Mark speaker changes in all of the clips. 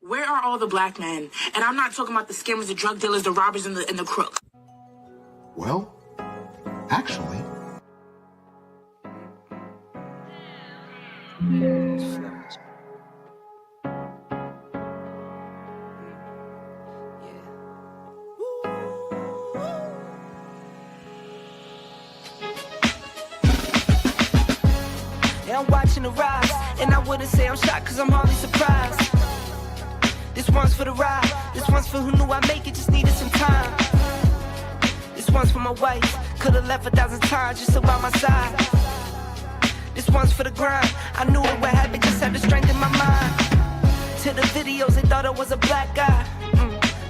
Speaker 1: Where are all the black men? And I'm not talking about the scammers, the drug dealers, the robbers, and the crooks.
Speaker 2: Well, actually...
Speaker 3: Yeah, I'm watching the rise, and I wouldn't say I'm shocked, cause I'm hardly surprised. This one's for the ride, this one's for who knew I'd make it, just needed some time. This one's for my wife, could've left 1,000 times just about my side. This one's for the grind, I knew it would happen, just had the strength in my mind. To the videos, they thought I was a black guy.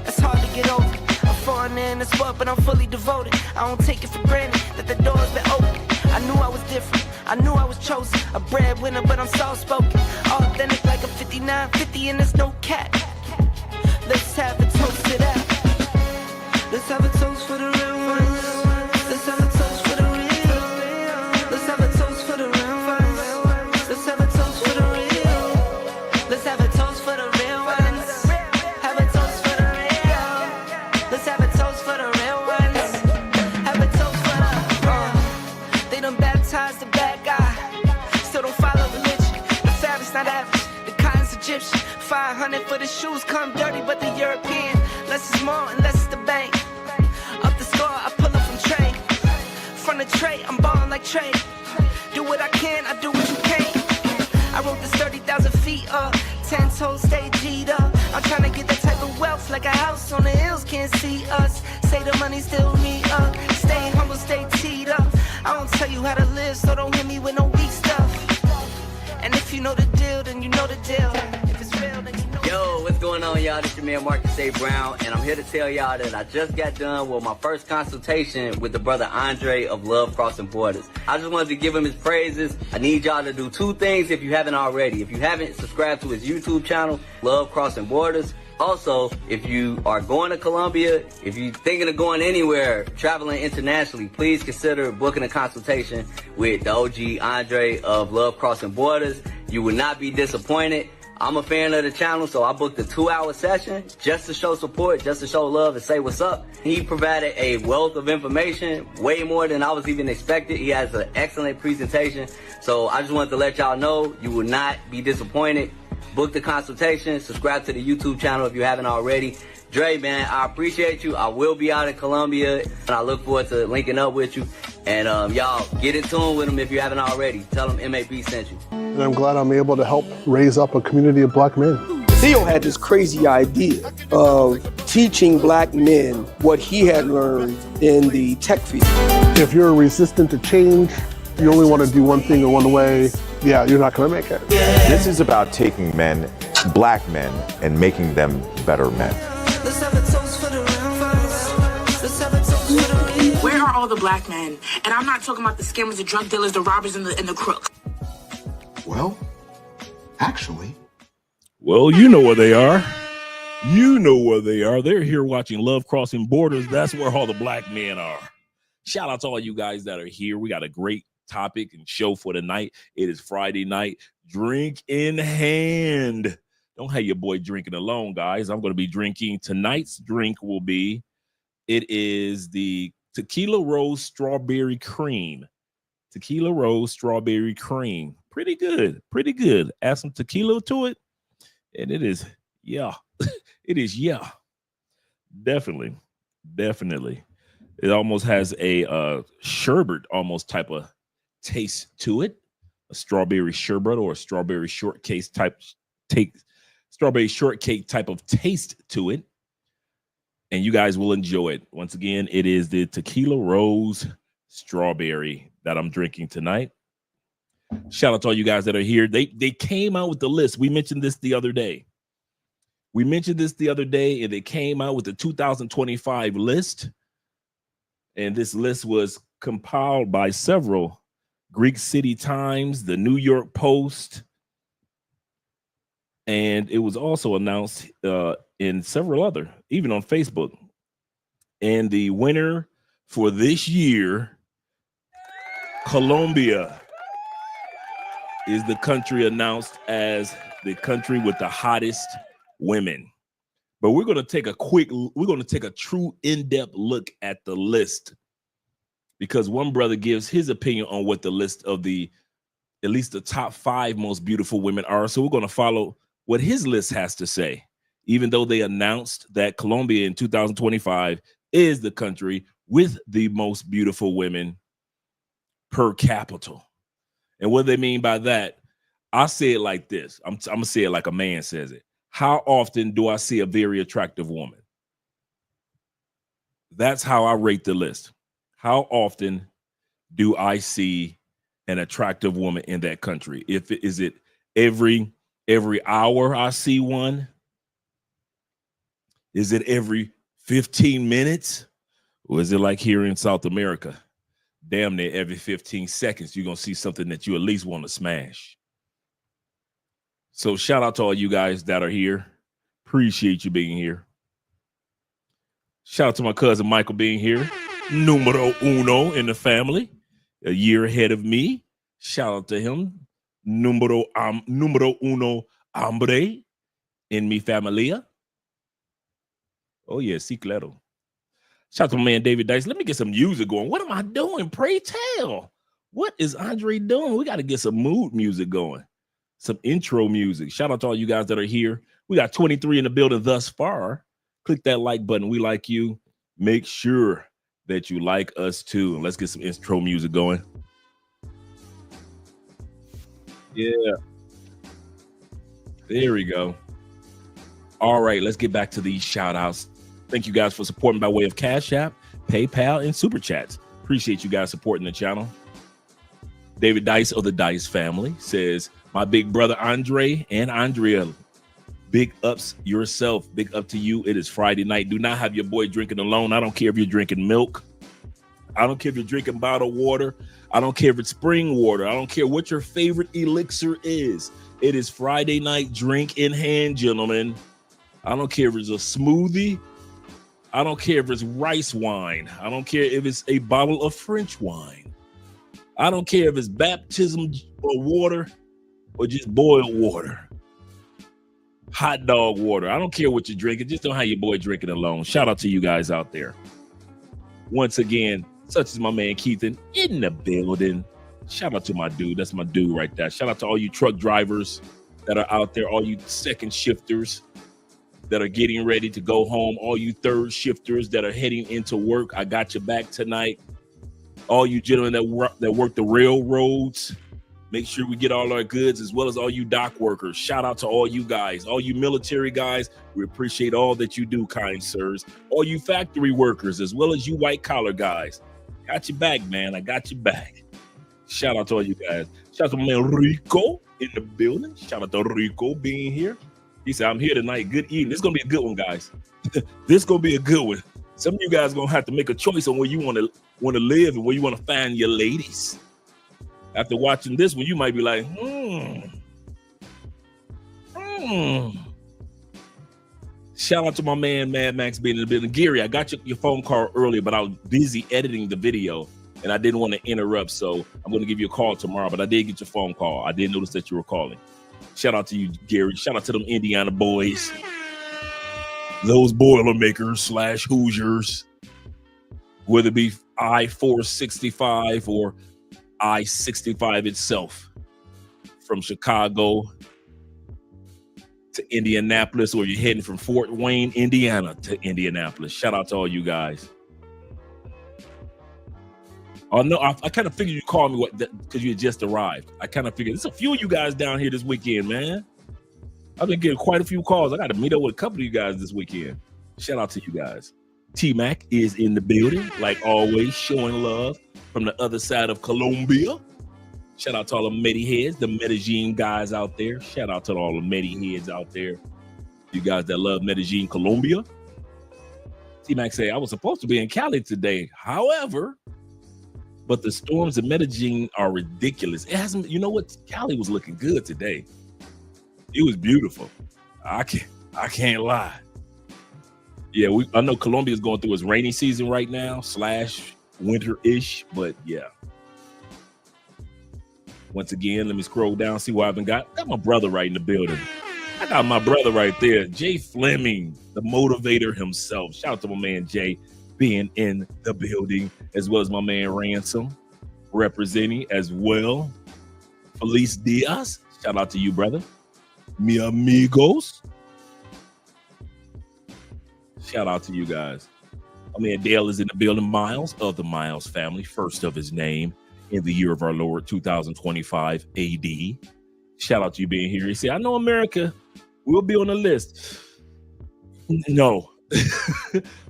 Speaker 3: That's hard to get over. A foreigner in the sport, but I'm fully devoted. I don't take it for granted that the door's been open. I knew I was different, I knew I was chosen. A breadwinner, but I'm soft-spoken. Authentic like a 5950 and there's no cap. Let's have a toast to that. Let's have a toast for the real ones. Let's have a toast for the real. Let's have a toast for the real ones. Let's have a toast for the real. Let's have a toast for the real ones. Have a toast for the real. Let's have a toast for the real ones. Have a toast for the They done baptized the bad guy. Still don't follow religion. The fabric's not average. The cotton's Egyptian. 500 for the shoes, come dirty, but the European. Less is more and less is the bank. Up the score, I pull up from Trey. From the tray, I'm ballin' like Trey. Do what I can, I do what you can't. I wrote this 30,000 feet up. 10 toes, stay G'd up. I'm tryna get that type of wealth, like a house on the hills, can't see us. Say the money still me up. Stay humble, stay teed up. I don't tell you how to live, so don't hit me with no weak stuff. And if you know the deal, then you know the deal. If it's real, then you know.
Speaker 4: Yo, what's going on, y'all? This your man Marcus A. Brown, and I'm here to tell y'all that I just got done with my first consultation with the brother Andre of Love Crossing Borders. I just wanted to give him his praises. I need y'all to do two things if you haven't already. If you haven't subscribed to his YouTube channel, Love Crossing Borders. Also, if you are going to Colombia, if you're thinking of going anywhere, traveling internationally, please consider booking a consultation with the OG Andre of Love Crossing Borders. You will not be disappointed. I'm a fan of the channel, so I booked a 2-hour session just to show support, just to show love and say what's up. He provided a wealth of information, way more than I was even expected. He has an excellent presentation. So I just wanted to let y'all know you will not be disappointed. Book the consultation, subscribe to the YouTube channel if you haven't already. Dre, man, I appreciate you. I will be out in Colombia, and I look forward to linking up with you. And y'all, get in tune with him if you haven't already. Tell him MAB sent you.
Speaker 5: And I'm glad I'm able to help raise up a community of black men.
Speaker 6: Theo had this crazy idea of teaching black men what he had learned in the tech field.
Speaker 5: If you're resistant to change, you only want to do one thing or one way, yeah, you're not going to make it.
Speaker 7: This is about taking men, black men, and making them better men.
Speaker 3: Let's have a toast for the real ones. Let's have a toast for the real.
Speaker 1: Where are all the black men? And I'm not talking about the scammers, the drug dealers, the robbers, and the crooks.
Speaker 2: Well, actually...
Speaker 8: Well, you know where they are. You know where they are. They're here watching Love Crossing Borders. That's where all the black men are. Shout out to all you guys that are here. We got a great topic and show for tonight. It is Friday night. Drink in hand. Don't have your boy drinking alone, guys. I'm going to be drinking. Tonight's drink will be, it is the Tequila Rose Strawberry Cream. Tequila Rose Strawberry Cream. Pretty good. Pretty good. Add some tequila to it. And it is, yeah. It is, yeah. Definitely. Definitely. It almost has a sherbet almost type of taste to it. A strawberry sherbet or a strawberry shortcake type strawberry shortcake type of taste to it. And you guys will enjoy it. Once again, it is the Tequila Rose Strawberry that I'm drinking tonight. Shout out to all you guys that are here. They came out with the list. We mentioned this the other day. And they came out with the 2025 list. And this list was compiled by several Greek City Times, the New York Post, and it was also announced in several other, even on Facebook. And the winner for this year, Colombia, is the country announced as the country with the hottest women. But we're going to take a true in-depth look at the list, because one brother gives his opinion on what the list of at least the top 5 most beautiful women are. So we're going to follow what his list has to say, even though they announced that Colombia in 2025 is the country with the most beautiful women per capita. And what they mean by that, I say it like this. I'm going to say it like a man says it. How often do I see a very attractive woman? That's how I rate the list. How often do I see an attractive woman in that country? Is it every hour I see one? Is it every 15 minutes? Or is it like here in South America? Damn near every 15 seconds, you're going to see something that you at least want to smash. So shout out to all you guys that are here. Appreciate you being here. Shout out to my cousin Michael being here. Numero uno in the family. A year ahead of me. Shout out to him. Numero uno hombre in mi familia. Oh, yeah, sí, claro. Shout out to my man David Dice. Let me get some music going. What am I doing? Pray tell. What is Andre doing? We got to get some mood music going. Some intro music. Shout out to all you guys that are here. We got 23 in the building thus far. Click that like button. We like you. Make sure that you like us too. Let's get some intro music going. Yeah. There we go. All right, let's get back to these shout outs. Thank you guys for supporting by way of Cash App, PayPal, and Super Chats. Appreciate you guys supporting the channel. David Dice of the Dice family says, my big brother Andre and Andrea, big ups yourself. Big up to you. It is Friday night. Do not have your boy drinking alone. I don't care if you're drinking milk. I don't care if you're drinking bottled water. I don't care if it's spring water. I don't care what your favorite elixir is. It is Friday night, drink in hand, gentlemen. I don't care if it's a smoothie. I don't care if it's rice wine. I don't care if it's a bottle of French wine. I don't care if it's baptism or water or just boiled water. Hot dog water. I don't care what you're drinking. Just don't have your boy drinking alone. Shout out to you guys out there. Once again, such as my man Keithan in the building. Shout out to my dude. That's my dude right there. Shout out to all you truck drivers that are out there, all you second shifters that are getting ready to go home, all you third shifters that are heading into work. I got your back tonight. All you gentlemen that work the railroads, make sure we get all our goods, as well as all you dock workers. Shout out to all you guys, all you military guys. We appreciate all that you do, kind sirs. All you factory workers, as well as you white collar guys. Got your back, man. I got your back. Shout out to all you guys. Shout out to my man Rico in the building. Shout out to Rico being here. He said, I'm here tonight. Good evening. This is going to be a good one, guys. This is going to be a good one. Some of you guys are going to have to make a choice on where you want to live and where you want to find your ladies. After watching this one, you might be like, Shout out to my man, Mad Max, being in the building. Gary, I got your phone call earlier, but I was busy editing the video, and I didn't want to interrupt, so I'm going to give you a call tomorrow, but I did get your phone call. I did notice that you were calling. Shout out to you, Gary. Shout out to them Indiana boys. Those Boilermakers / Hoosiers. Whether it be I-465 or I-65 itself. From Chicago to Indianapolis, or you're heading from Fort Wayne, Indiana to Indianapolis. Shout out to all you guys. Oh, no, I kind of figured you called me because you had just arrived. I kind of figured there's a few of you guys down here this weekend, man. I've been getting quite a few calls. I got to meet up with a couple of you guys this weekend. Shout out to you guys. T-Mac is in the building, like always, showing love from the other side of Colombia. Shout out to all the Medi heads, the Medellin guys out there. Shout out to all the Medi heads out there. You guys that love Medellin, Colombia. T-Mac say, I was supposed to be in Cali today. However, but the storms in Medellin are ridiculous. It hasn't, you know what? Cali was looking good today. It was beautiful. I can't lie. Yeah, I know Colombia is going through its rainy season right now / winter-ish, but yeah. Once again, let me scroll down, see what I've been got. Got my brother right in the building. I got my brother right there, Jay Fleming, the motivator himself. Shout out to my man Jay being in the building, as well as my man Ransom representing as well. Felice Diaz, shout out to you, brother. Mi amigos. Shout out to you guys. My man Dale is in the building. Miles of the Miles family, first of his name in the year of our Lord 2025 AD. Shout out to you being here. He said, I know America will be on the list. No.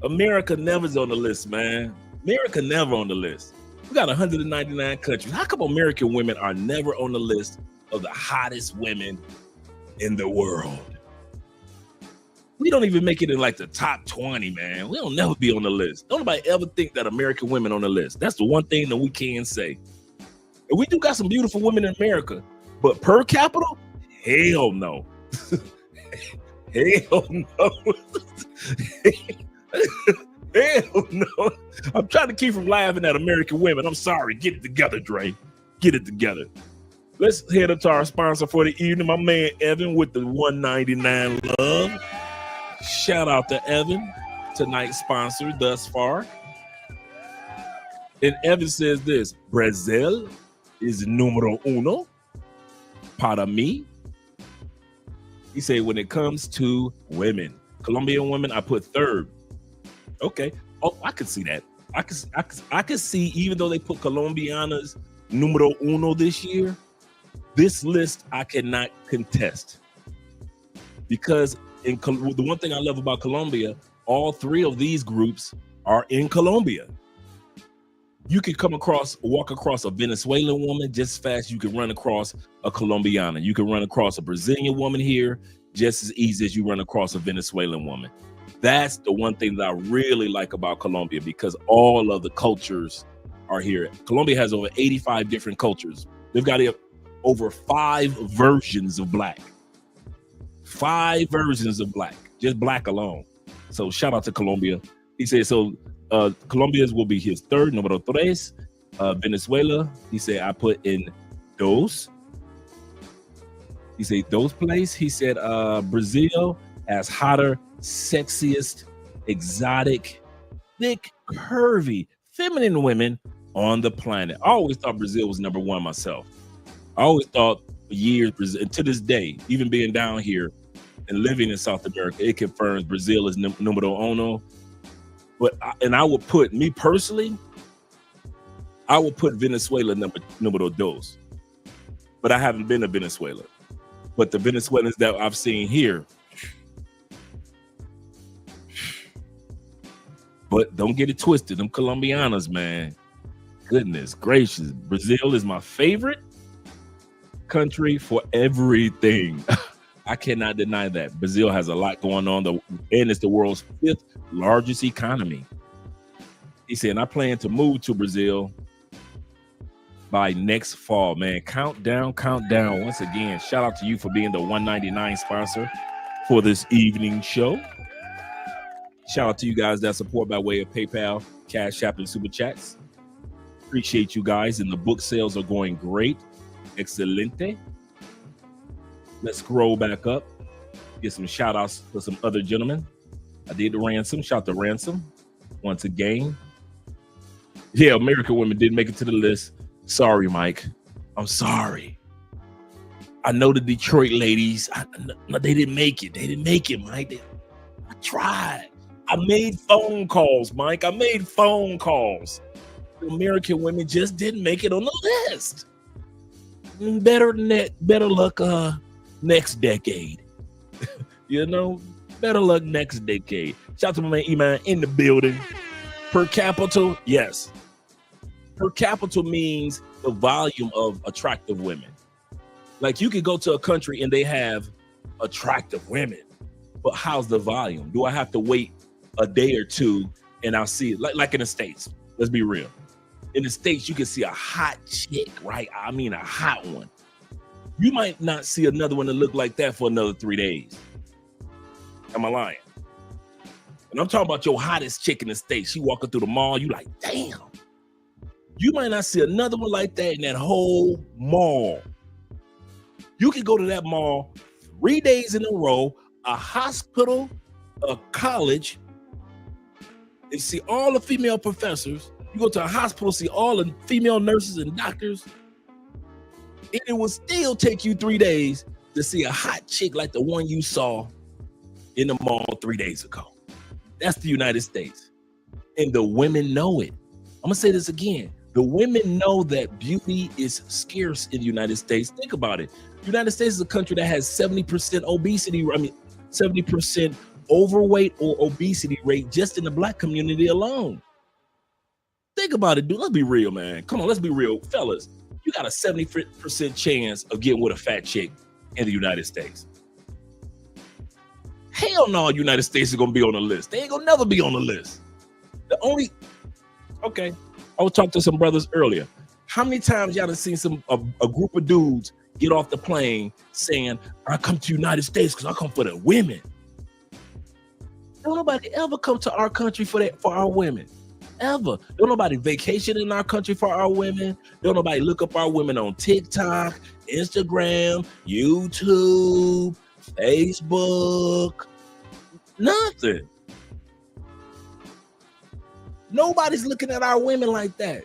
Speaker 8: America never's on the list, man. America never on the list. We got 199 countries. How come American women are never on the list of the hottest women in the world? We don't even make it in like the top 20, man. We don't never be on the list. Don't nobody ever think that American women on the list. That's the one thing that we can say. And we do got some beautiful women in America, but per capita, hell no. Hell no. Hell no. I'm trying to keep from laughing at American women. I'm sorry. Get it together, Dre. Get it together. Let's head up to our sponsor for the evening, my man Evan with the 199 love. Shout out to Evan, tonight's sponsor thus far. And Evan says this: Brazil is numero uno para mí. He said, when it comes to women, Colombian women, I put third. Okay. Oh, I could see that. I could see, even though they put Colombianas numero uno this year, this list I cannot contest. Because the one thing I love about Colombia, all three of these groups are in Colombia. You could walk across a Venezuelan woman just as fast you can run across a Colombiana. You can run across a Brazilian woman here just as easy as you run across a Venezuelan woman. That's the one thing that I really like about Colombia, because all of the cultures are here. Colombia has over 85 different cultures. They've got over 5 versions of black. 5 versions of black, just black alone. So shout out to Colombia. He said, so Colombia's will be his third, numero tres. Venezuela, he said, I put in dos. He said, those place. He said, Brazil has hotter, sexiest, exotic, thick, curvy, feminine women on the planet. I always thought Brazil was number one myself. I always thought for years, Brazil, and to this day, even being down here and living in South America, it confirms Brazil is numero uno. But I would put, me personally, I would put Venezuela numero dos. But I haven't been to Venezuela. But the Venezuelans that I've seen here, but don't get it twisted, them Colombianas, man. Goodness gracious. Brazil is my favorite country for everything. I cannot deny that. Brazil has a lot going on, and it's the world's 5th largest economy. He said, I plan to move to Brazil by next fall, man. Countdown. Once again, shout out to you for being the 199 sponsor for this evening show. Shout out to you guys that support by way of PayPal, Cash App, and Super Chats. Appreciate you guys, and the book sales are going great. Excelente. Let's scroll back up. Get some shout outs for some other gentlemen. I did the Ransom. Shout out to Ransom once again. Yeah, American women didn't make it to the list. Sorry, Mike. I'm sorry. I know the Detroit ladies. They didn't make it. They didn't make it, Mike. I tried. I made phone calls, Mike. I made phone calls. The American women just didn't make it on the list. Better luck next decade. You know, better luck next decade. Shout out to my man Iman in the building. Per capita, yes. Per capita means the volume of attractive women. Like, you could go to a country and they have attractive women, but how's the volume? Do I have to wait a day or two and I'll see it? Like in the States, let's be real. In the States, you can see a hot chick, right? I mean, a hot one. You might not see another one that look like that for another 3 days. Am I lying? And I'm talking about your hottest chick in the States. She walking through the mall, you like, damn. You might not see another one like that in that whole mall. You could go to that mall 3 days in a row, a hospital, a college, and see all the female professors. You go to a hospital, see all the female nurses and doctors, and it will still take you 3 days to see a hot chick like the one you saw in the mall 3 days ago. That's the United States. And the women know it. I'm gonna say this again. The women know that beauty is scarce in the United States. Think about it. The United States is a country that has 70% obesity, 70% overweight or obesity rate just in the black community alone. Think about it, dude. Let's be real, man. Come on, let's be real. Fellas, you got a 70% chance of getting with a fat chick in the United States. Hell no, United States is gonna be on the list. They ain't gonna never be on the list. I was talking to some brothers earlier. How many times y'all have seen a group of dudes get off the plane saying, I come to the United States because I come for the women? Don't nobody ever come to our country for our women. Ever. Don't nobody vacation in our country for our women. Don't nobody look up our women on TikTok, Instagram, YouTube, Facebook. Nothing. Nobody's looking at our women like that.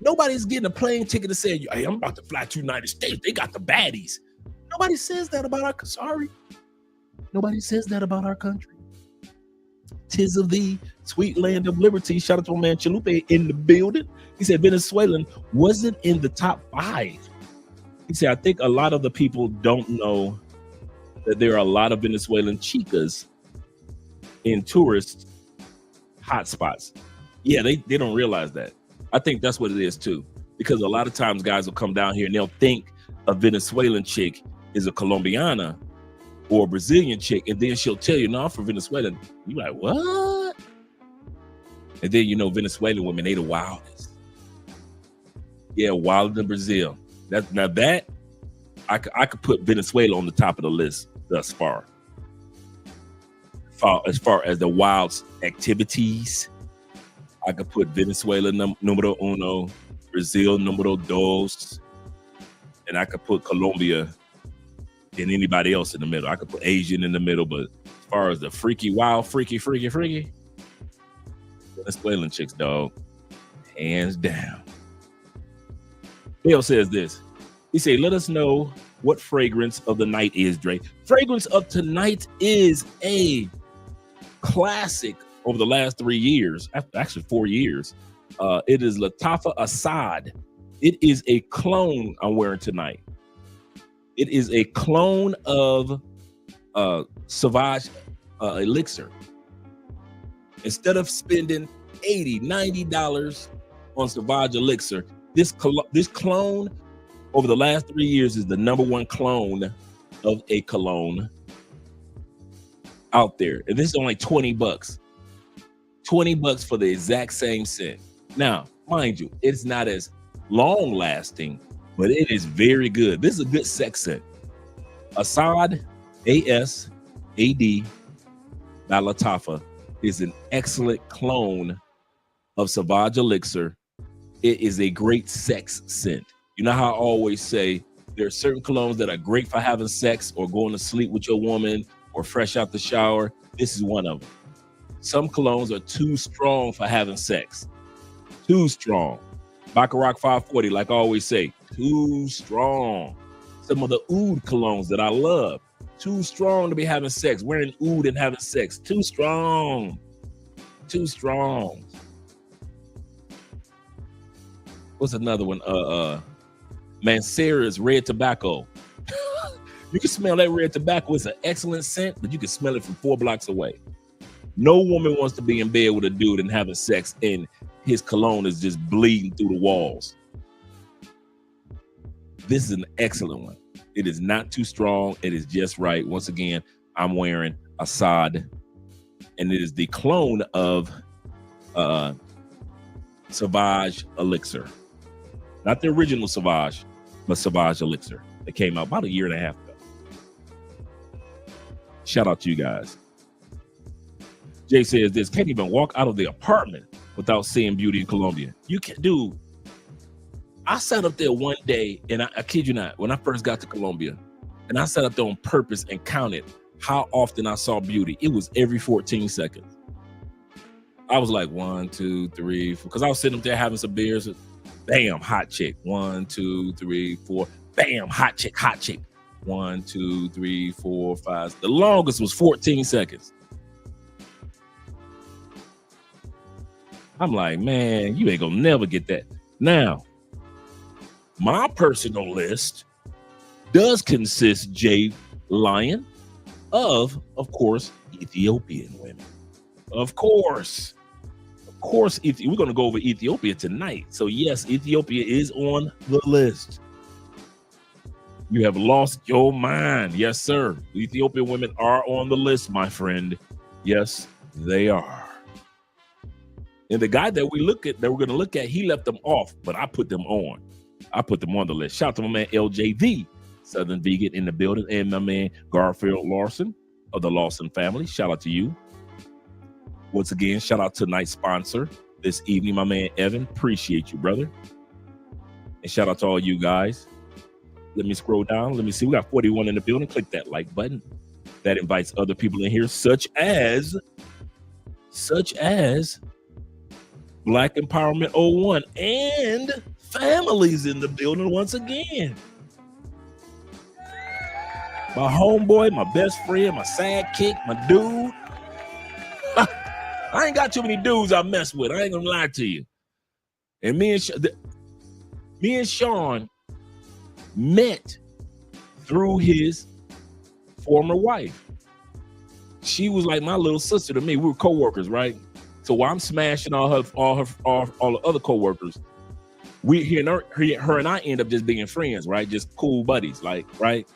Speaker 8: Nobody's getting a plane ticket to say, hey, I'm about to fly to the United States. They got the baddies. Nobody says that about Nobody says that about our country. 'Tis of thee, sweet land of liberty. Shout out to my man Chalupe in the building. He said Venezuelan wasn't in the top 5. He said, I think a lot of the people don't know that there are a lot of Venezuelan chicas in tourist hotspots. Yeah, they don't realize that. I think that's what it is too, because a lot of times guys will come down here and they'll think a Venezuelan chick is a Colombiana or a Brazilian chick, and then she'll tell you, no, I'm from Venezuela. You're like, what? And then, you know, Venezuelan women, they the wildest. Yeah, wilder than Brazil. I could put Venezuela on the top of the list thus far. As far as the wild activities, I could put Venezuela numero uno, Brazil numero dos, and I could put Colombia and anybody else in the middle. I could put Asian in the middle, but as far as the freaky, wild, freaky, Venezuelan chicks, dog, hands down. Bill says this. He said, let us know what fragrance of the night is, Dre. Fragrance of tonight is a classic over the last 3 years, actually 4 years. It is Lattafa Assad. It is a clone I'm wearing tonight. It is a clone of Sauvage Elixir. Instead of spending $80, $90 on Sauvage Elixir, this clone over the last 3 years is the #1 clone of a cologne out there. And this is only $20. $20 for the exact same scent. Now, mind you, it's not as long lasting, but it is very good. This is a good sex scent. Assad, A-S-A-D, by Lattafa, is an excellent clone of Sauvage Elixir. It is a great sex scent. You know how I always say there are certain colognes that are great for having sex or going to sleep with your woman or fresh out the shower. This is one of them. Some colognes are too strong for having sex. Too strong. Baccarat 540, like I always say, too strong. Some of the oud colognes that I love, too strong to be having sex. Wearing oud and having sex, too strong. Too strong. What's another one? Mancera's red tobacco. You can smell that red tobacco. It's an excellent scent, but you can smell it from 4 blocks away. No woman wants to be in bed with a dude and having sex and his cologne is just bleeding through the walls. This is an excellent one. It is not too strong. It is just right. Once again, I'm wearing Assad, and it is the clone of Sauvage Elixir. Not the original Sauvage, but Sauvage Elixir. It came out about 1.5 years ago. Shout out to you guys. Jay says this, can't even walk out of the apartment without seeing beauty in Colombia. You can, dude. I sat up there one day, and I kid you not, when I first got to Colombia, And I sat up there on purpose and counted how often I saw Beauty. It was every 14 seconds. I was like 1, 2, 3, 4, because I was sitting up there having some beers. Bam, hot chick. 1, 2, 3, 4. Bam, hot chick, hot chick. 1, 2, 3, 4, 5. The longest was 14 seconds. I'm like, man, you ain't gonna never get that. Now, my personal list does consist, Jay Lion, of course, Ethiopian women. Of course, we're going to go over Ethiopia tonight. So yes, Ethiopia is on the list. You have lost your mind. Yes, sir. Ethiopian women are on the list, my friend. Yes, they are. And the guy that we're going to look at, he left them off, but I put them on. I put them on the list. Shout out to my man LJV, Southern Vegan in the building, and my man Garfield Lawson of the Lawson family. Shout out to you. Once again, shout out to tonight's sponsor this evening, my man Evan. Appreciate you, brother. And shout out to all you guys. Let me scroll down. Let me see. We got 41 in the building. Click that like button. That invites other people in here, such as Black Empowerment 01 and families in the building once again. My homeboy, my best friend, my sidekick, my dude. I ain't got too many dudes I mess with. I ain't gonna lie to you. And me and Sean met through his former wife. She was like my little sister to me. We were co-workers, right? So while I'm smashing all the other co-workers, her and I end up just being friends, right? Just cool buddies, like, right?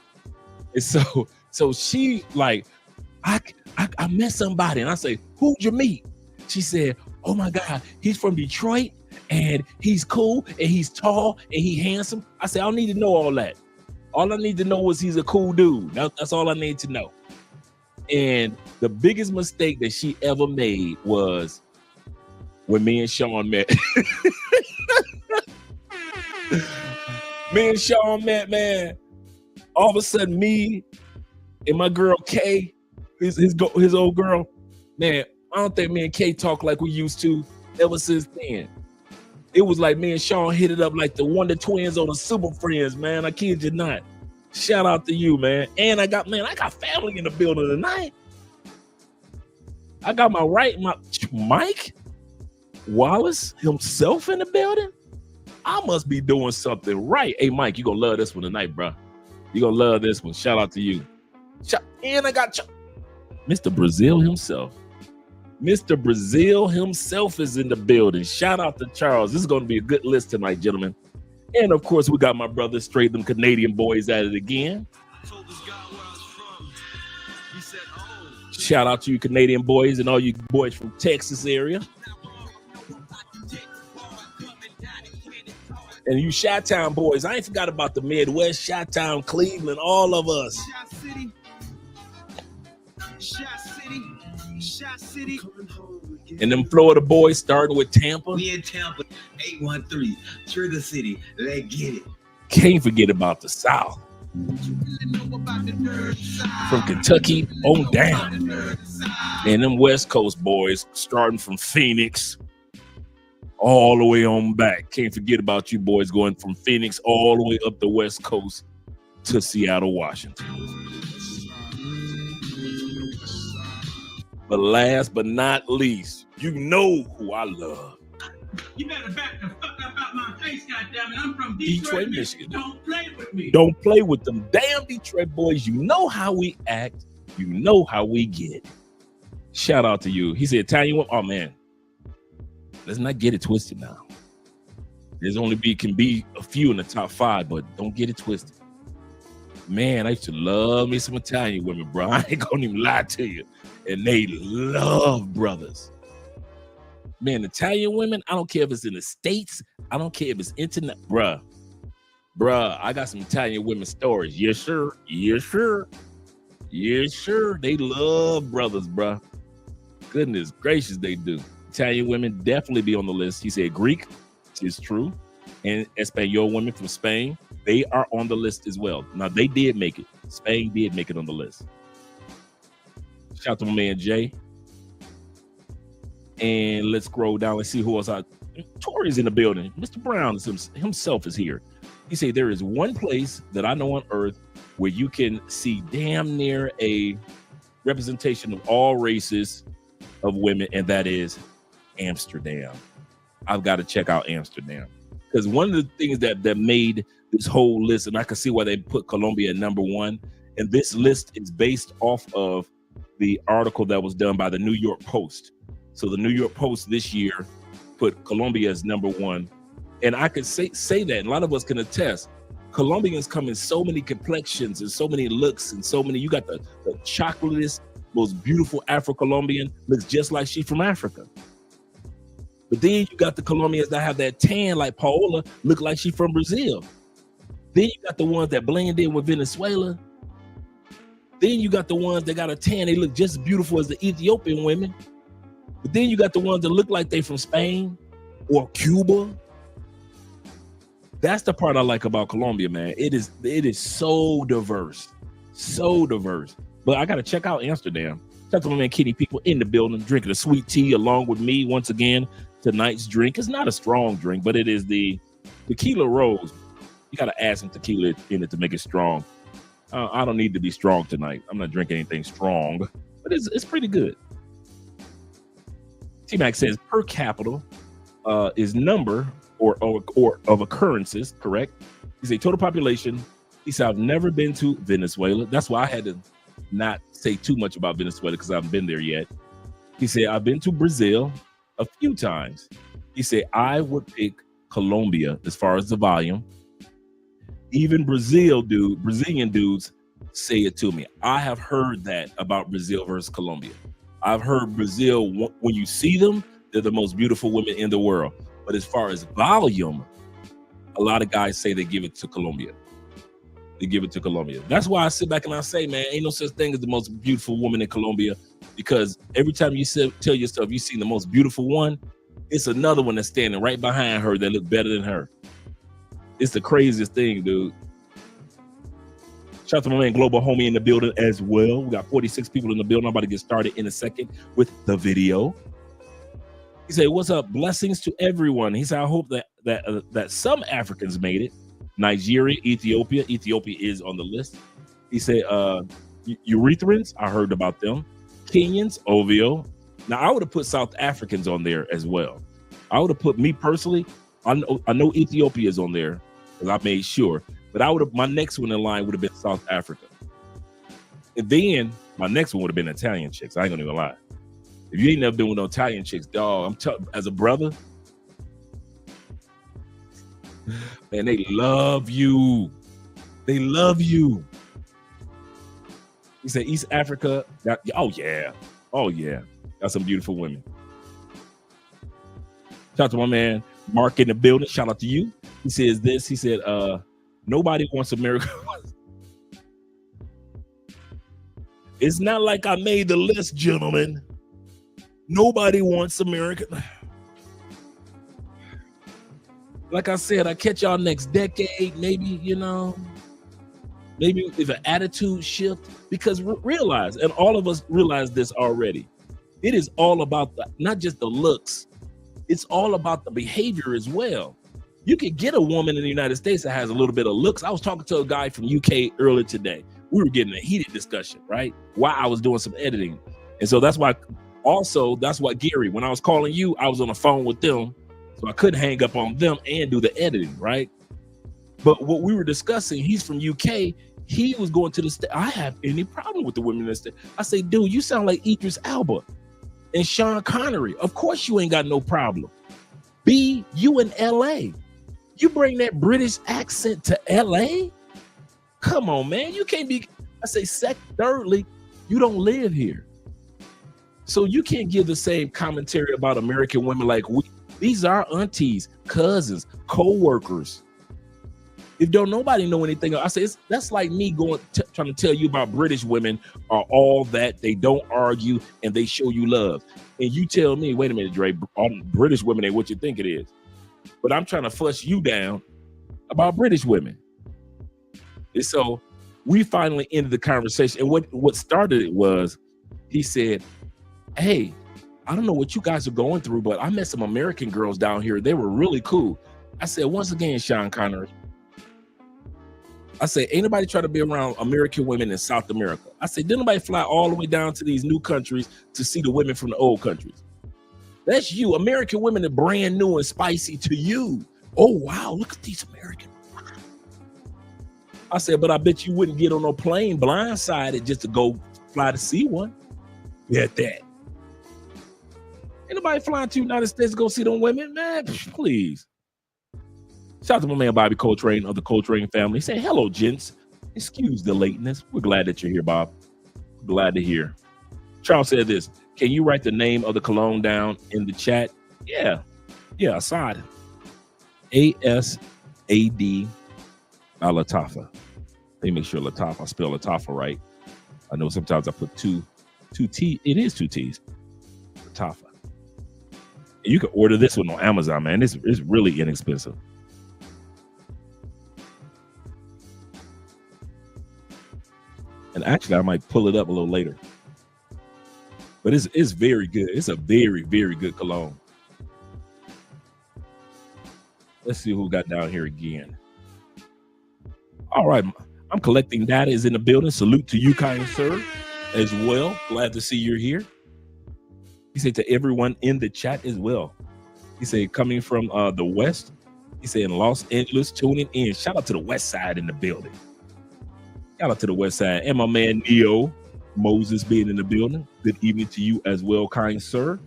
Speaker 8: And so she like, I met somebody, and I say, who'd you meet? She said, oh my God, he's from Detroit, and he's cool, and he's tall, and he handsome. I said, I don't need to know all that. All I need to know is he's a cool dude. That's all I need to know. And the biggest mistake that she ever made was when me and Sean met. Me and Sean met, man. All of a sudden, me and my girl Kay, his old girl, man, I don't think me and Kay talk like we used to ever since then. It was like me and Sean hit it up like the Wonder Twins or the Super Friends, man. I kid you not. Shout out to you, man. And I got family in the building tonight. I got my Mike Wallace himself in the building. I must be doing something right. Hey, Mike, you gonna love this one tonight, bro. You gonna love this one. Shout out to you. And I got Mr. Brazil himself. Mr. Brazil himself is in the building. Shout out to Charles. This is going to be a good list tonight, gentlemen. And of course, we got my brother, straight them Canadian boys at it again. Shout out to you Canadian boys and all you boys from Texas area. And you Chi-Town boys. I ain't forgot about the Midwest, Chi-Town, Cleveland, all of us.
Speaker 9: Shot City.
Speaker 8: And them Florida boys starting with Tampa.
Speaker 9: We in Tampa, 813, Trigger City. Let's get it.
Speaker 8: Can't forget about the South. From Kentucky on down. And them West Coast boys starting from Phoenix all the way on back. Can't forget about you boys going from Phoenix all the way up the West Coast to Seattle, Washington. But last but not least, you know who I love.
Speaker 10: You better back the fuck up out my face, goddammit. I'm from Detroit, Michigan. Don't play with me.
Speaker 8: Don't play with them damn Detroit boys. You know how we act. You know how we get. Shout out to you. He said, Italian, oh man, let's not get it twisted now. There's can be a few in the top 5, but don't get it twisted. Man, I used to love me some Italian women, bro. I ain't gonna even lie to you. And they love brothers. Man, Italian women, I don't care if it's in the States. I don't care if it's internet. Bruh, I got some Italian women stories. Yes, sir. Yes, sir. Yes, sir. They love brothers, bruh. Goodness gracious, they do. Italian women definitely be on the list. He said Greek is true. And Espanol women from Spain, they are on the list as well. Now, they did make it. Spain did make it on the list. Shout out to my man Jay. And let's scroll down and see who else. Tori's in the building. Mr. Brown himself is here. He said there is one place that I know on earth where you can see damn near a representation of all races of women, and that is Amsterdam. I've got to check out Amsterdam, because one of the things that made this whole list, and I can see why they put Colombia at number one, and this list is based off of the article that was done by the New York Post. So the New York Post this year put Colombia as number one, and I could say that, and a lot of us can attest, Colombians come in so many complexions and so many looks and so many. You got the chocolatest, most beautiful Afro-Colombian, looks just like she from Africa. But then you got the Colombians that have that tan like Paola, look like she from Brazil. Then you got the ones that blend in with Venezuela. Then you got the ones that got a tan, they look just as beautiful as the Ethiopian women. But then you got the ones that look like they from Spain or Cuba. That's the part I like about Colombia, man. It is so diverse, so diverse. But I got to check out Amsterdam. Shout out to my man Kitty People in the building, drinking a sweet tea along with me once again. Tonight's drink is not a strong drink, but it is the Tequila Rose. You got to add some tequila in it to make it strong. I don't need to be strong tonight. I'm not drinking anything strong, but it's pretty good. T-Mac says per capita is number or of occurrences, correct? He said total population. He said I've never been to Venezuela. That's why I had to not say too much about Venezuela, because I haven't been there yet. He said I've been to Brazil a few times. He said I would pick Colombia as far as the volume. Even Brazilian dudes say it to me. I have heard that about Brazil versus Colombia. I've heard Brazil, when you see them, they're the most beautiful women in the world. But as far as volume, a lot of guys say they give it to Colombia. They give it to Colombia. That's why I sit back and I say, man, ain't no such thing as the most beautiful woman in Colombia, because every time you tell yourself you've seen the most beautiful one, it's another one that's standing right behind her that look better than her. It's the craziest thing, dude. Shout out to my man Global Homie in the building as well. We got 46 people in the building. I'm about to get started in a second with the video. He said, what's up? Blessings to everyone. He said, I hope that some Africans made it. Nigeria, Ethiopia. Ethiopia is on the list. He said, Eritreans, I heard about them. Kenyans, Ovio. Now, I would have put South Africans on there as well. I would have put, me personally, I know Ethiopia is on there because I made sure. But my next one in line would have been South Africa. And then my next one would have been Italian chicks. I ain't gonna even lie. If you ain't never been with no Italian chicks, dog, as a brother, man, they love you. They love you. He said East Africa. Oh yeah. Got some beautiful women. Shout out to my man Mark in the building. Shout out to you. He says this. He said, nobody wants America. It's not like I made the list, gentlemen. Nobody wants America. Like I said, I catch y'all next decade, maybe, maybe if an attitude shift, because realize, and all of us realize this already, it is all about not just the looks, it's all about the behavior as well. You can get a woman in the United States that has a little bit of looks. I was talking to a guy from UK earlier today. We were getting a heated discussion, right? While I was doing some editing. And so that's why Gary, when I was calling you, I was on the phone with them. So I couldn't hang up on them and do the editing, right? But what we were discussing, he's from UK. He was going to the state. I have any problem with the women in the state. I say, dude, you sound like Idris Elba and Sean Connery. Of course you ain't got no problem. B, you in LA. You bring that British accent to LA? Come on, man. You can't be, I say, thirdly, you don't live here. So you can't give the same commentary about American women like these are aunties, cousins, co-workers. If don't nobody know anything, I say that's like me trying to tell you about British women are all that. They don't argue and they show you love. And you tell me, wait a minute, Dre, all British women ain't what you think it is. But I'm trying to fuss you down about British women. And so we finally ended the conversation. And what started it was, he said, hey, I don't know what you guys are going through, but I met some American girls down here. They were really cool. I said, once again, Sean Connery, I said, ain't nobody try to be around American women in South America. I said, didn't nobody fly all the way down to these new countries to see the women from the old countries? That's you. American women are brand new and spicy to you. Oh, wow, look at these American. I said, but I bet you wouldn't get on no plane blindsided just to go fly to see one. Get that. Ain't nobody flying to the United States to go see them women, man. Please. Shout out to my man Bobby Coltrane of the Coltrane family. Say hello, gents. Excuse the lateness. We're glad that you're here, Bob. Glad to hear. Charles said this. Can you write the name of the cologne down in the chat? Yeah. Yeah, Assad. A-S-A-D Lattafa. Let me make sure Lattafa. I spell Lattafa right. I know sometimes I put two T. It is two T's. Lattafa. You can order this one on Amazon, man. It's really inexpensive. And actually, I might pull it up a little later. But it's very good. It's a very, very good cologne. Let's see who got down here again. All right. I'm collecting data is in the building. Salute to you, kind sir, as well. Glad to see you're here. He said to everyone in the chat as well. He said coming from the West. He said in Los Angeles, tuning in. Shout out to the West Side in the building. Shout out to the West Side. And my man Neo Moses being in the building. Good evening to you as well, kind sir.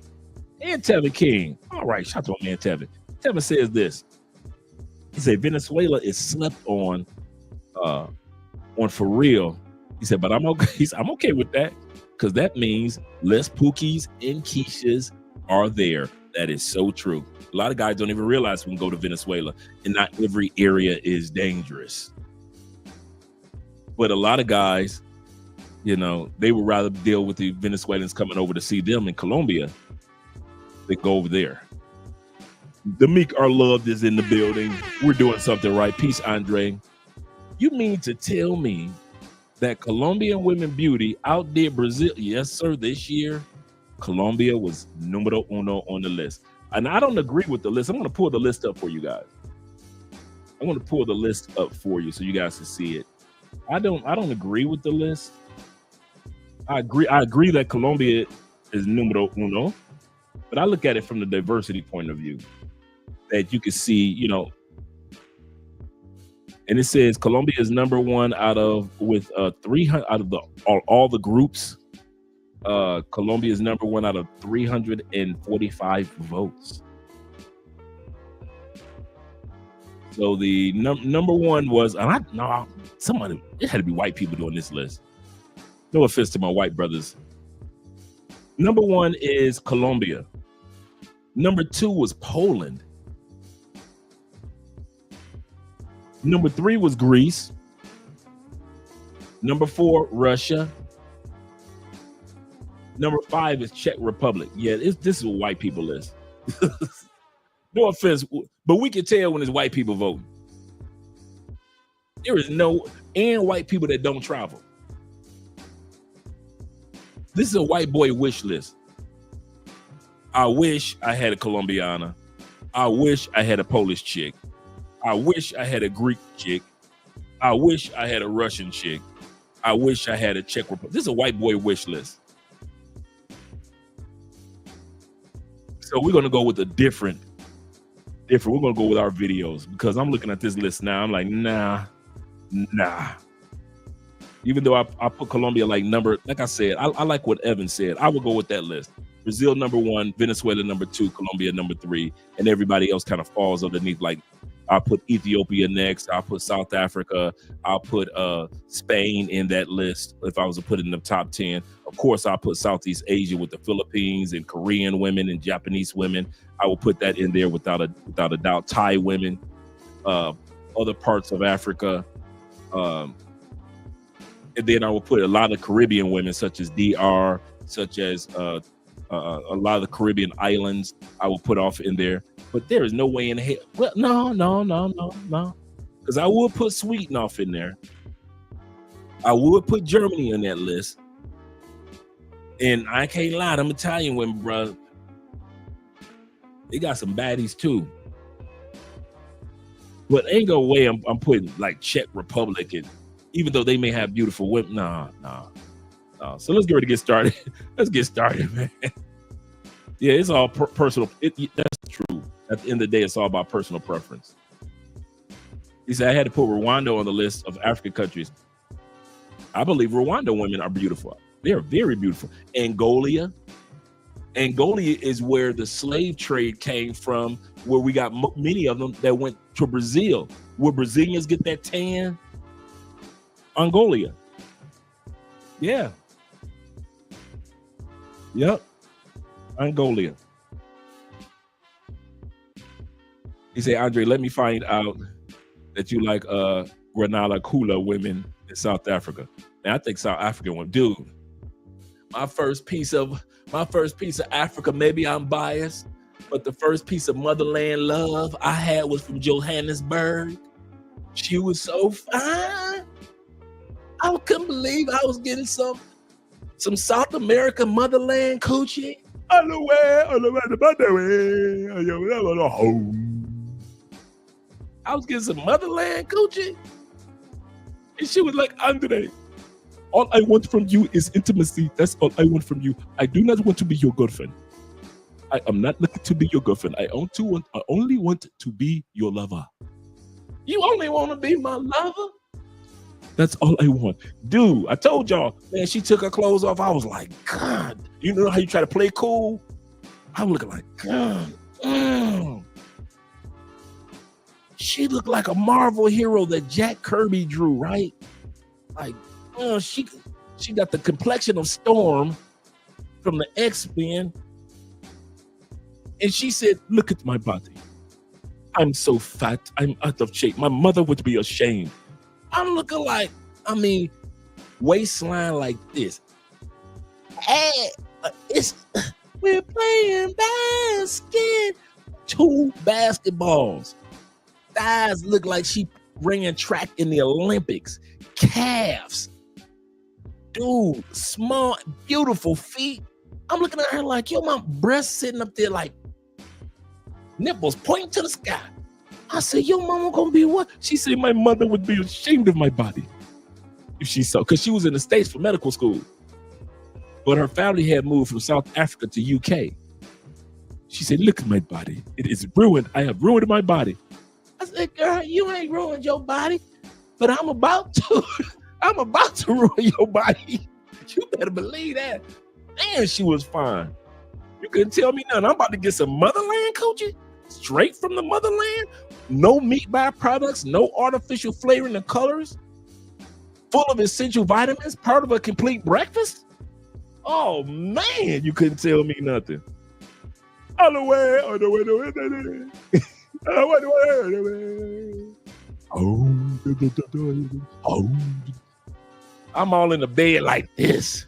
Speaker 8: And Tevin King. All right, shout out to my man Tevin. Tevin says this. He said Venezuela is slept on for real. He said, but I'm okay. I'm okay with that because that means less Pookies and Keishas are there. That is so true. A lot of guys don't even realize we can go to Venezuela and not every area is dangerous. But a lot of guys, you know, they would rather deal with the Venezuelans coming over to see them in Colombia than go over there. The Meek Our Loved is in the building. We're doing something right. Peace, Andre. You mean to tell me that Colombian women beauty outdid Brazil? Yes, sir. This year, Colombia was numero uno on the list. And I don't agree with the list. I'm going to pull the list up for you guys. I'm going to pull the list up for you so you guys can see it. I don't agree with the list. I agree that Colombia is numero uno, but I look at it from the diversity point of view. That you can see, you know, and it says Colombia is number one with 300 out of all the groups. Colombia is number one out of 345 votes. So the number one was, somebody, it had to be white people doing this list. No offense to my white brothers. Number one is Colombia. Number two was Poland. Number three was Greece. Number four, Russia. Number five is Czech Republic. Yeah, this is a white people list. No offense, but we can tell when it's white people voting. There is and white people that don't travel. This is a white boy wish list. I wish I had a Colombiana. I wish I had a Polish chick. I wish I had a Greek chick. I wish I had a Russian chick. I wish I had a Czech Republic. This is a white boy wish list. So we're going to go with a different. We're going to go with our videos because I'm looking at this list now. I'm like, nah. Even though I put Colombia like I said, I like what Evan said. I would go with that list. Brazil number one, Venezuela number two, Colombia number three, and everybody else kind of falls underneath. Like I'll put Ethiopia next. I'll put South Africa. I'll put Spain in that list if I was to put it in the top 10. Of course, I'll put Southeast Asia with the Philippines and Korean women and Japanese women. I will put that in there without a doubt. Thai women, other parts of Africa. And then I will put a lot of Caribbean women, such as DR, such as a lot of the Caribbean islands. I will put off in there, but there is no way in hell. Well, no, because I will put Sweden off in there. I would put Germany on that list. And I can't lie, them Italian women, bro, they got some baddies too. But ain't no way I'm putting like Czech Republic, and even though they may have beautiful women, nah. So let's get ready to get started. Let's get started, man. Yeah, it's all personal. That's true. At the end of the day, it's all about personal preference. He said I had to put Rwanda on the list of African countries. I believe Rwanda women are beautiful. They are very beautiful. Angola is where the slave trade came from, where we got many of them that went to Brazil, where Brazilians get that tan. Angola. Yeah. Yep. Angola. He said, Andre, let me find out that you like Granada Kula women in South Africa. Man, I think South African women, dude. My first piece of Africa, maybe I'm biased, but the first piece of motherland love I had was from Johannesburg. She was so fine. I couldn't believe I was getting some South America motherland coochie. I was getting some motherland coochie. And she was like, Andre, all I want from you is intimacy. That's all I want from you. I do not want to be your girlfriend. I am not looking to be your girlfriend. I only want to be your lover. You only want to be my lover? That's all I want. Dude, I told y'all, man, she took her clothes off. I was like, God. You know how you try to play cool? I'm looking like, God. She looked like a Marvel hero that Jack Kirby drew, right? Like, she got the complexion of Storm from the X-Men. And she said, look at my body. I'm so fat. I'm out of shape. My mother would be ashamed. I'm looking like, waistline like this. Hey, we're playing basket. 2 basketballs. Thighs look like she ran track in the Olympics. Calves. Dude, small, beautiful feet. I'm looking at her like, yo, my breasts sitting up there like nipples pointing to the sky. I said, yo, mama gonna be what? She said, my mother would be ashamed of my body if she saw, because she was in the States for medical school. But her family had moved from South Africa to UK. She said, look at my body. It is ruined. I have ruined my body. I said, girl, you ain't ruined your body, but I'm about to. I'm about to ruin your body. You better believe that. Man, she was fine. You couldn't tell me nothing. I'm about to get some motherland coaching straight from the motherland. No meat byproducts, no artificial flavoring and colors, full of essential vitamins, part of a complete breakfast. Oh man, you couldn't tell me nothing. I'm all in the bed like this.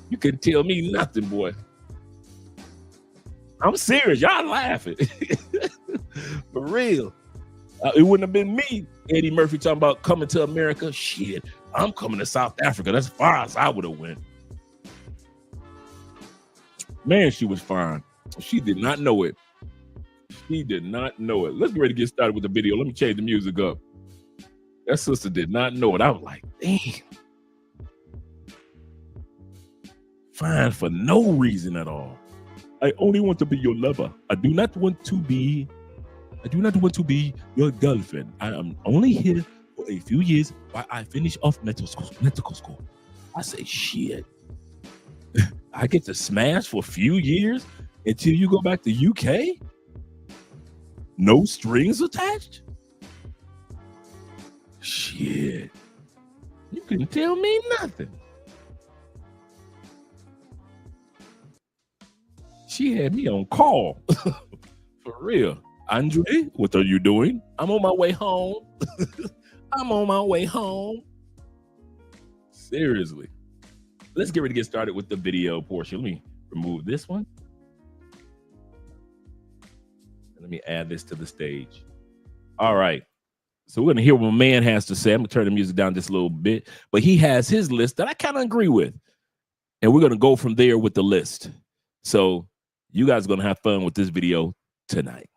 Speaker 8: You couldn't tell me nothing, boy. I'm serious. Y'all laughing. For real. It wouldn't have been me, Eddie Murphy, talking about coming to America. Shit, I'm coming to South Africa. That's as far as I would have went. Man, she was fine. She did not know it. She did not know it. Let's get ready to get started with the video. Let me change the music up. That sister did not know it. I was like, damn. Fine for no reason at all. I only want to be your lover. I do not want to be your girlfriend. I am only here for a few years while I finish off medical school. I say, shit. I get to smash for a few years until you go back to UK? No strings attached? Shit. You couldn't tell me nothing. She had me on call. For real. Andre, what are you doing? I'm on my way home. I'm on my way home. Seriously. Let's get ready to get started with the video portion. Let me remove this one. Let me add this to the stage. All right. So we're gonna hear what my man has to say. I'm gonna turn the music down just a little bit, but he has his list that I kind of agree with, and we're gonna go from there with the list. So you guys are gonna have fun with this video tonight.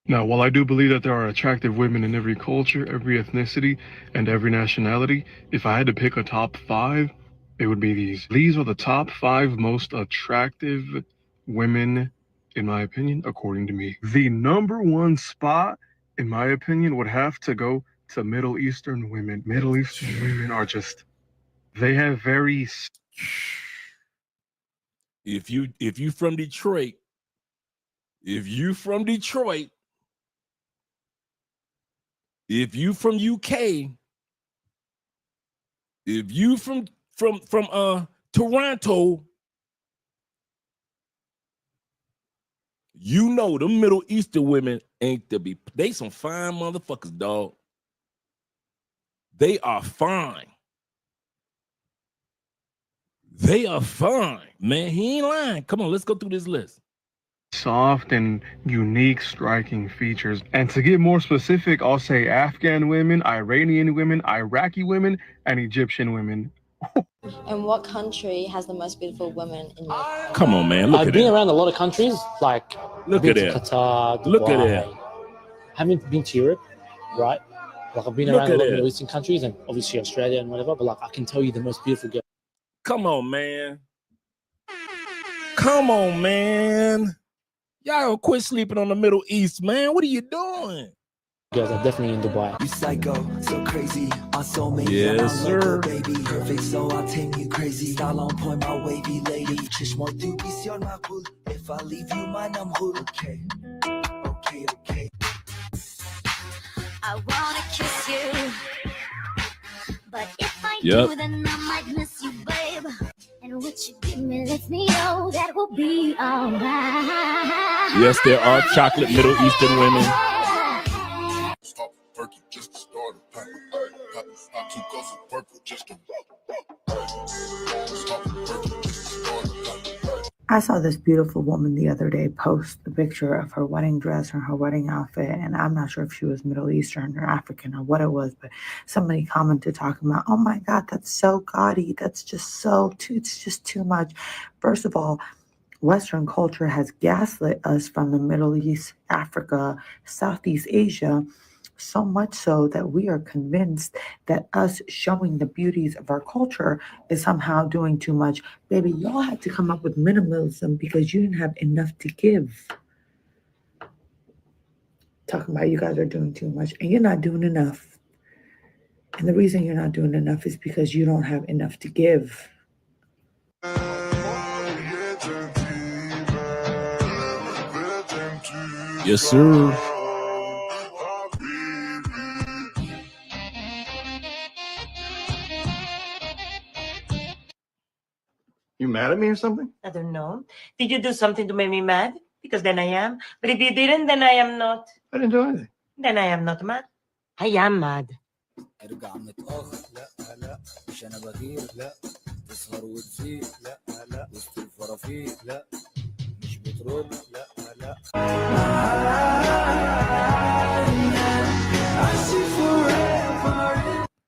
Speaker 5: Now, while I do believe that there are attractive women in every culture, every ethnicity, and every nationality, if I had to pick a top 5, it would be these. These are the top 5 most attractive women, in my opinion, according to me. The number 1 spot, in my opinion, would have to go to Middle Eastern women. Middle Eastern women are just, they have very...
Speaker 8: If you from Detroit, if you from UK, if you from Toronto, you know them Middle Eastern women ain't to be. They some fine motherfuckers, dog. They are fine. They are fine, man. He ain't lying. Come on, let's go through this list.
Speaker 5: Soft and unique striking features. And to get more specific, I'll say Afghan women, Iranian women, Iraqi women, and Egyptian women.
Speaker 11: And what country has the most beautiful women in your opinion?
Speaker 8: Come on, man.
Speaker 12: I've been around a lot of countries, like
Speaker 8: look at
Speaker 12: that. Qatar, Dubai.
Speaker 8: Look at that.
Speaker 12: Haven't been to Europe, right? Like I've been around a lot of Middle Eastern countries and obviously Australia and whatever, but like I can tell you the most beautiful girl.
Speaker 8: Come on, man. Come on, man. Y'all quit sleeping on the Middle East, man. What are you doing?
Speaker 12: Girls are definitely in Dubai.
Speaker 3: You psycho, so crazy, on so many.
Speaker 8: Yes, sir.
Speaker 3: Baby, perfect, so I'll tame you crazy. Style on point, my wavy lady. Chish mo tu bisyon makul. If I leave you, my namhul. Okay, okay, okay.
Speaker 13: I wanna kiss you, but if I
Speaker 8: Yep.
Speaker 13: do, then I might miss you, babe. And what you give me lets me know that will be alright.
Speaker 8: Yes, there are chocolate Middle Eastern women.
Speaker 14: I saw this beautiful woman the other day post a picture of her wedding dress or her wedding outfit, and I'm not sure if she was Middle Eastern or African or what it was, but somebody commented talking about, oh my God, that's so gaudy. That's just it's just too much. First of all, Western culture has gaslit us from the Middle East, Africa, Southeast Asia, so much so that we are convinced that us showing the beauties of our culture is somehow doing too much. Baby, y'all had to come up with minimalism because you didn't have enough to give. Talking about you guys are doing too much and you're not doing enough. And the reason you're not doing enough is because you don't have enough to give.
Speaker 8: Yes, sir.
Speaker 15: You mad at me or something?
Speaker 16: I don't know. Did you do something to make me mad? Because then I am. But if you didn't, then I am not.
Speaker 15: I didn't do anything.
Speaker 16: Then I am not mad. I am mad.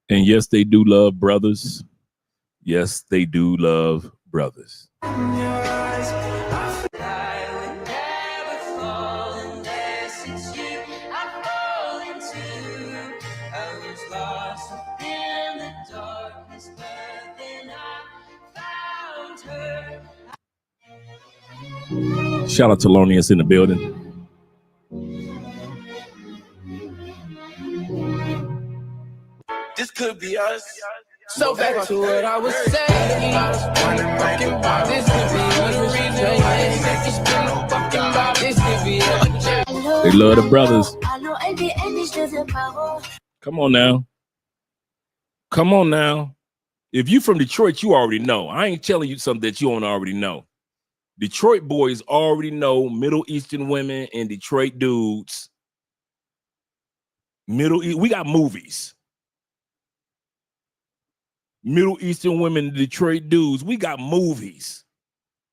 Speaker 8: And yes, they do love brothers. Yes, they do love brothers. Shout out to Lonius in the building.
Speaker 3: This could be us. So back to what I was saying. This could be us.
Speaker 8: They love the brothers. Come on now. Come on now. If you from Detroit, you already know. I ain't telling you something that you don't already know. Detroit boys already know Middle Eastern women and Detroit dudes. We got movies. Middle Eastern women, Detroit dudes. We got movies.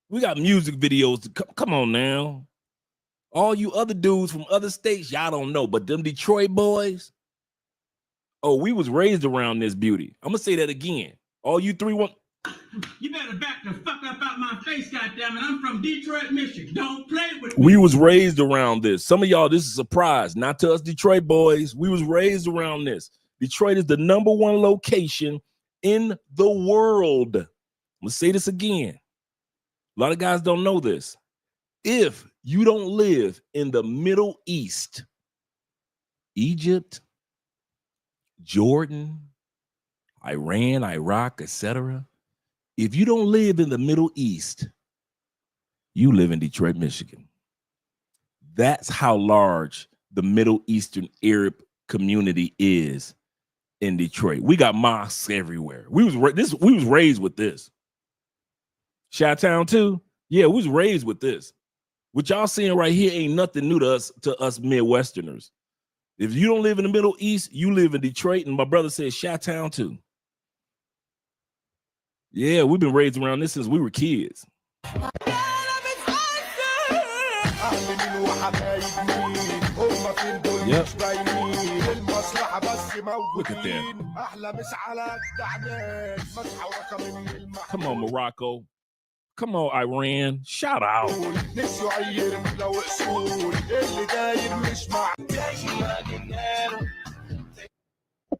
Speaker 8: We got music videos. Come on now. All you other dudes from other states, y'all don't know, but them Detroit boys, oh, we was raised around this beauty. I'm gonna say that again. All you 3-1.
Speaker 10: You better back the fuck up out my face, goddammit. I'm from Detroit, Michigan. Don't play with
Speaker 8: We
Speaker 10: me.
Speaker 8: was raised around this. Some of y'all, this is a surprise. Not to us Detroit boys. We was raised around this. Detroit is the #1 location in the world. I'm gonna say this again. A lot of guys don't know this. If you don't live in the Middle East, Egypt, Jordan, Iran, Iraq, etc., if you don't live in the Middle East, you live in Detroit, Michigan. That's how large the Middle Eastern Arab community is in Detroit. We got mosques everywhere. We was raised with this. Chi-Town too. Yeah, we was raised with this. What y'all seeing right here ain't nothing new to us Midwesterners. If you don't live in the Middle East, you live in Detroit, and my brother said Chi-Town too. Yeah, we've been raised around this since we were kids. Yep. Look at that. Come on, Morocco. Come on, Iran. Shout out.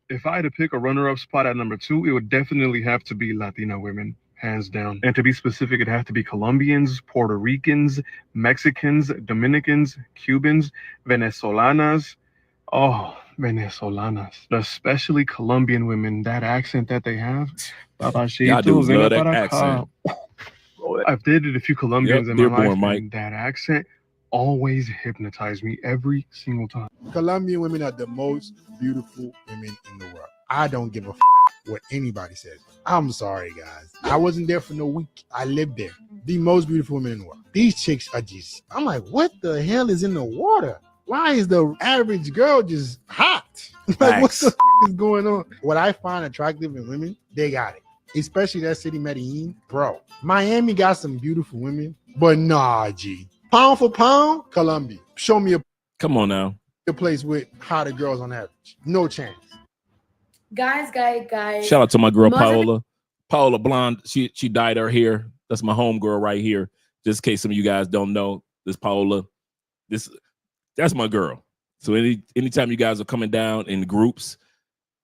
Speaker 5: If I had to pick a runner-up spot at number 2, it would definitely have to be Latina women, hands down. And to be specific, it'd have to be Colombians, Puerto Ricans, Mexicans, Dominicans, Cubans, Venezolanas. Oh, Venezolanas, especially Colombian women. That accent that they have.
Speaker 8: Y'all dudes love that accent.
Speaker 5: I've dated a few Colombians in
Speaker 8: they're
Speaker 5: my life,
Speaker 8: born, Mike.
Speaker 5: and that accent always hypnotized me every single time.
Speaker 17: Colombian women are the most beautiful women in the world. I don't give a what anybody says. I'm sorry, guys. I wasn't there for no week. I lived there. The most beautiful women in the world. These chicks are just, I'm like, what the hell is in the water? Why is the average girl just hot? Like, what the is going on? What I find attractive in women, they got it. Especially that city, Medellin. Bro, Miami got some beautiful women, but nah, G. Pound for pound, Colombia. Show me
Speaker 8: Come on now.
Speaker 17: a place with hotter girls on average. No chance.
Speaker 18: Guys.
Speaker 8: Shout out to my girl
Speaker 18: Most of
Speaker 8: Paola. Paola Blonde. She dyed her hair. That's my homegirl right here. Just in case some of you guys don't know, this Paola. That's my girl. So anytime you guys are coming down in groups,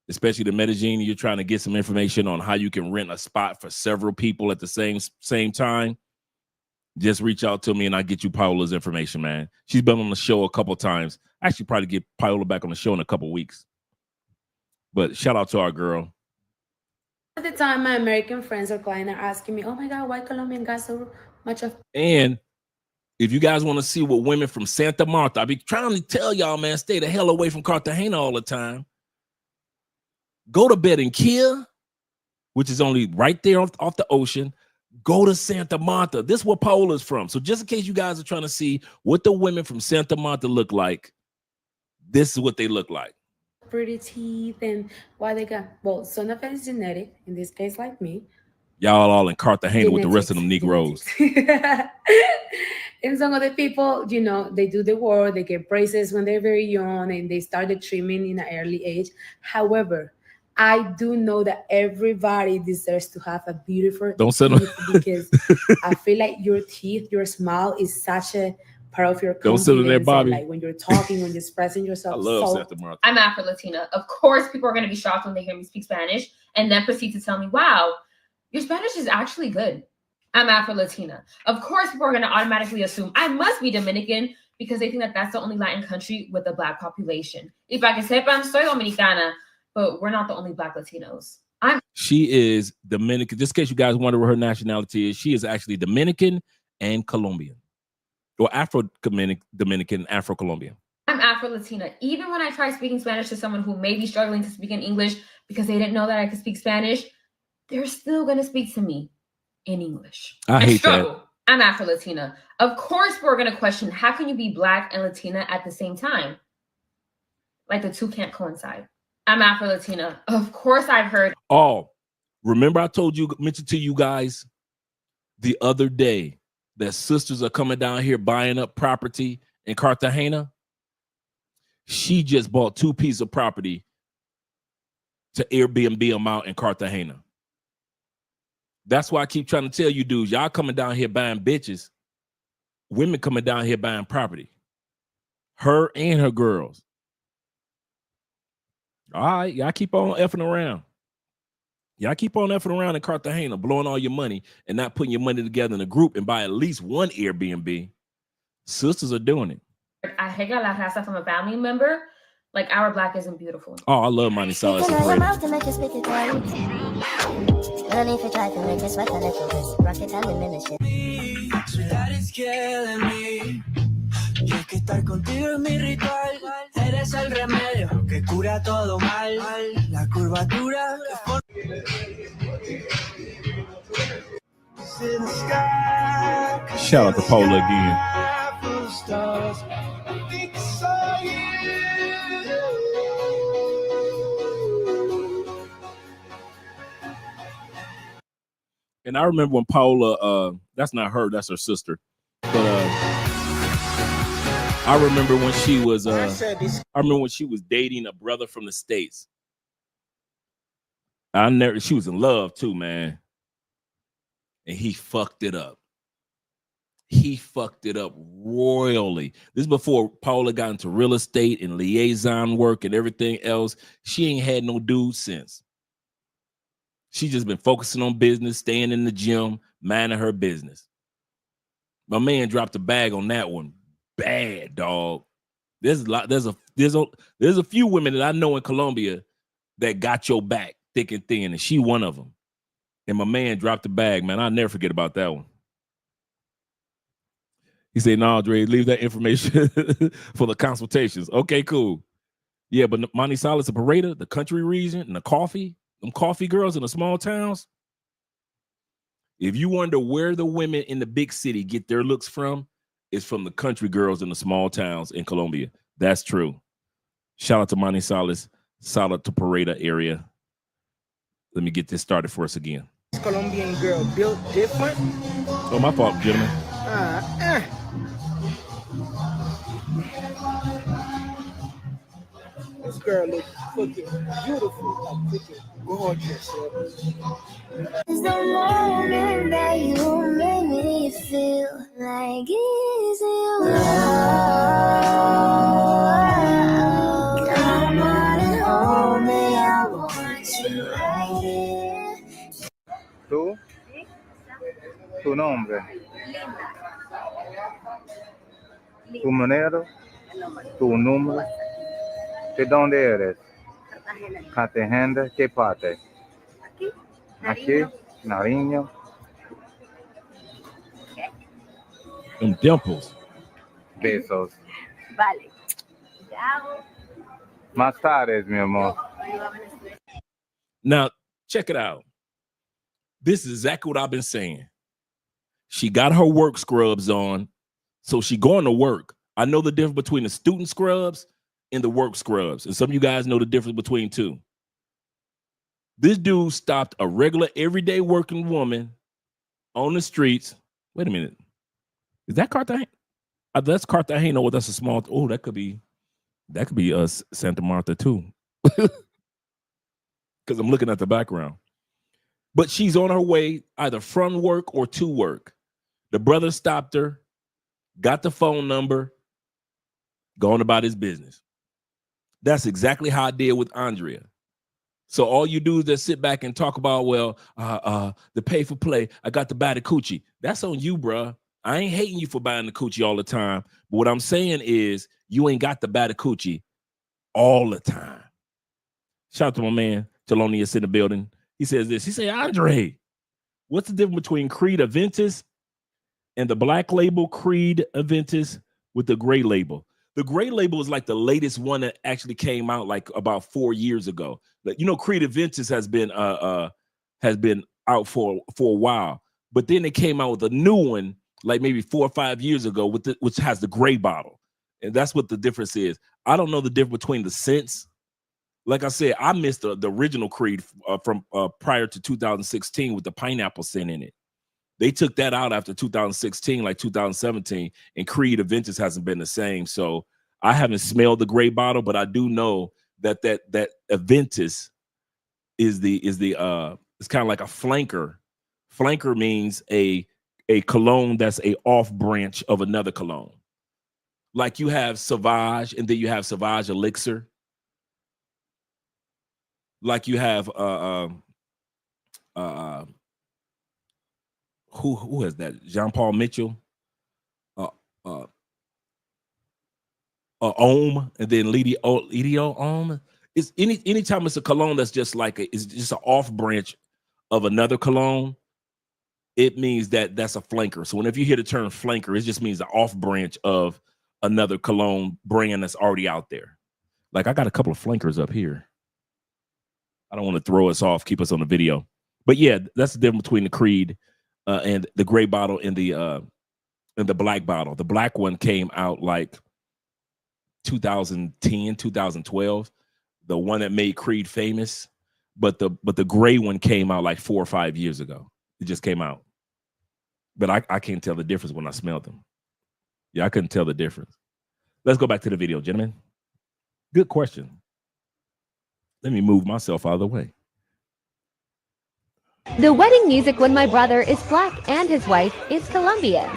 Speaker 8: especially the Medellin, you're trying to get some information on how you can rent a spot for several people at the same time, just reach out to me and I'll get you Paola's information, man. She's been on the show a couple times. I should probably get Paola back on the show in a couple weeks. But shout out to our girl.
Speaker 18: At the time, my American friends or clients are asking me, oh my God, why Colombian guys so much of...
Speaker 8: And if you guys want to see what women from Santa Marta, I be trying to tell y'all, man, stay the hell away from Cartagena all the time. Go to Barranquilla, which is only right there off the ocean. Go to Santa Marta. This is where Paola's from. So just in case you guys are trying to see what the women from Santa Marta look like, this is what they look like.
Speaker 18: pretty teeth and why they got, well, some of it is genetic, in this case, like me.
Speaker 8: Y'all all in Cartagena with the rest of them Negroes.
Speaker 18: And some other people, you know, they do the work, they get braces when they're very young and they started trimming in an early age. However, I do know that everybody deserves to have a beautiful teeth because I feel like your teeth, your smile is such a part of your confidence.
Speaker 8: Don't sit in there, Bobby.
Speaker 18: Like when you're talking, when you're expressing yourself.
Speaker 8: I love Santa Marta.
Speaker 19: I'm Afro-Latina. Of course, people are going to be shocked when they hear me speak Spanish and then proceed to tell me, wow, your Spanish is actually good. I'm Afro-Latina. Of course, people are going to automatically assume I must be Dominican because they think that that's the only Latin country with a Black population. Y para que sepan, soy Dominicana, but we're not the only Black Latinos.
Speaker 8: She is Dominican. Just in case you guys wonder what her nationality is, she is actually Dominican and Colombian. Or Afro-Dominican, Afro-Colombian.
Speaker 19: I'm Afro-Latina. Even when I try speaking Spanish to someone who may be struggling to speak in English because they didn't know that I could speak Spanish, they're still going to speak to me in English.
Speaker 8: I hate that.
Speaker 19: I'm Afro-Latina. Of course, we're going to question, how can you be Black and Latina at the same time? Like the two can't coincide. I'm Afro-Latina. Of course, I've heard.
Speaker 8: Oh, remember I mentioned to you guys the other day that sisters are coming down here buying up property in Cartagena, she just bought 2 pieces of property to Airbnb them out in Cartagena. That's why I keep trying to tell you dudes, y'all coming down here buying bitches. Women coming down here buying property. Her and her girls. All right, y'all keep on effing around. Y'all keep on effing around in Cartagena, blowing all your money and not putting your money together in a group and buy at least one Airbnb. Sisters are doing it.
Speaker 19: I hate la raza from a family member. Like, our black isn't beautiful.
Speaker 8: Oh, I love Money Salas.
Speaker 13: No need for try to make me sweat a little bit. Rocket and diminish it.
Speaker 3: That is killing me. Y es que estar contigo es mi ritual. Eres el remedio que cura todo mal. La curvatura.
Speaker 8: Shout out to Paula again. And I remember when Paula, that's not her, that's her sister. But I remember when she was dating a brother from the States. She was in love too, man. And he fucked it up. He fucked it up royally. This is before Paula got into real estate and liaison work and everything else. She ain't had no dude since. She just been focusing on business, staying in the gym, minding her business. My man dropped a bag on that one. Bad, dog. There's a few women that I know in Colombia that got your back thick and thin, and she one of them. And my man dropped the bag, man. I'll never forget about that one. He said, "No, Dre, leave that information for the consultations." Okay, cool. Yeah, but Monty Salas and Pareda, the country region, and the coffee, them coffee girls in the small towns. If you wonder where the women in the big city get their looks from, it's from the country girls in the small towns in Colombia. That's true. Shout out to Monty Salas, shout out to Pareda area. Let me get this started for us again.
Speaker 3: Colombian girl built different.
Speaker 8: Oh, my fault, gentlemen.
Speaker 3: This girl looks fucking beautiful, fucking gorgeous.
Speaker 13: It's the moment that you make me feel like easy. Come on and hold me, I want you right here.
Speaker 20: ¿Tú? ¿Tu nombre? ¿Tu monero? ¿Tu número? ¿De dónde eres? Cartagena. ¿Qué parte? Aquí. Nariño.
Speaker 8: Them dimples.
Speaker 20: Besos.
Speaker 13: Vale. Chao.
Speaker 20: Más tarde, mi amor.
Speaker 8: Now, check it out. This is exactly what I've been saying. She got her work scrubs on, so she going to work. I know the difference between the student scrubs and the work scrubs, and some of you guys know the difference between two. This dude stopped a regular, everyday working woman on the streets. Wait a minute. Is that Cartagena? That's Cartagena. Oh, that's a small. Oh, that could be Santa Marta too. Because I'm looking at the background. But she's on her way either from work or to work. The brother stopped her, got the phone number, going about his business. That's exactly how I did with Andrea. So all you do is just sit back and talk about, the pay for play. I got to buy the coochie. That's on you, bruh. I ain't hating you for buying the coochie all the time. But what I'm saying is you ain't got to buy the coochie all the time. Shout out to my man, Thelonious in the building. He says this. He said, Andre, what's the difference between Creed Aventus and the black label Creed Aventus with the gray label? The gray label is like the latest one that actually came out like about 4 years ago. But you know, Creed Aventus has been out for a while, but then they came out with a new one like maybe 4 or 5 years ago which has the gray bottle, and that's what the difference is. I don't know the difference between the scents. Like I said, I missed the original Creed from prior to 2016 with the pineapple scent in it. They took that out after 2016, like 2017, and Creed Aventus hasn't been the same. So I haven't smelled the gray bottle, but I do know that Aventus is it's kind of like a flanker. Flanker means a cologne that's a off branch of another cologne. Like you have Sauvage, and then you have Sauvage Elixir. Like you have who has that? Jean-Paul Mitchell, Ohm, and then Lidio Ohm. It's anytime it's a cologne that's just like it's just an off branch of another cologne, it means that's a flanker. So whenever you hear the term flanker, it just means the off branch of another cologne brand that's already out there. Like I got a couple of flankers up here. I don't want to throw us off, keep us on the video. But yeah, that's the difference between the Creed and the gray bottle and the black bottle. The black one came out like 2010, 2012. The one that made Creed famous. But the gray one came out like 4 or 5 years ago. It just came out. But I can't tell the difference when I smelled them. Yeah, I couldn't tell the difference. Let's go back to the video, gentlemen. Good question. Let me move myself out of the way.
Speaker 21: The wedding music when my brother is black and his wife is Colombian.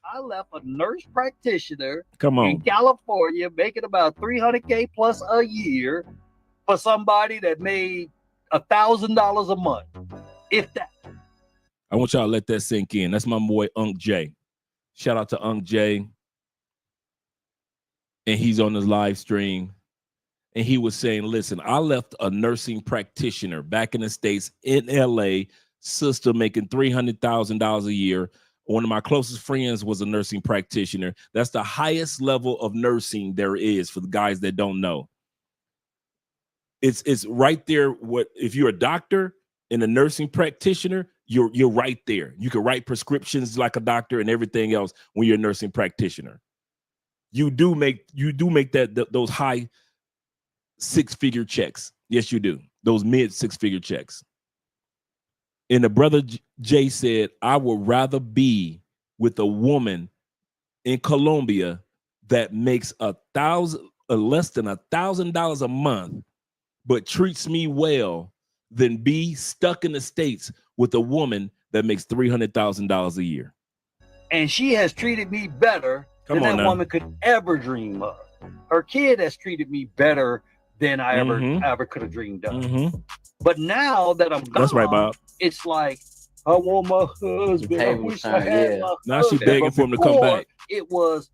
Speaker 22: I left a nurse practitioner
Speaker 8: in
Speaker 22: California making about $300K plus a year for somebody that made $1,000 a month, if that.
Speaker 8: I want y'all to let that sink in. That's my boy Unc J. Shout out to Unc J. And he's on his live stream. And he was saying, listen, I left a nursing practitioner back in the States in LA, sister making $300,000 a year. One of my closest friends was a nursing practitioner. That's the highest level of nursing there is for the guys that don't know. It's right there. What if you're a doctor and a nursing practitioner, you're right there. You can write prescriptions like a doctor and everything else when you're a nursing practitioner. You do make those high 6-figure checks. Yes, you do. Those mid 6-figure checks. And the brother Jay said, I would rather be with a woman in Colombia that makes less than $1,000 a month, but treats me well, than be stuck in the States with a woman that makes $300,000 a year.
Speaker 22: And she has treated me better than that woman could ever dream of. Her kid has treated me better than I ever could have dreamed of. But now that I'm gone,
Speaker 8: that's right, Bob.
Speaker 22: It's like, I want my husband. I wish I had my
Speaker 8: now
Speaker 22: husband.
Speaker 8: she's begging for him to come back.
Speaker 22: It was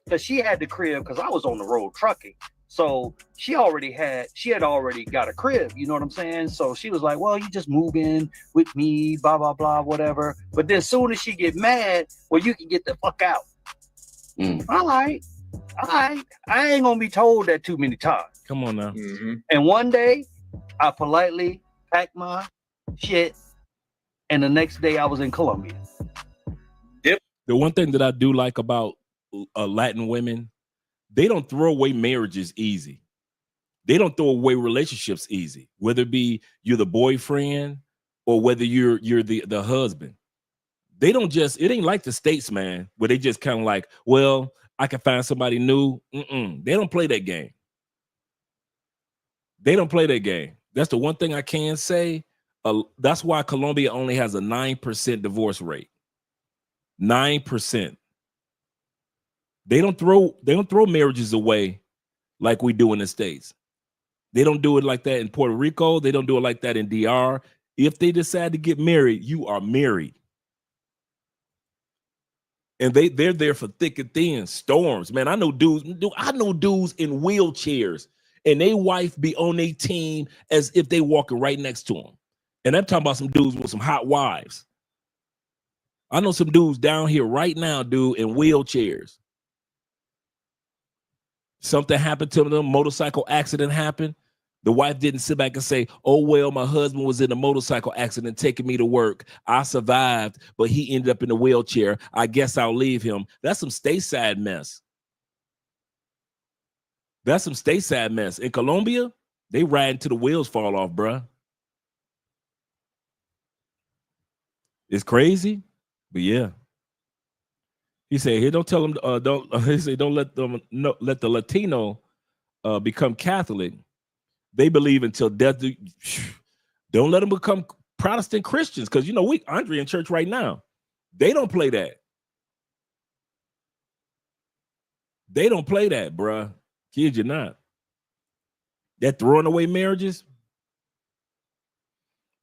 Speaker 22: because she had the crib because I was on the road trucking. So she had already got a crib, you know what I'm saying? So she was like, well, you just move in with me, blah, blah, blah, whatever. But then as soon as she get mad, well, you can get the fuck out. All right. I ain't gonna be told that too many times.
Speaker 8: Come on now.
Speaker 22: And one day I politely packed my shit, and the next day I was in Colombia.
Speaker 8: The one thing that I do like about Latin women, they don't throw away marriages easy. They don't throw away relationships easy, whether it be you're the boyfriend or whether you're the husband. They don't just, it ain't like the States, man, where they just kind of like, well, I can find somebody new. They don't play that game. They don't play that game. That's the one thing I can say. That's why Colombia only has a 9% divorce rate. 9%. They don't throw marriages away like we do in the States. They don't do it like that in Puerto Rico. They don't do it like that in DR. If they decide to get married, you are married. And they're there for thick and thin, storms. Man, I know dudes in wheelchairs and they wife be on their team as if they walking right next to them. And I'm talking about some dudes with some hot wives. I know some dudes down here right now, dude, in wheelchairs. Something happened to them, motorcycle accident happened. The wife didn't sit back and say, oh, well, my husband was in a motorcycle accident taking me to work. I survived, but he ended up in a wheelchair. I guess I'll leave him. That's some stateside mess. That's some stateside mess. In Colombia, they ride until the wheels fall off, bruh. It's crazy, but yeah. He said, "Here, don't tell them. Don't." He said, "Don't let them. No, let the Latino become Catholic. They believe until death. Don't let them become Protestant Christians, because you know Andre in church right now. They don't play that. They don't play that, bruh. Kid you not. That throwing away marriages.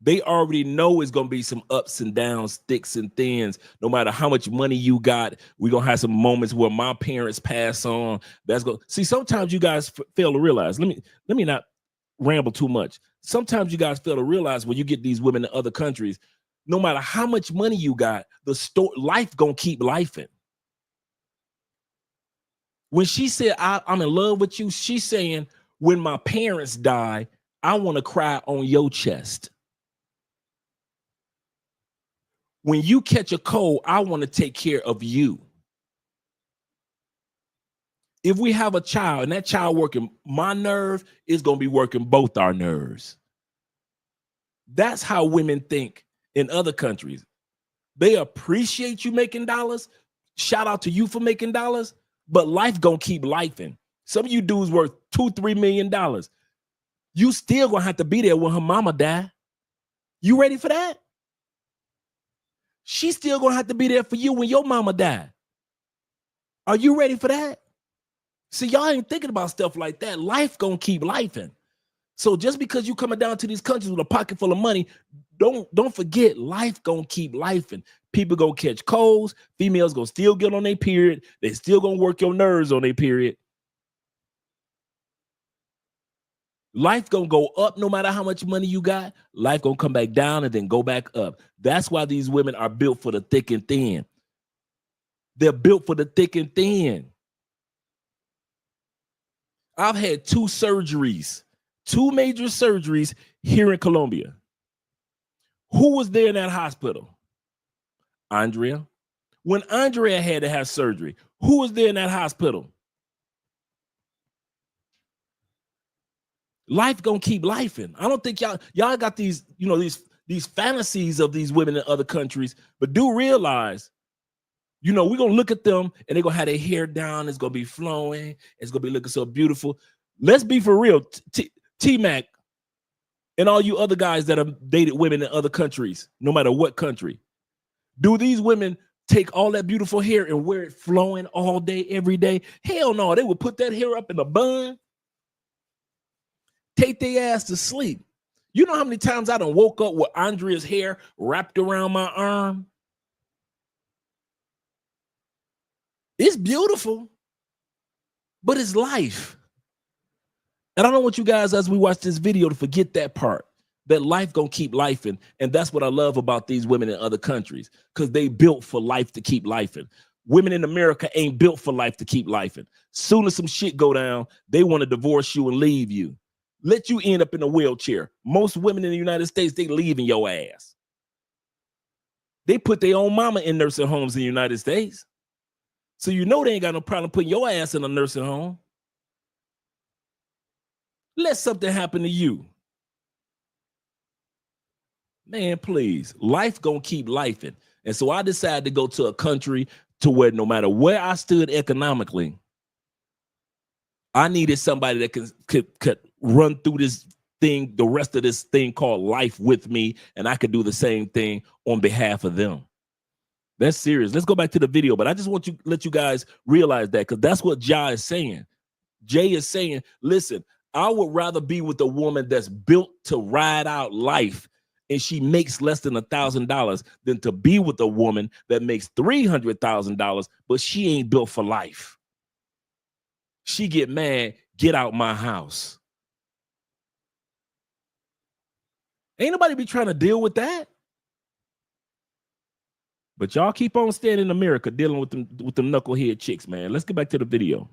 Speaker 8: They already know it's going to be some ups and downs, thicks and thins. No matter how much money you got, we're going to have some moments where my parents pass on. That's going. See, sometimes you guys fail to realize. Let me not ramble too much. Sometimes you guys fail to realize when you get these women in other countries, no matter how much money you got, life going to keep lifing. When she said, I'm in love with you, she's saying, when my parents die, I want to cry on your chest. When you catch a cold, I want to take care of you. If we have a child and that child working my nerve, it's going to be working both our nerves. That's how women think in other countries. They appreciate you making dollars. Shout out to you for making dollars, but life going to keep lifing. Some of you dudes worth $2-3 million. You still going to have to be there when her mama die. You ready for that? She's still going to have to be there for you when your mama died. Are you ready for that? See, y'all ain't thinking about stuff like that. Life going to keep lifing. So just because you coming down to these countries with a pocket full of money, don't forget, life going to keep lifing. People going to catch colds. Females going to still get on their period. They still going to work your nerves on their period. Life gonna go up no matter how much money you got. Life gonna come back down and then go back up. That's why these women are built for the thick and thin. They're built for the thick and thin. I've had 2 surgeries, 2 major surgeries here in Colombia. Who was there in that hospital? Andrea. When Andrea had to have surgery, who was there in that hospital? Life gonna keep lifing. I don't think y'all got these, these fantasies of these women in other countries, but do realize, we're gonna look at them and they're gonna have their hair down. It's gonna be flowing. It's gonna be looking so beautiful. Let's be for real, T-Mac, and all you other guys that have dated women in other countries, no matter what country. Do these women take all that beautiful hair and wear it flowing all day, every day? Hell no, they would put that hair up in a bun. Take their ass to sleep. You know how many times I done woke up with Andrea's hair wrapped around my arm? It's beautiful, but it's life. And I don't want you guys, as we watch this video, to forget that part, that life gonna keep lifing. And that's what I love about these women in other countries, because they built for life to keep lifing. Women in America ain't built for life to keep lifing. Soon as some shit go down, they want to divorce you and leave you. Let you end up in a wheelchair. Most women in the United States, they leaving your ass. They put their own mama in nursing homes in the United States. So they ain't got no problem putting your ass in a nursing home. Let something happen to you. Man, please. Life gonna keep lifing. And so I decided to go to a country to where no matter where I stood economically, I needed somebody that could run through this thing, the rest of this thing called life with me, and I could do the same thing on behalf of them. That's serious. Let's go back to the video, but I just want to let you guys realize that, because that's what Jai is saying. Jay is saying, listen, I would rather be with a woman that's built to ride out life and she makes less than $1,000 than to be with a woman that makes $300,000, but she ain't built for life. She get mad, get out my house. Ain't nobody be trying to deal with that. But y'all keep on staying in America dealing with them knucklehead chicks, man. Let's get back to the video.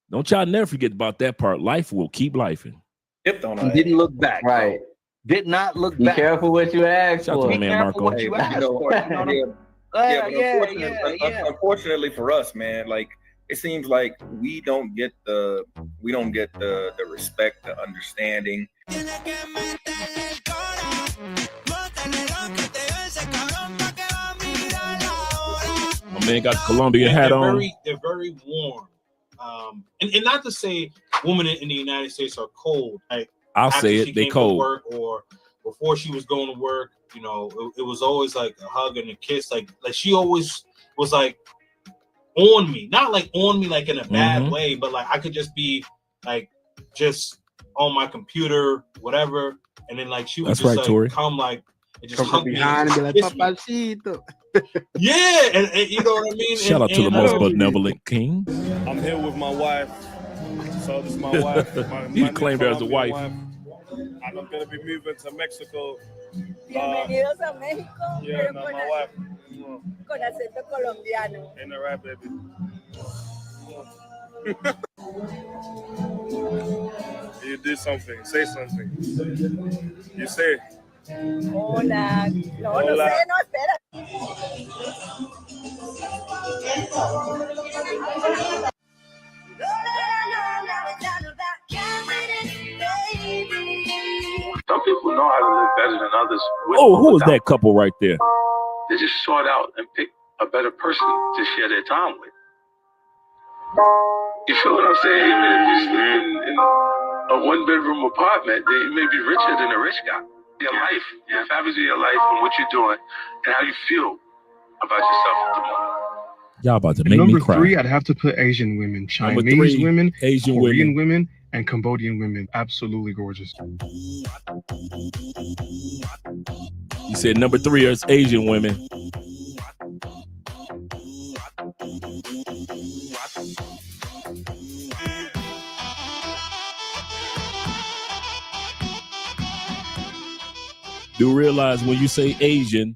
Speaker 8: Don't y'all never forget about that part. Life will keep lifing.
Speaker 15: Hipped on
Speaker 22: He
Speaker 15: her.
Speaker 22: didn't look back.
Speaker 4: Right.
Speaker 22: Did not look
Speaker 4: Be
Speaker 22: back.
Speaker 4: careful what you ask
Speaker 8: Shout out
Speaker 4: for.
Speaker 8: to my man
Speaker 22: Careful
Speaker 8: Marco.
Speaker 22: what you
Speaker 15: Hey,
Speaker 22: ask
Speaker 15: you know,
Speaker 22: for. You know what I'm
Speaker 15: yeah, but unfortunately for us, man, like it seems like we don't get the respect, the understanding.
Speaker 8: My man got the Columbia hat on.
Speaker 10: They're very warm. And not to say women in the United States are cold. Like
Speaker 8: I'll
Speaker 10: after
Speaker 8: say
Speaker 10: she
Speaker 8: it, they
Speaker 10: came to
Speaker 8: cold.
Speaker 10: work or before she was going to work, you know, it was always like a hug and a kiss. Like she always was like on me, not like on me like in a bad way, but like I could just be like just on my computer, whatever, and then like she would
Speaker 8: That's
Speaker 10: just
Speaker 8: right,
Speaker 10: like
Speaker 8: Tori.
Speaker 10: come like and just
Speaker 6: Come
Speaker 10: hug
Speaker 6: from
Speaker 10: me
Speaker 6: behind and be like,
Speaker 10: kiss me.
Speaker 6: Papacito.
Speaker 10: Yeah, and you know what I mean.
Speaker 8: Shout out to the most benevolent king.
Speaker 23: I'm here with my wife. So this is my wife.
Speaker 8: He claimed her as a wife.
Speaker 23: And I'm gonna be moving to Mexico.
Speaker 24: Bienvenidos a México.
Speaker 23: Yeah,
Speaker 24: pero
Speaker 23: no,
Speaker 24: con,
Speaker 23: my wife.
Speaker 24: con acento colombiano.
Speaker 23: Ain't that right, baby? You do something. Say something. You say.
Speaker 24: Hola. No,
Speaker 23: Hola.
Speaker 24: no sé, no, espera.
Speaker 25: Some people know how to live better than others. with
Speaker 8: Oh,
Speaker 25: or
Speaker 8: who is
Speaker 25: without.
Speaker 8: that couple right there?
Speaker 25: They just sort out and pick a better person to share their time with. You feel what I'm saying? Even if you sleep in a one-bedroom apartment, they may be richer than a rich guy. Your life, your families of your life, and what you're doing, and how you feel about yourself at the moment.
Speaker 8: Y'all about to
Speaker 5: And
Speaker 8: make me
Speaker 5: number
Speaker 8: cry.
Speaker 5: 3, I'd have to put Asian women,
Speaker 8: Number
Speaker 5: Chinese
Speaker 8: 3,
Speaker 5: women,
Speaker 8: Asian
Speaker 5: Korean
Speaker 8: women.
Speaker 5: women, and Cambodian women. Absolutely gorgeous.
Speaker 8: You said number 3 is Asian women. Do realize when you say Asian,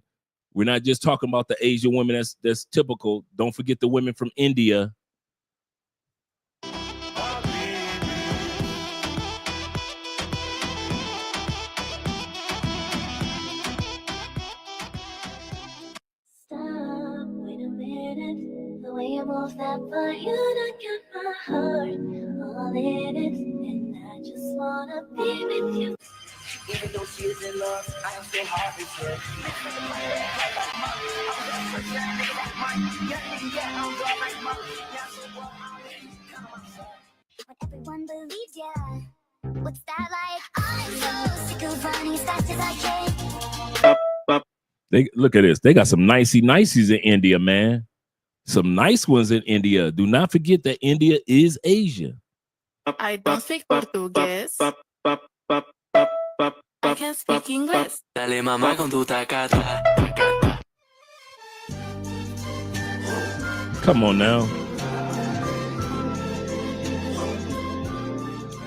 Speaker 8: we're not just talking about the Asian women that's typical. Don't forget the women from India.
Speaker 13: Stop, wait a minute. The way you move that body, you done got my heart all in it, and I just wanna be with you.
Speaker 3: Even though she is in love, I am still hard to say.
Speaker 13: But everyone believes ya. What's that like? I'm so sick of running as fast as I can.
Speaker 8: They look at this. They got some nicey-niceys in India, man. Some nice ones in India. Do not forget that India is Asia.
Speaker 26: I don't speak Portuguese. I can speak English.
Speaker 3: Dale mamá con tu tacata.
Speaker 8: Come on now.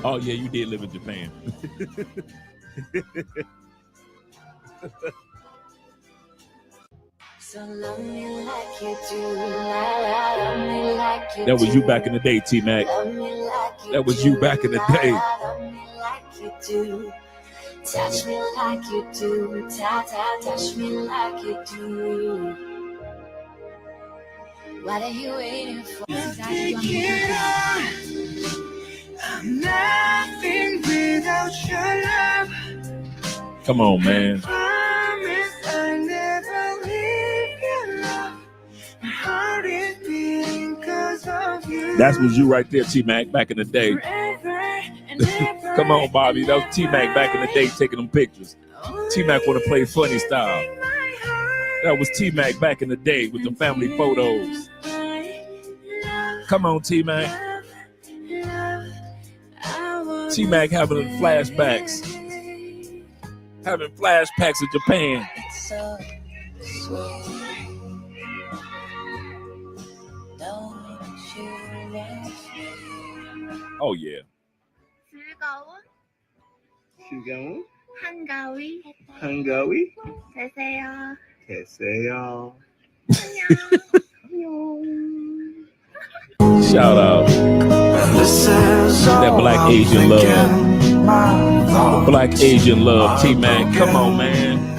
Speaker 8: Oh, yeah, you did live in Japan.
Speaker 13: So love me like you do. Love me like you
Speaker 8: That was
Speaker 13: do.
Speaker 8: you back in the day, T-Mac.
Speaker 13: Love me like you
Speaker 8: That was
Speaker 13: do.
Speaker 8: you back in the day.
Speaker 13: Love me like you do. Touch me like you do. Touch me like you do. What are you waiting for?
Speaker 3: I'm nothing without your love.
Speaker 8: Come on, man.
Speaker 3: Promise I never leave your love. My heart is beating 'cause of you.
Speaker 8: That was you right there, T-Mac, back in the day.
Speaker 3: Forever and ever.
Speaker 8: Come on, Bobby. That was T-Mac back in the day taking them pictures. T-Mac want to play funny style. That was T-Mac back in the day with the family photos. Come on, T-Mac. T-Mac having flashbacks. Having flashbacks of Japan.
Speaker 13: So sweet. Don't you let me.
Speaker 8: Oh, yeah.
Speaker 15: 즐거운
Speaker 24: 한가위.
Speaker 15: 한가위
Speaker 24: 되세요.
Speaker 15: 계세요.
Speaker 8: Shout out. That black Asian love. Black Asian love, T-Mac. Come on, man.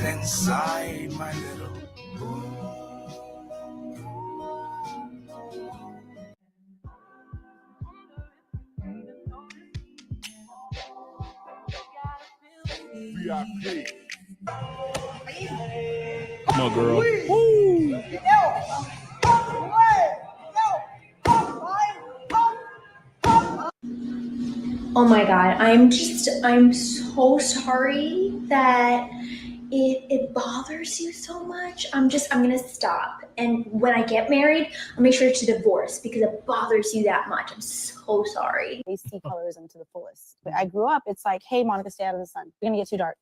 Speaker 8: Come on, girl. Woo.
Speaker 1: Oh my God, I'm so sorry that it bothers you so much. I'm gonna stop. And when I get married, I'll make sure to divorce because it bothers you that much. I'm so sorry.
Speaker 2: They see colorism to the fullest. I grew up, it's like, hey, Monica, stay out of the sun. You're gonna get too dark.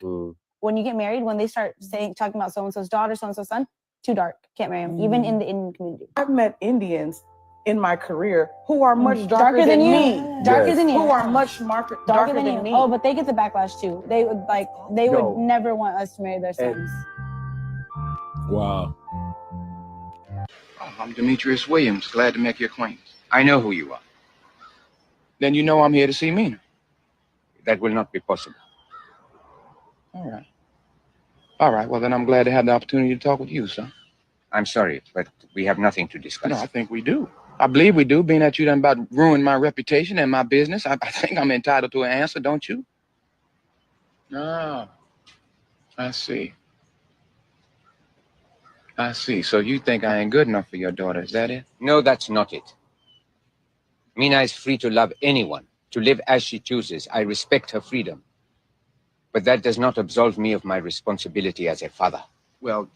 Speaker 2: When you get married, when they start talking about so-and-so's daughter, so-and-so's son, too dark. Can't marry them, even in the Indian community.
Speaker 4: I've met Indians in my career who are much darker than me.
Speaker 2: Darker than you.
Speaker 4: Who are much darker than me.
Speaker 2: Oh, but they get the backlash too. They would never want us to marry their sons.
Speaker 8: Wow.
Speaker 6: I'm Demetrius Williams. Glad to make your acquaintance. I know who you are. Then you know I'm here to see Mina. That will not be possible. All right. All right. Well, then I'm glad to have the opportunity to talk with you, son. I'm sorry, but we have nothing to discuss. No, I think we do. I believe we do, being that you done about ruined my reputation and my business. I think I'm entitled to an answer, don't you? Ah, I see. I see. So you think I ain't good enough for your daughter, is that it?
Speaker 7: No, that's not it. Mina is free to love anyone, to live as she chooses. I respect her freedom. But that does not absolve me of my responsibility as a father.
Speaker 6: Well,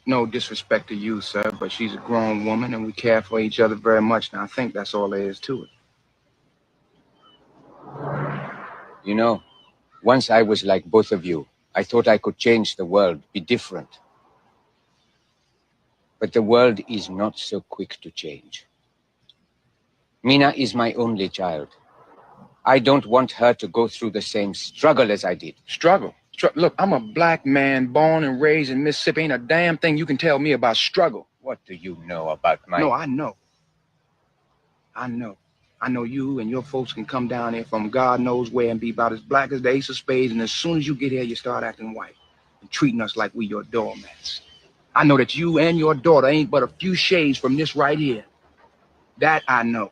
Speaker 6: no disrespect to you, sir, but she's a grown woman and we care for each other very much. Now, I think that's all there is to it.
Speaker 7: You know, once I was like both of you. I thought I could change the world, be different. But the world is not so quick to change. Mina is my only child. I don't want her to go through the same struggle as I did.
Speaker 6: Struggle? Look, I'm a black man born and raised in Mississippi. Ain't a damn thing you can tell me about struggle.
Speaker 7: What do you know about my...
Speaker 6: No, I know. I know you and your folks can come down here from God knows where and be about as black as the ace of spades, and as soon as you get here, you start acting white and treating us like we your doormats. I know that you and your daughter ain't but a few shades from this right here. That I know.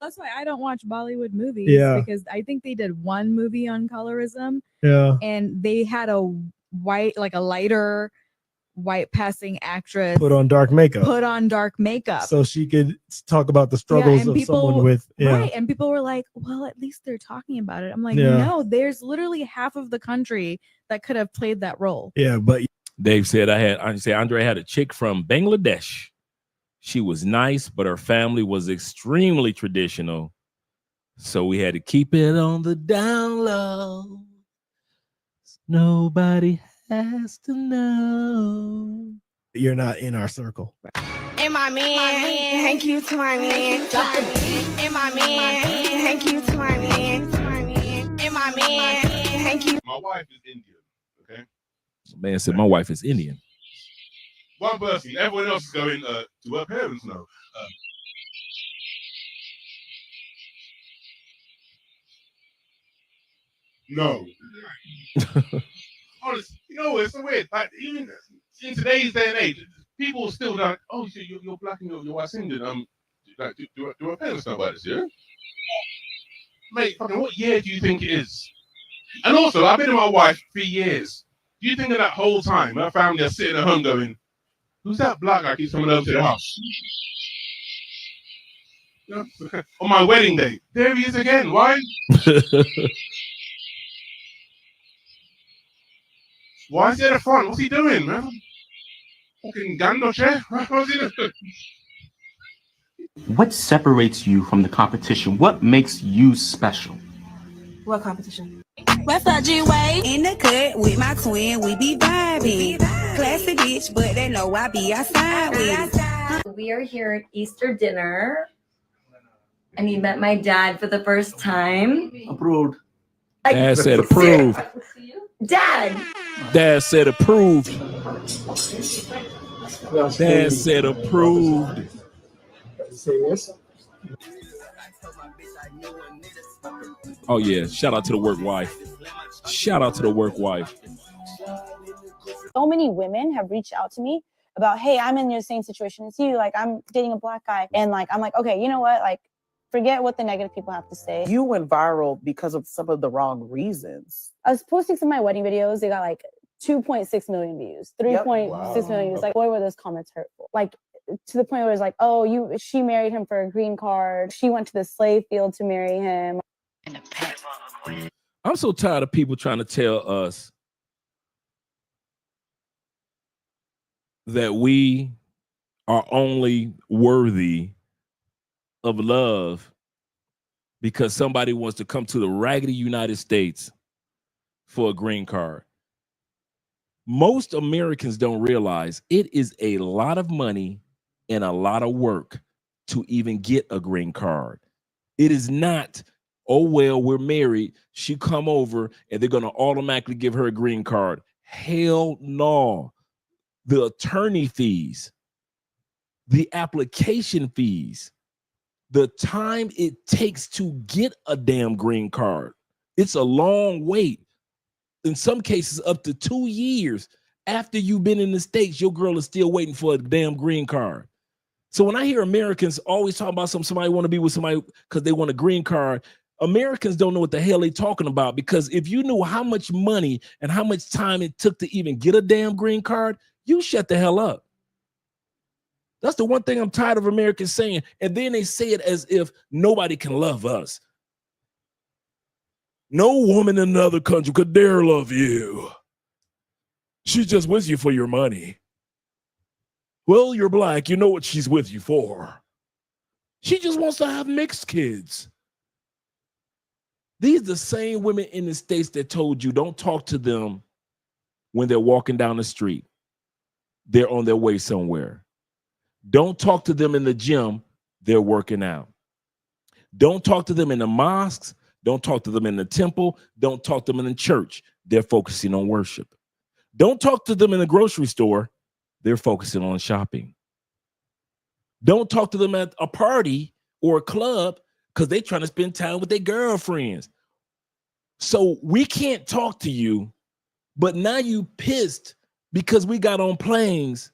Speaker 9: That's why I don't watch Bollywood movies,
Speaker 27: because
Speaker 9: I think they did one movie on colorism.
Speaker 27: Yeah.
Speaker 9: And they had a white, like a lighter white passing actress
Speaker 27: Put on dark makeup.
Speaker 9: So
Speaker 27: she could talk about the struggles of someone with
Speaker 9: right. And people were like, well, at least they're talking about it. I'm like, no, there's literally half of the country that could have played that role.
Speaker 27: Yeah, but
Speaker 8: Dave said Andre had a chick from Bangladesh. She was nice, but her family was extremely traditional. So we had to keep it on the down low. Nobody has to know.
Speaker 27: You're not in our circle.
Speaker 24: And my man, thank you to my man. And my man, thank you to my man. And my man, thank you.
Speaker 28: My wife is Indian, okay?
Speaker 8: Man said my wife is Indian.
Speaker 28: One person, everyone else is going to her parents now. No. Honestly, you know, it's so weird. Like, even in today's day and age, people still like, oh, shit, you're black and your wife's Indian. Like, do her parents know about this, yeah? Mate, fucking what year do you think it is? And also, I've been with my wife 3 years. Do you think of that whole time, her family are sitting at home going, who's that black guy keeps coming over to the house? Yeah. On my wedding day, there he is again. Why? Why is he at the front? What's he doing, man? Fucking Gandalf chair? What's he doing?
Speaker 29: What separates you from the competition? What makes you special?
Speaker 24: What competition?
Speaker 30: West Side G-Way in the cut with my twin, we be vibing. Classy bitch, but they know I be outside with it.
Speaker 11: We are here at Easter dinner, and you met my dad for the first time.
Speaker 29: Approved.
Speaker 8: Dad said approved.
Speaker 11: Dad
Speaker 8: said approved. Dad said approved.
Speaker 12: Say yes.
Speaker 8: Oh yeah, shout out to the work wife. Shout out to the work wife.
Speaker 2: So many women have reached out to me about, hey, I'm in the same situation as you. Like, I'm dating a black guy. And like, I'm like, okay, you know what? Like, forget what the negative people have to say.
Speaker 4: You went viral because of some of the wrong reasons.
Speaker 2: I was posting some of my wedding videos. They got like 2.6 million views, 3.6 million views. Like, boy, were those comments hurtful. Like, to the point where it's like, oh, she married him for a green card. She went to the slave field to marry him.
Speaker 8: I'm so tired of people trying to tell us that we are only worthy of love because somebody wants to come to the raggedy United States for a green card. Most Americans don't realize it is a lot of money and a lot of work to even get a green card. It is not, oh, well, we're married. She come over and they're going to automatically give her a green card. Hell no. The attorney fees, the application fees, the time it takes to get a damn green card. It's a long wait. In some cases, up to 2 years after you've been in the States, your girl is still waiting for a damn green card. So when I hear Americans always talk about somebody want to be with somebody because they want a green card, Americans don't know what the hell they're talking about, because if you knew how much money and how much time it took to even get a damn green card, you shut the hell up. That's the one thing I'm tired of Americans saying. And then they say it as if nobody can love us. No woman in another country could dare love you. She's just with you for your money. Well, you're black. You know what she's with you for. She just wants to have mixed kids. These are the same women in the States that told you don't talk to them when they're walking down the street. They're on their way somewhere. Don't talk to them in the gym. They're working out. Don't talk to them in the mosques. Don't talk to them in the temple. Don't talk to them in the church. They're focusing on worship. Don't talk to them in the grocery store. They're focusing on shopping. Don't talk to them at a party or a club because they're trying to spend time with their girlfriends. So we can't talk to you, but now you pissed because we got on planes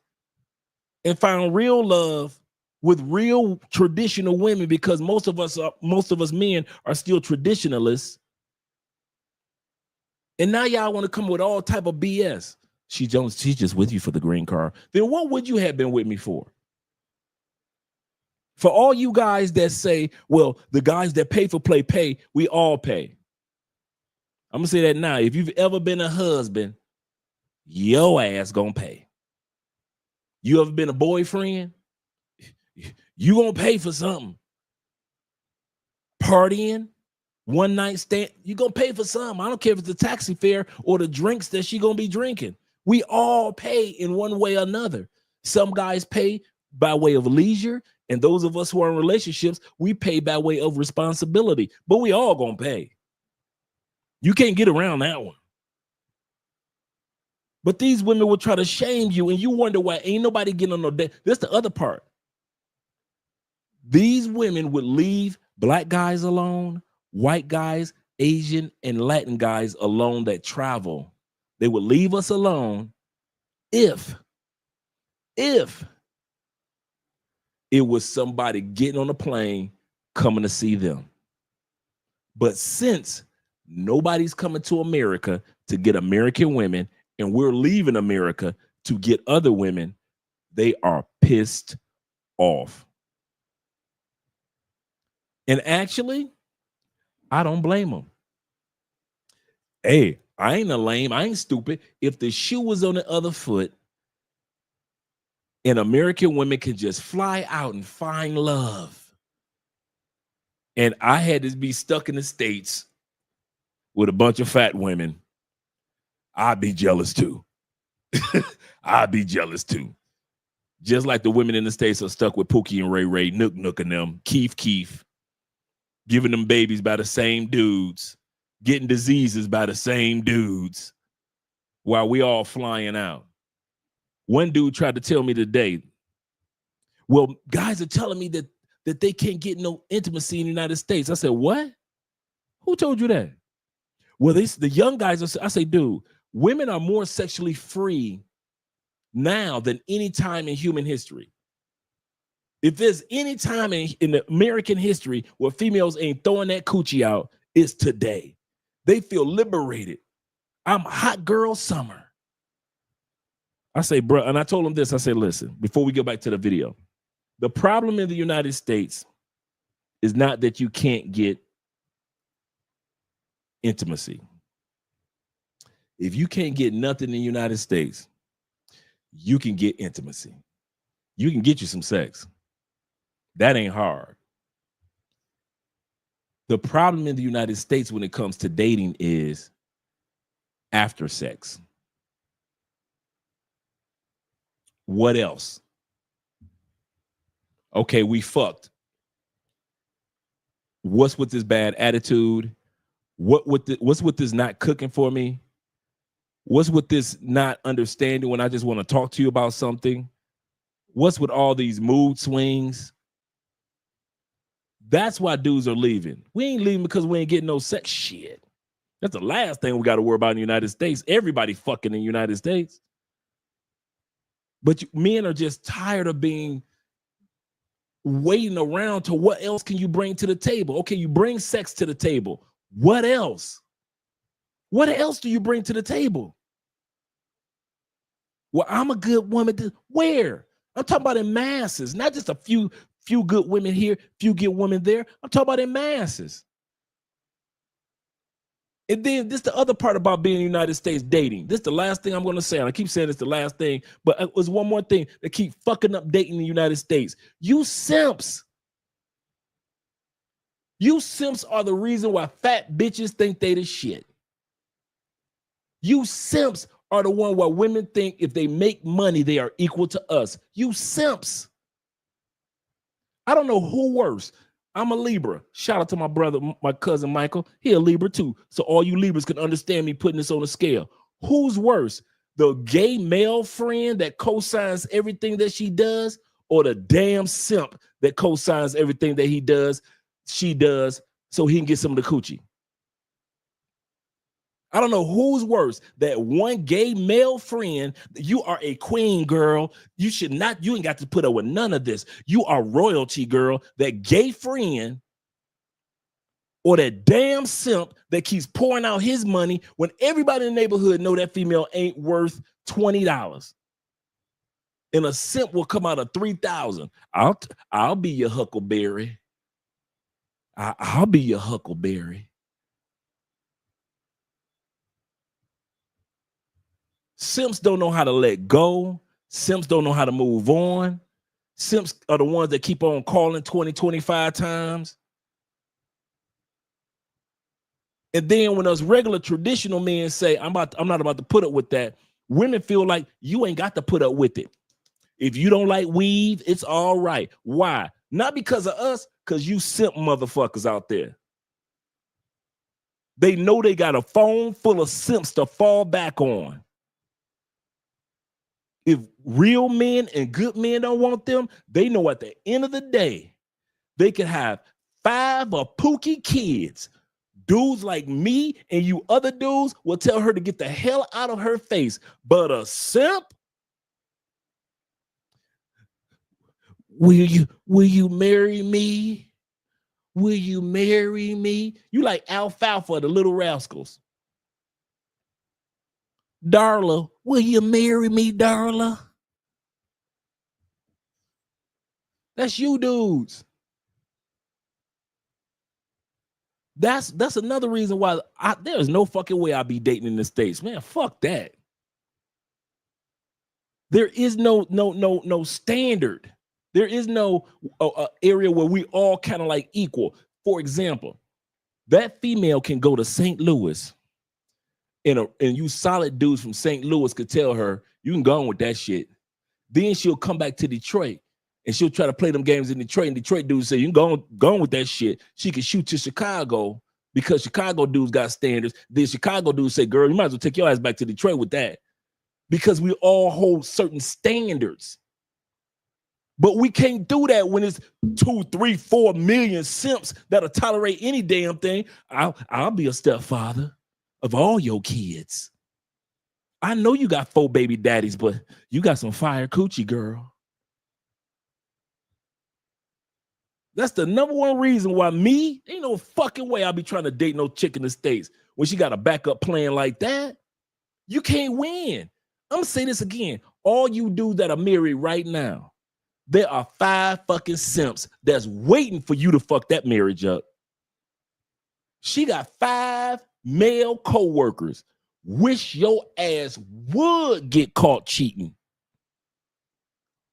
Speaker 8: and found real love with real traditional women, because most of us men are still traditionalists. And now y'all want to come with all type of BS. She's just with you for the green card. Then what would you have been with me for? For all you guys that say, well, the guys that pay for play pay, we all pay. I'm gonna say that now. If you've ever been a husband, your ass gonna pay. You ever been a boyfriend? You gonna pay for something. Partying, one night stand, you gonna pay for something. I don't care if it's the taxi fare or the drinks that she gonna be drinking. We all pay in one way or another. Some guys pay by way of leisure, and those of us who are in relationships, we pay by way of responsibility. But we all gonna pay. You can't get around that one. But these women will try to shame you, and you wonder why ain't nobody getting on no date. That's the other part. These women would leave black guys alone, white guys, Asian, and Latin guys alone that travel. They would leave us alone if it was somebody getting on a plane coming to see them. But since nobody's coming to America to get American women, and we're leaving America to get other women, they are pissed off. And actually, I don't blame them. Hey, I ain't a lame. I ain't stupid. If the shoe was on the other foot and American women could just fly out and find love, and I had to be stuck in the States with a bunch of fat women, I'd be jealous too. I'd be jealous too. Just like the women in the States are stuck with Pookie and Ray Ray, Nook and them, Keef, giving them babies by the same dudes, getting diseases by the same dudes, while we all flying out. One dude tried to tell me today, well, guys are telling me that that they can't get no intimacy in the United States. I said, what? Who told you that? Well, the young guys, I say, dude, women are more sexually free now than any time in human history. If there's any time in the American history where females ain't throwing that coochie out, it's today. They feel liberated. I'm hot girl summer. I say, bro, and I told them this. I say, listen, before we go back to the video, the problem in the United States is not that you can't get intimacy. If you can't get nothing in the United States, you can get intimacy. You can get you some sex. That ain't hard. The problem in the United States when it comes to dating is after sex. What else? Okay, we fucked. What's with this bad attitude? What's with this not cooking for me? What's with this not understanding when I just want to talk to you about something? What's with all these mood swings? That's why dudes are leaving. We ain't leaving because we ain't getting no sex. Shit. That's the last thing we got to worry about in the United States. Everybody fucking in the United States. But men are just tired of being waiting around to what else can you bring to the table? Okay, you bring sex to the table. What else? What else do you bring to the table? Well, I'm a good woman. Where? I'm talking about in masses, not just a few good women here, few good women there. I'm talking about in masses. And then this is the other part about being in the United States dating. This is the last thing I'm going to say. And I keep saying it's the last thing, but it was one more thing that keep fucking up dating in the United States. You simps. You simps are the reason why fat bitches think they the shit. You simps are the one where women think if they make money, they are equal to us. You simps. I don't know who worse. I'm a Libra. Shout out to my brother, my cousin Michael. He a Libra too. So all you Libras can understand me putting this on a scale. Who's worse? The gay male friend that co-signs everything that she does, or the damn simp that co-signs everything that he does, she does, so he can get some of the coochie? I don't know who's worse, that one gay male friend. You are a queen, girl. You ain't got to put up with none of this. You are royalty, girl. That gay friend, or that damn simp that keeps pouring out his money when everybody in the neighborhood know that female ain't worth $20. And a simp will come out of $3,000. I'll be your huckleberry. I'll be your huckleberry. Simps don't know how to let go. Simps don't know how to move on. Simps are the ones that keep on calling 20, 25 times. And then when us regular traditional men say, I'm not about to put up with that, women feel like you ain't got to put up with it. If you don't like weave, it's all right. Why? Not because of us, because you simp motherfuckers out there. They know they got a phone full of simps to fall back on. If real men and good men don't want them, they know at the end of the day, they can have 5 or pookie kids. Dudes like me and you other dudes will tell her to get the hell out of her face. But a simp, will you marry me? Will you marry me? You like Alfalfa, the Little Rascals. Darla, will you marry me, Darla? That's you dudes. That's another reason why there's no fucking way I'll be dating in the States. Man, fuck that. There is no standard. There is no area where we all kind of like equal. For example, that female can go to St. Louis, and you solid dudes from St. Louis could tell her, you can go on with that shit. Then she'll come back to Detroit and she'll try to play them games in Detroit. And Detroit dudes say, you can go on with that shit. She can shoot to Chicago because Chicago dudes got standards. Then Chicago dudes say, girl, you might as well take your ass back to Detroit with that. Because we all hold certain standards. But we can't do that when it's 2, 3, 4 million simps that'll tolerate any damn thing. I'll be a stepfather of all your kids. I know you got 4 baby daddies, but you got some fire coochie, girl. That's the number one reason why ain't no fucking way I'll be trying to date no chick in the States when she got a backup plan like that. You can't win. I'm gonna say this again. All you dudes that are married right now, there are 5 fucking simps that's waiting for you to fuck that marriage up. She got 5 male co-workers. Wish your ass would get caught cheating.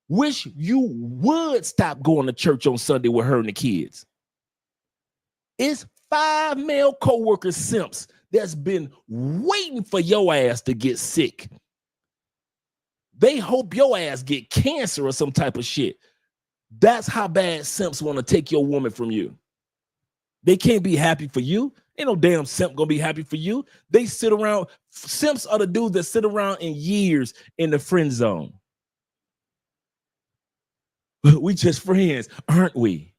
Speaker 8: Wish you would stop going to church on Sunday with her and the kids. It's 5 male co-worker simps that's been waiting for your ass to get sick. They hope your ass get cancer or some type of shit. That's how bad simps want to take your woman from you. They can't be happy for you. Ain't no damn simp gonna be happy for you. They sit around. Simps are the dudes that sit around in years in the friend zone. We just friends, aren't we?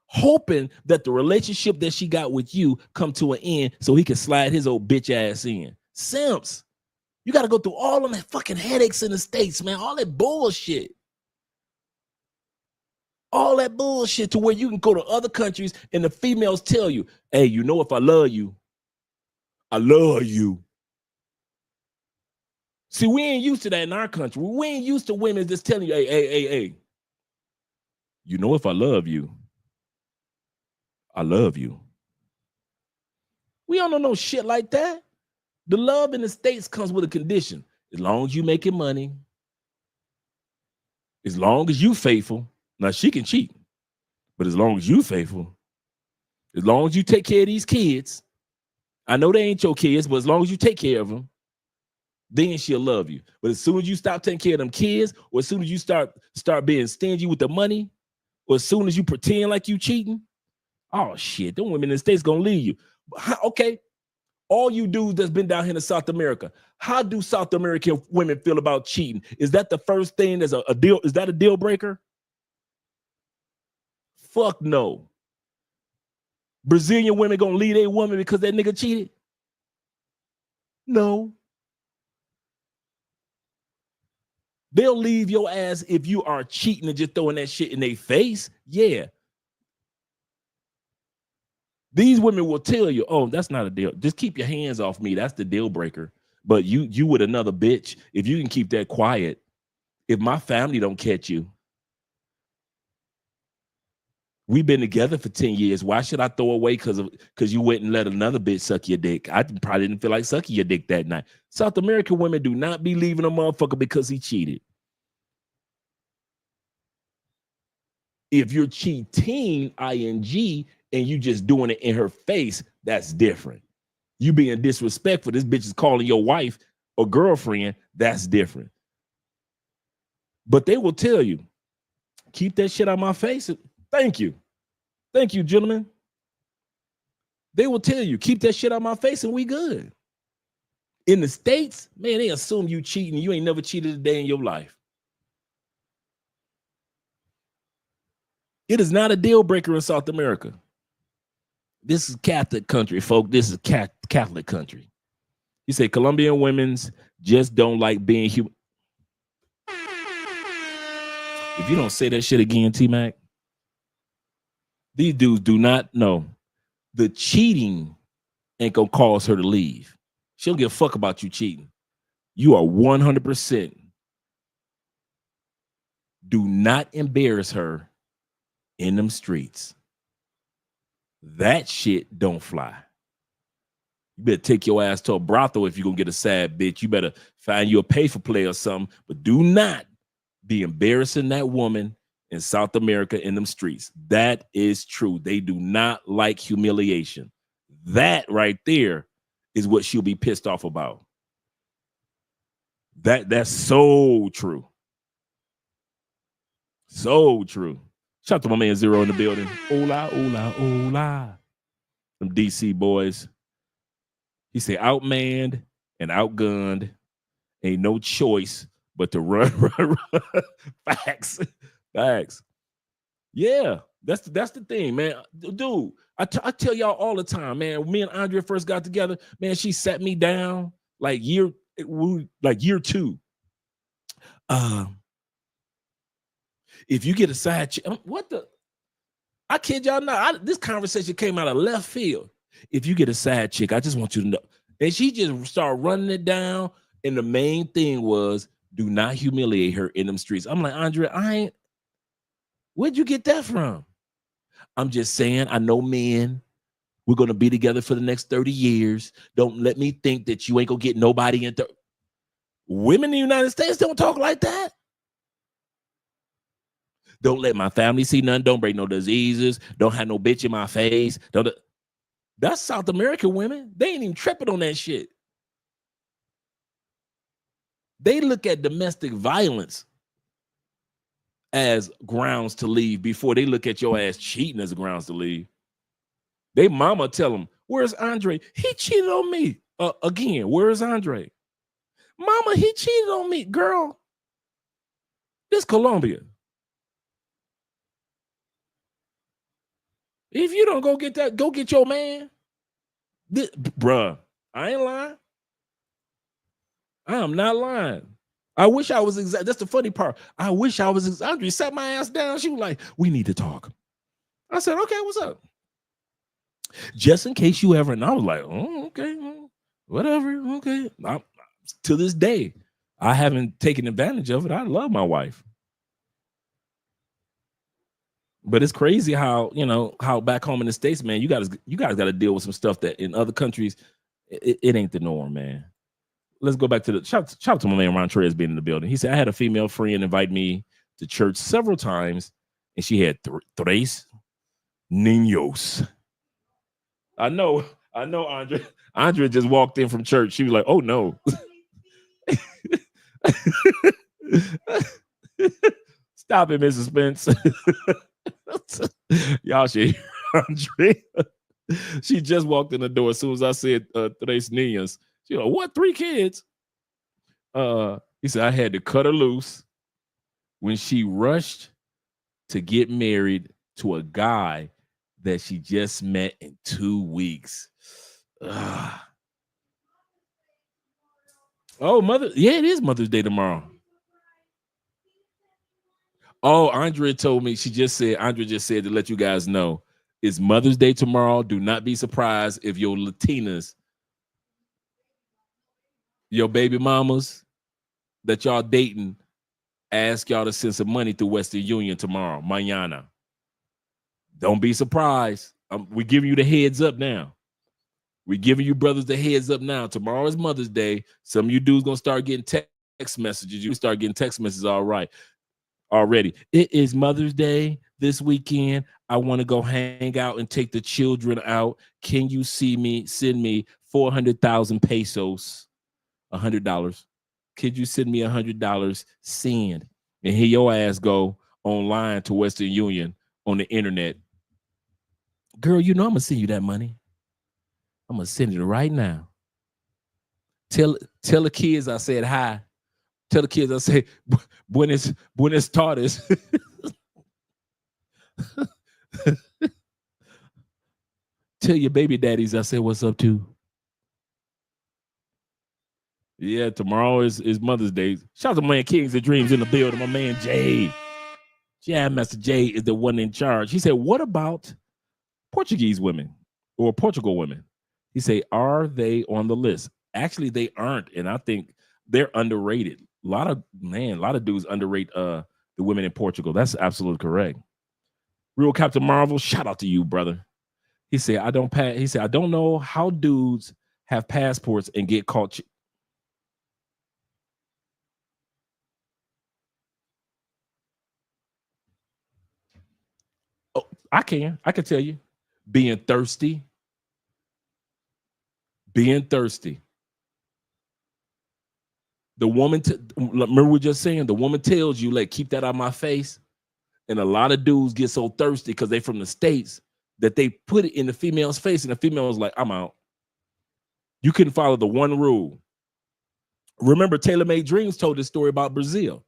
Speaker 8: Hoping that the relationship that she got with you come to an end so he can slide his old bitch ass in. Simps. You got to go through all of that fucking headaches in the States, man. All that bullshit. All that bullshit to where you can go to other countries and the females tell you, hey, you know, if I love you, I love you. See, we ain't used to that in our country. We ain't used to women just telling you, hey. You know, if I love you, I love you. We don't know no shit like that. The love in the States comes with a condition. As long as you making money, as long as you faithful. Now, she can cheat, but as long as you faithful, as long as you take care of these kids, I know they ain't your kids, but as long as you take care of them, then she'll love you. But as soon as you stop taking care of them kids, or as soon as you start being stingy with the money, or as soon as you pretend like you cheating, oh shit, them women in the States gonna leave you. Okay, all you dudes that's been down here in South America, how do South American women feel about cheating? Is that the first thing that's a deal? Is that a deal breaker? Fuck no. Brazilian women gonna leave their woman because that nigga cheated? No. They'll leave your ass if you are cheating and just throwing that shit in their face. Yeah. These women will tell you, oh, that's not a deal. Just keep your hands off me. That's the deal breaker. But you with another bitch, if you can keep that quiet, if my family don't catch you, we've been together for 10 years. Why should I throw away because you went and let another bitch suck your dick? I probably didn't feel like sucking your dick that night. South American women do not be leaving a motherfucker because he cheated. If you're cheating, ing, and you just doing it in her face, that's different. You being disrespectful, this bitch is calling your wife or girlfriend, that's different. But they will tell you, keep that shit out of my face. Thank you. Thank you, gentlemen. They will tell you, keep that shit out of my face and we good. In the States, man, they assume you cheating. You ain't never cheated a day in your life. It is not a deal breaker in South America. This is Catholic country, folk. This is Catholic country. You say Colombian women's just don't like being human. If you don't say that shit again, T-Mac, these dudes do not know. The cheating ain't gonna cause her to leave. She don't give a fuck about you cheating. You are 100%. Do not embarrass her in them streets. That shit don't fly. You better take your ass to a brothel if you're gonna get a sad bitch. You better find you a pay-for-play or something, but do not be embarrassing that woman in South America in them streets. That is true. They do not like humiliation. That right there is what she'll be pissed off about. That's so true. So true. Shout out to my man Zero in the building. Hola, hola, hola. Them DC boys. He say outmanned and outgunned. Ain't no choice but to run. Facts. Facts. Yeah, that's the thing, man. Dude, I tell y'all all the time, man. When me and Andrea first got together, man, she sat me down like year 2. If you get a side chick, what the? I kid y'all not. This conversation came out of left field. If you get a side chick, I just want you to know. And she just started running it down. And the main thing was, do not humiliate her in them streets. I'm like, Andrea, where'd you get that from? I'm just saying, I know men. We're going to be together for the next 30 years. Don't let me think that you ain't going to get nobody in. Women in the United States don't talk like that. Don't let my family see none. Don't break no diseases. Don't have no bitch in my face. That's South American women. They ain't even tripping on that shit. They look at domestic violence as grounds to leave before they look at your ass cheating as grounds to leave. They mama tell them, where's Andre? He cheated on me. Again, where's Andre? Mama, he cheated on me. Girl, this Colombia. If you don't go get that, go get your man. Bruh, I ain't lying. I am not lying. I wish I was exact. That's the funny part. I wish I was exact. Andre sat my ass down. She was like, we need to talk. I said, okay, what's up? Just in case you ever, and I was like, oh, okay, whatever, okay. To this day, I haven't taken advantage of it. I love my wife. But it's crazy how, how back home in the States, man, you guys got to deal with some stuff that in other countries, it ain't the norm, man. Let's go back to the shout out to my man Ron Trez being in the building. He said, I had a female friend invite me to church several times, and she had tres niños. I know, Andre. Andre just walked in from church. She was like, oh no. Stop it, Mrs. Spence. Y'all should hear Andre. She just walked in the door as soon as I said tres niñas. She like, what, 3 kids? He said, I had to cut her loose when she rushed to get married to a guy that she just met in 2 weeks. Oh, yeah, it is Mother's Day tomorrow. Oh, Andrea told me, Andrea just said to let you guys know, it's Mother's Day tomorrow. Do not be surprised if your Latinas, your baby mamas that y'all dating, ask y'all to send some money through Western Union tomorrow, mañana. Don't be surprised. We're giving you the heads up now. We're giving you brothers the heads up now. Tomorrow is Mother's Day. Some of you dudes gonna start getting text messages. You start getting text messages already. It is Mother's Day this weekend. I want to go hang out and take the children out. Can you send me 400,000 pesos, $100? Could you send me $100? Send. And here your ass go online to Western Union on the internet. Girl, I'm gonna send you that money. I'm gonna send it right now. Tell the kids I said hi. Tell the kids I say buenas tardes. Tell your baby daddies I said what's up too. Yeah, tomorrow is Mother's Day. Shout out to my man Kings of Dreams in the building. My man Jay. Jam Master Jay is the one in charge. He said, what about Portuguese women or Portugal women? He said, are they on the list? Actually, they aren't. And I think they're underrated. A lot of dudes underrate the women in Portugal. That's absolutely correct. Real Captain Marvel, shout out to you, brother. He said, I don't know how dudes have passports and get caught. Oh, I can tell you. Being thirsty. The woman, remember we were just saying, the woman tells you, like, keep that out of my face. And a lot of dudes get so thirsty because they from the States that they put it in the female's face, and the female was like, I'm out. You couldn't follow the one rule. Remember, Taylor Made Dreams told this story about Brazil.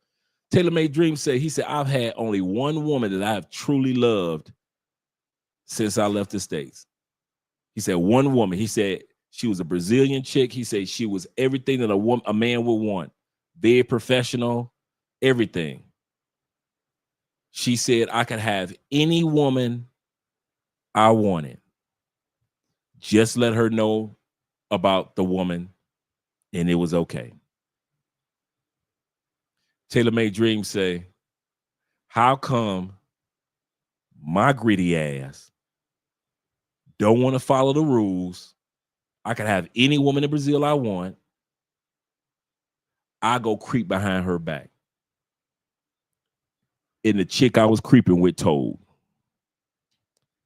Speaker 8: Taylor Made Dream said, he said, I've had only one woman that I have truly loved since I left the States. He said, one woman. He said, she was a Brazilian chick. He said she was everything that a man would want. Very professional, everything. She said, I could have any woman I wanted. Just let her know about the woman, and it was okay. Taylor Made Dream say, how come my greedy ass don't want to follow the rules? I can have any woman in Brazil I want. I go creep behind her back. And the chick I was creeping with told.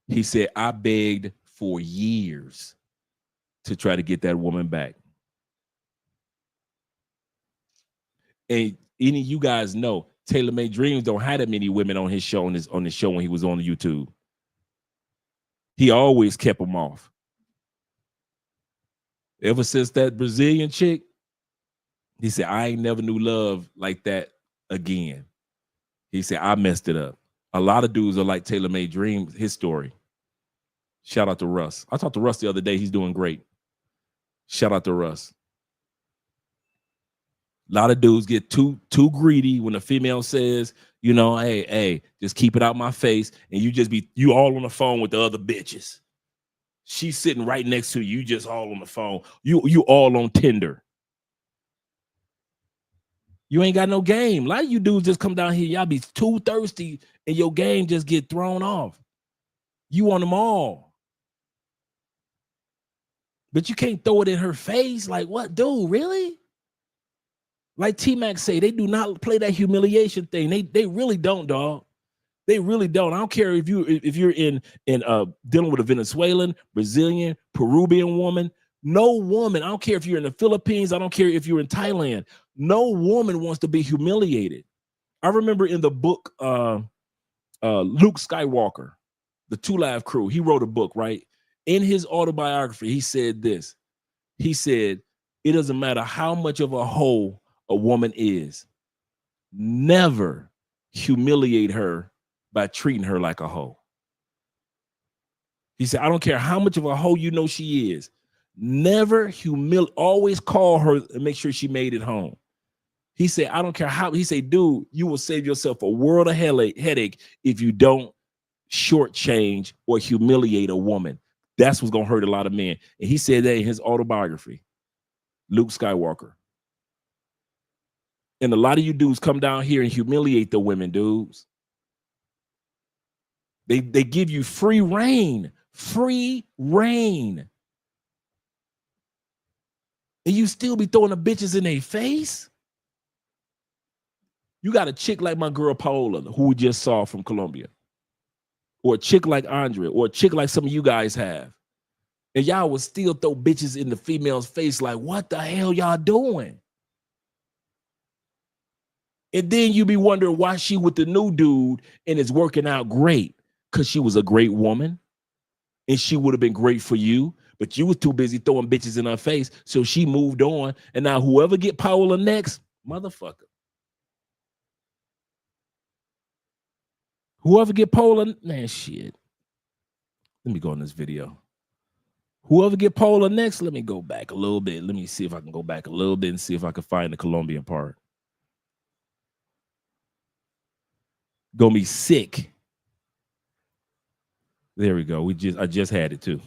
Speaker 8: He said, I begged for years to try to get that woman back. And any of you guys know, Taylor Made Dreams don't have that many women on his show, on the show when he was on YouTube. He always kept them off. Ever since that Brazilian chick, he said, I ain't never knew love like that again. He said, I messed it up. A lot of dudes are like Taylor Made Dreams, his story. Shout out to Russ. I talked to Russ the other day. He's doing great. Shout out to Russ. A lot of dudes get too greedy when a female says, you know, hey, just keep it out my face. And you all on the phone with the other bitches. She's sitting right next to you. You just all on the phone. You all on Tinder. You ain't got no game. A lot of you dudes just come down here. Y'all be too thirsty and your game just get thrown off. You want them all. But you can't throw it in her face. Like, what, dude, really? Like T-Mac say, they do not play that humiliation thing. They really don't, dog. They really don't. I don't care if you're in dealing with a Venezuelan, Brazilian, Peruvian woman. No woman, I don't care if you're in the Philippines, I don't care if you're in Thailand. No woman wants to be humiliated. I remember in the book, Luke Skywalker, the Two Live Crew, he wrote a book, right? In his autobiography, he said this. He said, it doesn't matter how much of a hoe a woman is, never humiliate her by treating her like a hoe. He said, I don't care how much of a hoe you know she is, never always call her and make sure she made it home. He said, I don't care how. He said, dude, you will save yourself a world of headache if you don't shortchange or humiliate a woman. That's what's going to hurt a lot of men. And he said that in his autobiography, Luke Skywalker. And a lot of you dudes come down here and humiliate the women, dudes. They give you free reign. Free reign. And you still be throwing the bitches in their face? You got a chick like my girl Paola, who we just saw from Colombia. Or a chick like Andrea, or a chick like some of you guys have. And y'all would still throw bitches in the female's face like, what the hell y'all doing? And then you be wondering why she with the new dude and it's working out great. Because she was a great woman. And she would have been great for you. But you was too busy throwing bitches in her face. So she moved on. And now whoever get Paola next, motherfucker. Whoever get Paola, man, shit. Let me go in this video. Whoever get Paola next, let me go back a little bit. Let me see if I can go back a little bit and see if I can find the Colombian part. Gonna be sick. There we go. I just had it too.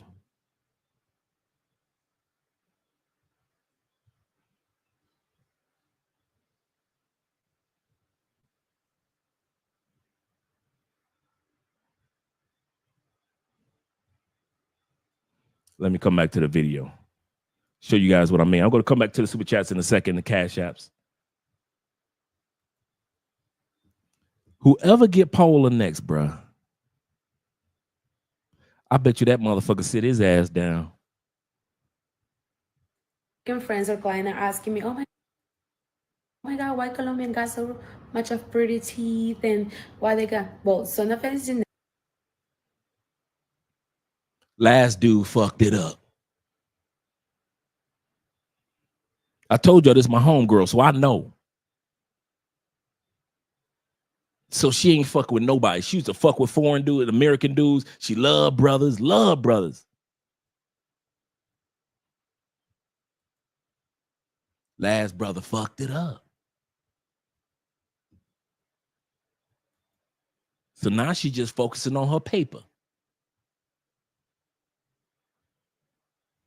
Speaker 8: Let me come back to the video. Show you guys what I mean. I'm going to come back to the super chats in a second, the cash apps. Whoever get Paola next, bruh, I bet you that motherfucker sit his ass down.
Speaker 10: Friends or clients are asking me, oh my God, why Colombian got so much of pretty teeth and why they got, well, son of a
Speaker 8: Last dude fucked it up. I told y'all this is my homegirl, so I know. So she ain't fucking with nobody. She used to fuck with foreign dudes, American dudes. She loved brothers, Last brother fucked it up. So now she just focusing on her paper.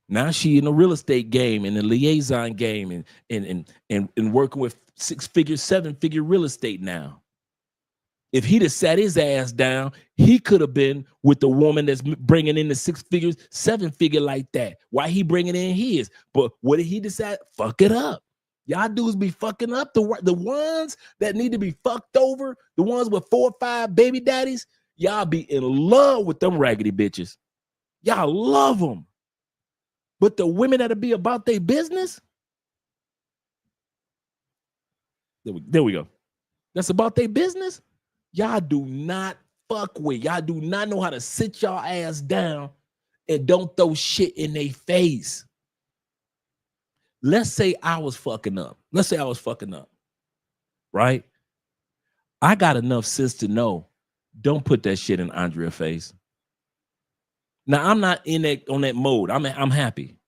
Speaker 8: Now she in the real estate game, in the liaison game, and working with 6-figure, 7-figure real estate now. If he'd have sat his ass down, he could have been with the woman that's bringing in the 6 figures, 7-figure like that. Why he bringing in his? But what did he decide? Fuck it up. Y'all dudes be fucking up the ones that need to be fucked over, the ones with 4 or 5 baby daddies. Y'all be in love with them raggedy bitches. Y'all love them. But the women that'll be about their business, there we go. That's about their business. Y'all do not fuck with. Y'all do not know how to sit y'all ass down and don't throw shit in their face. Let's say I was fucking up. Right? I got enough sense to know, don't put that shit in Andrea's face. Now, I'm not in that on that mode. I'm happy.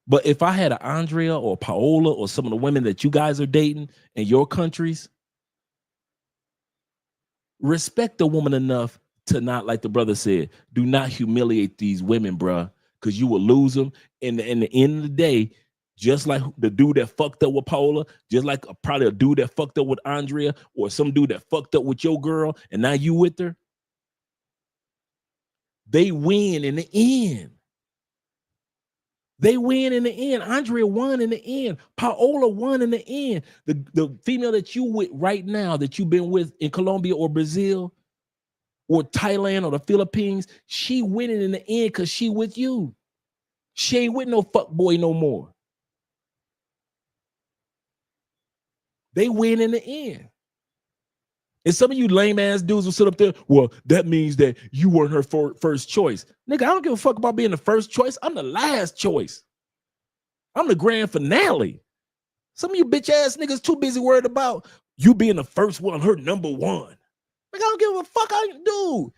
Speaker 8: But if I had an Andrea or Paola or some of the women that you guys are dating in your countries, respect the woman enough to not, like the brother said, do not humiliate these women, bruh, because you will lose them. And in the end of the day, just like the dude that fucked up with Paola, just like probably a dude that fucked up with Andrea or some dude that fucked up with your girl and now you with her, they win in the end. They win in the end. Andrea won in the end. Paola won in the end. The female that you with right now, that you've been with in Colombia or Brazil or Thailand or the Philippines, she winning in the end because she with you. She ain't with no fuck boy no more. They win in the end. And some of you lame ass dudes will sit up there, well, that means that you weren't her first choice. Nigga, I don't give a fuck about being the first choice. I'm the last choice. I'm the grand finale. Some of you bitch ass niggas too busy worried about you being the first one, her number one. Like, I don't give a fuck. Dude,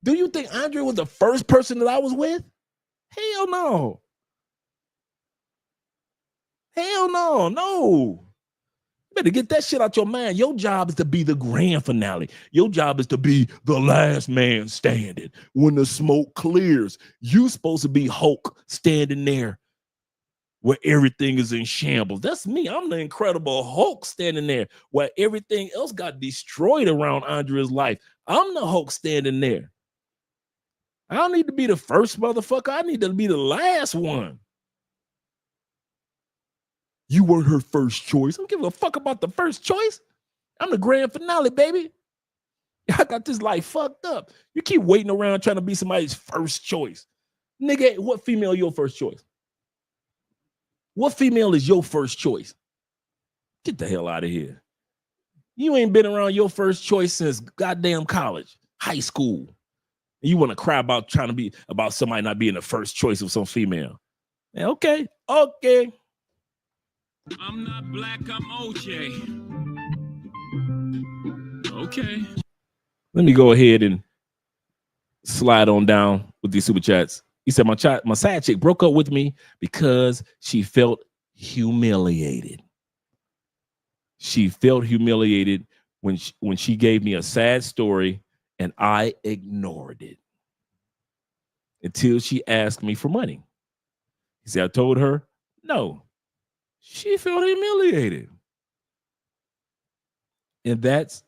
Speaker 8: do you think Andrea was the first person that I was with? Hell no. Hell no, no. Better get that shit out your mind. Your job is to be the grand finale. Your job is to be the last man standing. When the smoke clears, you supposed to be Hulk standing there where everything is in shambles. That's me. I'm the Incredible Hulk standing there where everything else got destroyed around Andrea's life. I'm the Hulk standing there. I don't need to be the first motherfucker. I need to be the last one. You weren't her first choice. I don't give a fuck about the first choice. I'm the grand finale, baby. I got this life fucked up. You keep waiting around trying to be somebody's first choice. Nigga, what female your first choice? What female is your first choice? Get the hell out of here. You ain't been around your first choice since goddamn college, high school. And you want to cry about trying to be about somebody not being the first choice of some female. Yeah, okay. I'm not black, I'm OJ. Okay. Let me go ahead and slide on down with these super chats. He said, my side chick broke up with me because she felt humiliated. She felt humiliated when she gave me a sad story and I ignored it until she asked me for money. He said, I told her no. She felt humiliated. And that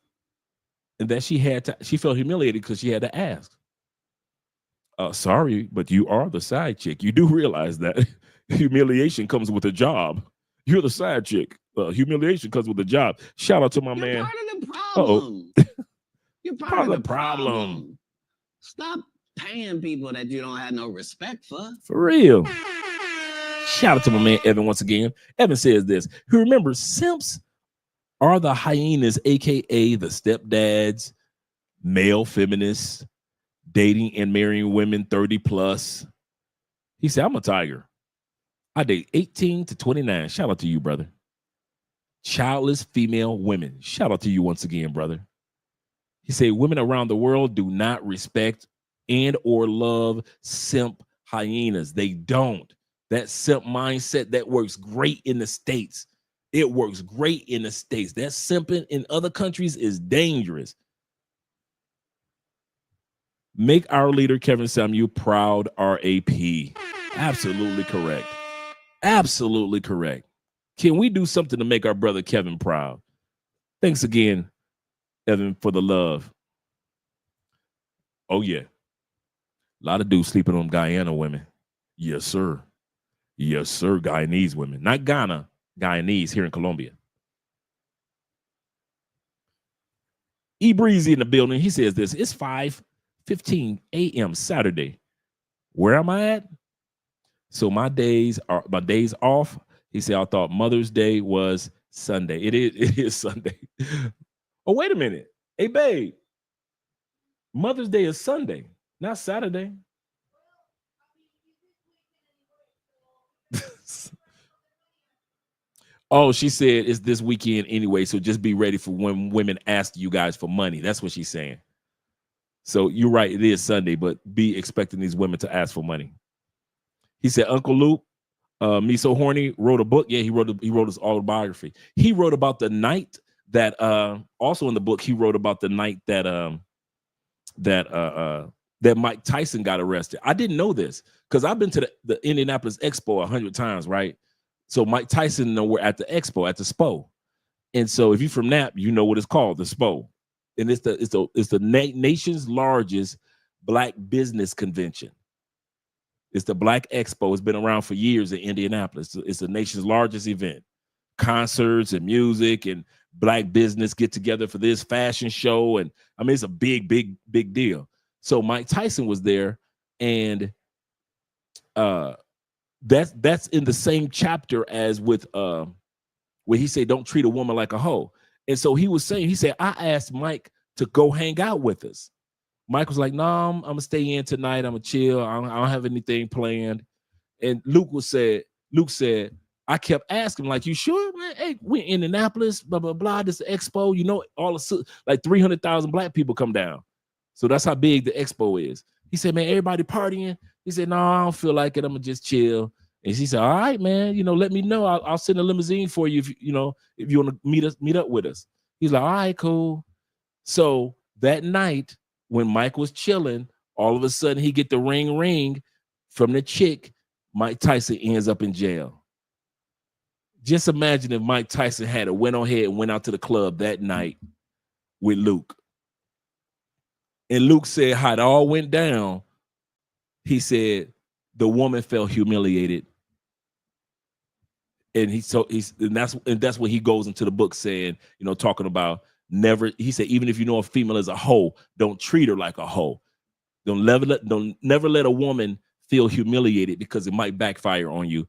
Speaker 8: she felt humiliated because she had to ask. Sorry, but you are the side chick. You do realize that humiliation comes with a job. You're the side chick. Humiliation comes with a job. Shout out to my man.
Speaker 14: Part of the problem. You're part of the problem. Stop paying people that you don't have no respect for.
Speaker 8: For real. Shout out to my man Evan once again. Evan says this. He remembers simps are the hyenas, aka the stepdads, male feminists, dating and marrying women 30 plus. He said, I'm a tiger. I date 18 to 29. Shout out to you, brother. childless female women. Shout out to you once again, brother. He said women around the world do not respect and or love simp hyenas. They don't. That simp mindset that works great in the States. It works great in the States. That simping in other countries is dangerous. Make our leader, Kevin Samuel, proud, RAP. Absolutely correct. Absolutely correct. Can we do something to make our brother Kevin proud? Thanks again, Evan, for the love. Oh, yeah. A lot of dudes sleeping on Guyana women. Yes, sir. Yes, sir. Guyanese women. Not Ghana. Guyanese here in Colombia. E Breezy in the building. He says this. It's 5:15 a.m. Saturday. Where am I at? So my days off. He said, I thought Mother's Day was Sunday. It is Sunday. Oh, wait a minute. Hey, babe. Mother's Day is Sunday, not Saturday. Oh, she said it's this weekend anyway, so just be ready for when women ask you guys for money. That's what she's saying. So you're right, it is Sunday, but be expecting these women to ask for money. He said, Uncle Luke, Me So Horny wrote a book. Yeah, he wrote his autobiography. He wrote about the night that also in the book, he wrote about the night that that Mike Tyson got arrested. I didn't know this because I've been to the Indianapolis Expo 100 times, right? So Mike Tyson and we're at the Expo, at the SPO. And so if you're from Nap, you know what it's called, the SPO. And it's the nation's largest Black business convention. It's the Black Expo. It's been around for years in Indianapolis. It's the nation's largest event. Concerts and music and Black business get together for this fashion show. And I mean, it's a big, big, big deal. So Mike Tyson was there, and that's in the same chapter as with where he said, don't treat a woman like a hoe. And so he was saying, he said, I asked Mike to go hang out with us. Mike was like, no, I'm gonna stay in tonight. I'm gonna chill. I don't have anything planned. And Luke said, I kept asking, like, you sure, man? Hey, we're in Indianapolis, blah, blah, blah. This expo, you know, all the like 300,000 Black people come down. So that's how big the expo is. He said, man, everybody partying. He said, no, I don't feel like it. I'm gonna just chill. And she said, all right, man, you know, let me know. I'll send a limousine for you if you want to meet up with us. He's like, all right, cool. So that night when Mike was chilling, all of a sudden he get the ring from the chick. Mike Tyson ends up in jail. Just imagine if Mike Tyson had went on ahead and went out to the club that night with Luke. And Luke said how it all went down. He said the woman felt humiliated. And that's what he goes into the book saying, you know, talking about never. He said, even if you know a female is a hoe, don't treat her like a hoe. Don't never let a woman feel humiliated because it might backfire on you.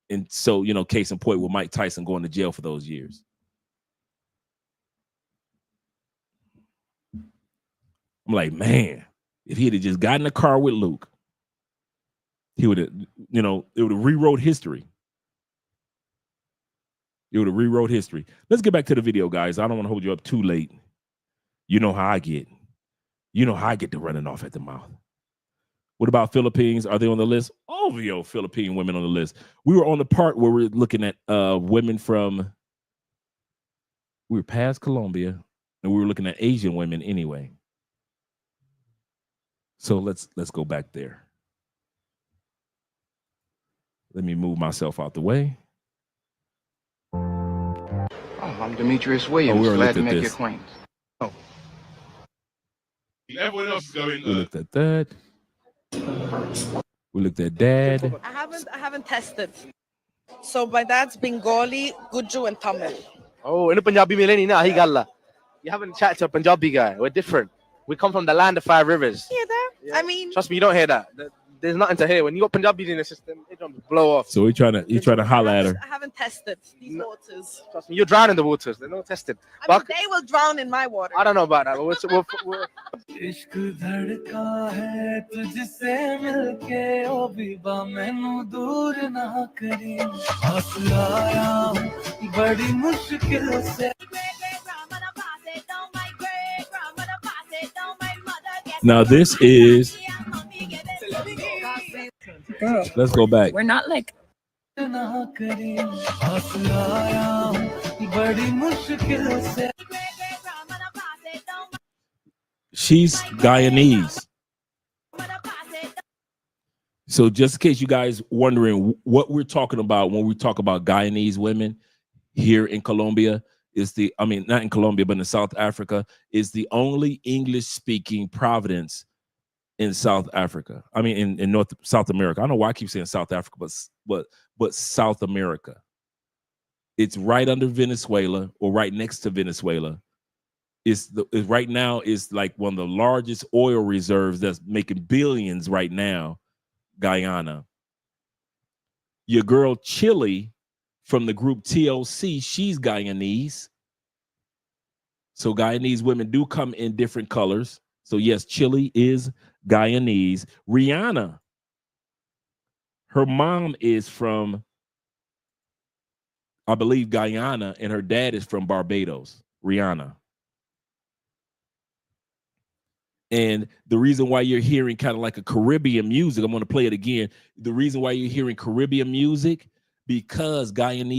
Speaker 8: And so, you know, case in point with Mike Tyson going to jail for those years. I'm like, man, if he had just gotten in the car with Luke, he would have, you know, it would have rewrote history. It would have rewrote history. Let's get back to the video, guys. I don't want to hold you up too late. You know how I get. You know how I get to running off at the mouth. What about Philippines? Are they on the list? Oh, Philippine women on the list. We were on the part where we're looking at women from, we were past Colombia, and we were looking at Asian women anyway. So let's go back there. Let me move myself out the way.
Speaker 6: Oh, I'm Demetrius Williams. Glad to make your acquaintance. Oh.
Speaker 28: Everyone else is going.
Speaker 8: We looked at that. We looked at Dad.
Speaker 5: I haven't tested. So my dad's Bengali, Guju, and Tamil.
Speaker 16: Oh, in a Punjabi mileni na hi galla. You haven't chatted to a Punjabi guy. We're different. We come from the land of 5 rivers.
Speaker 5: Hear that? Yeah. I mean,
Speaker 16: trust me, you don't hear that. There's nothing to hear. When you got Punjabis in the system, it don't blow off.
Speaker 8: So he's trying to holler at her.
Speaker 5: I haven't tested these waters.
Speaker 16: Trust me, you're drowning in the waters. There's no testing.
Speaker 5: I mean, they will drown in my water.
Speaker 16: I don't know about that. But we're
Speaker 3: इश्क धड़का है तुझसे मिलके ओ बीबा मैनू दूर ना करी हौसला आया बड़ी मुश्किल से
Speaker 8: Now this is.
Speaker 11: Girl,
Speaker 8: Let's go back.
Speaker 11: we're not like
Speaker 8: She's Guyanese. So just in case you guys wondering what we're talking about when we talk about Guyanese women here in Colombia is not in Colombia, but in South Africa, is the only English speaking province in South Africa. I mean, in South America. I don't know why I keep saying South Africa, but South America. It's right under Venezuela or right next to Venezuela. Right now is like one of the largest oil reserves that's making billions right now. Guyana. Your girl Chile from the group TLC, she's Guyanese. So Guyanese women do come in different colors. So yes, Chile is Guyanese. Rihanna, her mom is from, I believe, Guyana, and her dad is from Barbados. Rihanna. And the reason why you're hearing kind of like a Caribbean music, I'm going to play it again. The reason why you're hearing Caribbean music, because Guyana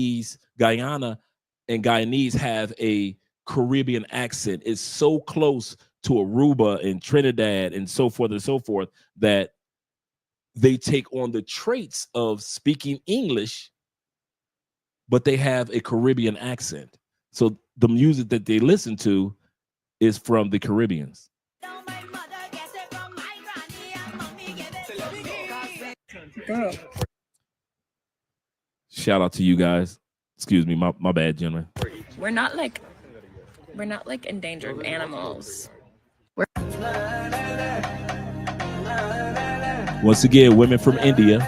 Speaker 8: and Guyanese have a Caribbean accent. It's so close to Aruba and Trinidad and so forth that they take on the traits of speaking English, but they have a Caribbean accent. So the music that they listen to is from the Caribbeans.
Speaker 11: girl.
Speaker 8: Shout out to you guys. Excuse me, my bad, gentlemen.
Speaker 11: We're not like endangered animals.
Speaker 8: Once again, women from India.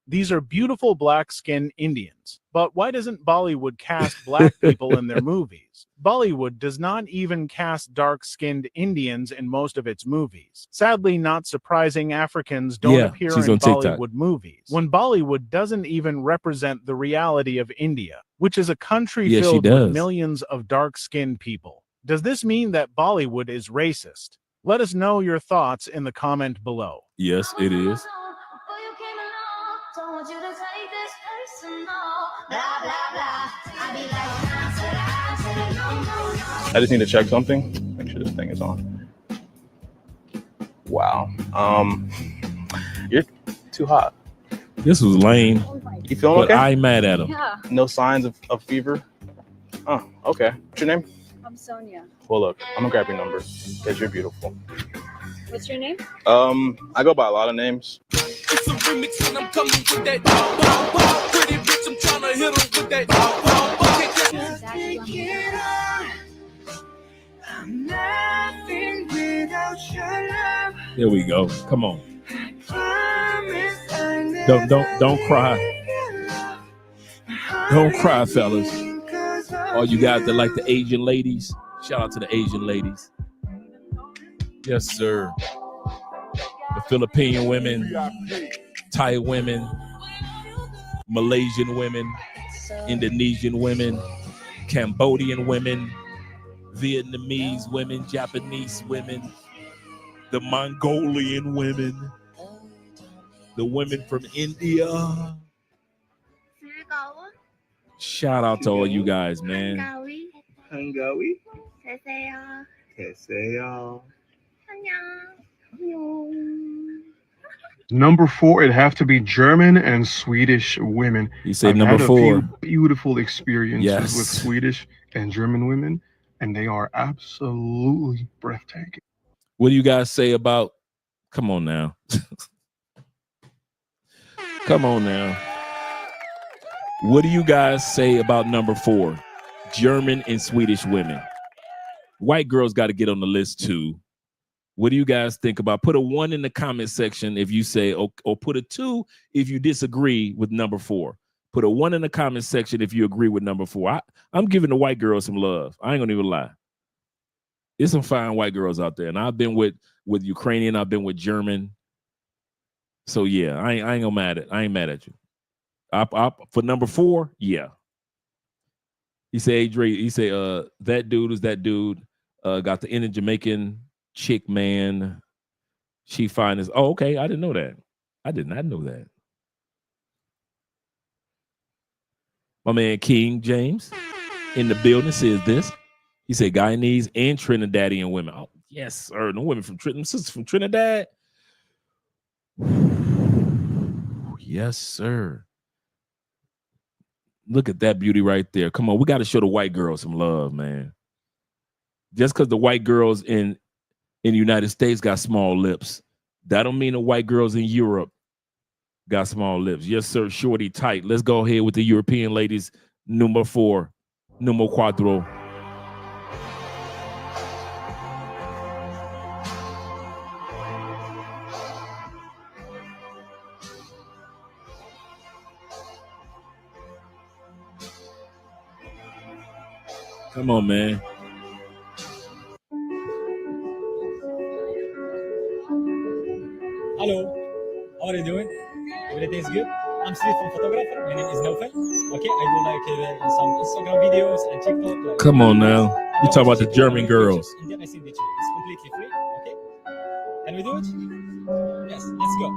Speaker 13: These are beautiful black-skinned Indians. But why doesn't Bollywood cast black people in their movies? Bollywood does not even cast dark-skinned Indians in most of its movies. Sadly, not surprising, Africans don't appear in Bollywood movies. When Bollywood doesn't even represent the reality of India, which is a country filled with millions of dark-skinned people. Does this mean that Bollywood is racist? Let us know your thoughts in the comment below.
Speaker 8: Yes, it is.
Speaker 17: I just need to check something. Make sure this thing is on. Wow. You're too hot.
Speaker 8: This was lame.
Speaker 17: You feeling okay?
Speaker 8: I ain't mad at him.
Speaker 18: Yeah.
Speaker 17: No signs of fever? Oh, okay. What's your name?
Speaker 18: I'm Sonia.
Speaker 17: Well, look, I'm gonna grab your number because you're beautiful.
Speaker 18: What's your name?
Speaker 17: I go by a lot of names.
Speaker 3: It's a remix and I'm coming with that dog, dog, dog. Pretty bitch, I'm tryna hit her with that dog, dog, dog. I'm nothing without your love.
Speaker 8: There we go. Come on. Don't cry. Don't cry, fellas. All you guys that like the Asian ladies, shout out to the Asian ladies. Yes, sir. The Philippine women, Thai women, Malaysian women, Indonesian women, Cambodian women, Vietnamese women, Japanese women, the Mongolian women, the women from India. Shout out to all you guys, man.
Speaker 17: Hangawi. Keseo.
Speaker 19: Number 4, it'd have to be German and Swedish women.
Speaker 8: You say
Speaker 19: I've
Speaker 8: number
Speaker 19: had a
Speaker 8: 4.
Speaker 19: few beautiful experiences with
Speaker 8: Yes.
Speaker 19: Swedish and German women, and they are absolutely breathtaking.
Speaker 8: What do you guys say about? Come on now. Come on now. What do you guys say about number 4? German and Swedish women. White girls got to get on the list too. What do you guys think about? Put a 1 in the comment section if you say, or put a 2 if you disagree with number 4. Put a 1 in the comment section if you agree with number 4. I'm giving the white girls some love. I ain't gonna even lie. There's some fine white girls out there, and I've been with Ukrainian. I've been with German. So yeah, I ain't gonna mad at. I ain't mad at you. Up for number 4. Yeah. He said, hey, Dre, he said, that dude is that dude. Got the Indian Jamaican chick, man. She fine as. Oh, okay. I didn't know that. I did not know that. My man King James in the building says this. He said Guyanese and Trinidadian women. Oh, yes, sir. No women from Trinidad. Sisters from Trinidad. Yes, sir. Look at that beauty right there. Come on, we got to show the white girls some love, man. Just because the white girls in the United States got small lips, that don't mean the white girls in Europe got small lips. Yes, sir. Shorty tight. Let's go ahead with the European ladies. Number 4. Numero 4. Come on, man.
Speaker 1: Hello, how are you doing? Everything's good? I'm street food photographer. My name is Naufel. Okay, I do like some Instagram videos and TikTok. Like,
Speaker 8: come on now. You talk about the German girls.
Speaker 1: And then I send it to you. It's completely free. Okay, can we do it? Yes, let's go.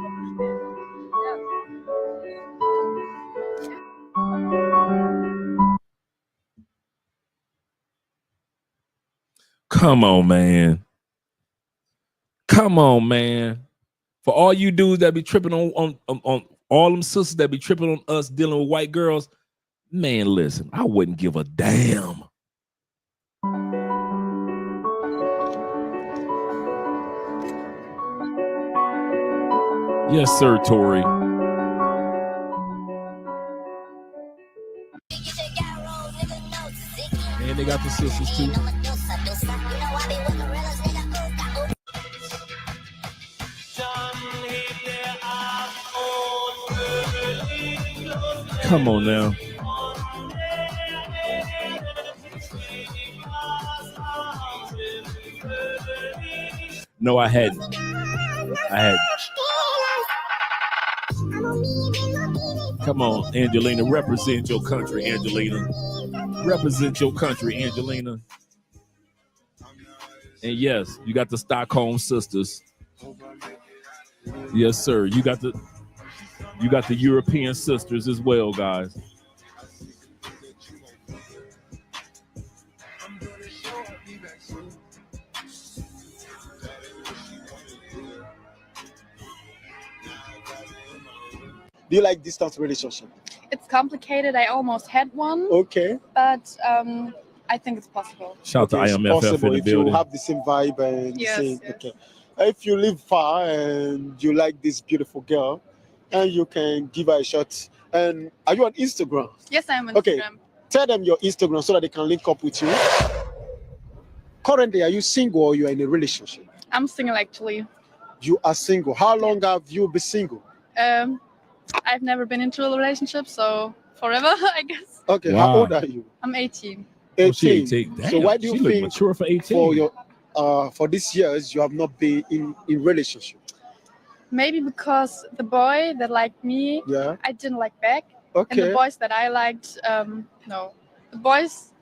Speaker 8: Come on, man. Come on, man. For all you dudes that be tripping on all them sisters that be tripping on us dealing with white girls, man, listen, I wouldn't give a damn. Yes, sir, Tori. And they got the sisters too. Come on now. No, I hadn't. Come on, Angelina. Represent your country, Angelina. Represent your country, Angelina. And yes, you got the Stockholm sisters. Yes, sir. You got the European sisters as well, guys.
Speaker 7: Do you like distance relationship?
Speaker 18: It's complicated. I almost had one.
Speaker 7: Okay.
Speaker 18: But I think it's possible.
Speaker 8: Shout out to IMFF in the
Speaker 7: if
Speaker 8: building.
Speaker 7: you have the same vibe and
Speaker 18: Yes,
Speaker 7: the same.
Speaker 18: yes.
Speaker 7: Okay. If you live far and you like this beautiful girl, and you can give her a shot. And are you on Instagram?
Speaker 18: Yes, I'm on
Speaker 7: Okay.
Speaker 18: Instagram.
Speaker 7: Tell them your Instagram so that they can link up with you. Currently, are you single or you are in a relationship?
Speaker 18: I'm single actually.
Speaker 7: You are single. How long have you been single?
Speaker 18: I've never been into a relationship, so forever, I guess.
Speaker 7: Okay. How old are you?
Speaker 18: I'm 18.
Speaker 7: 18.
Speaker 8: she 18.
Speaker 7: So
Speaker 8: Damn,
Speaker 7: why do
Speaker 8: she
Speaker 7: you
Speaker 8: look
Speaker 7: think
Speaker 8: mature for 18?
Speaker 7: for your for these years you have not been in relationship?
Speaker 18: Maybe because the boy that liked me,
Speaker 7: Yeah.
Speaker 18: I didn't like back.
Speaker 7: Okay.
Speaker 18: And the boys that I liked, no. The boys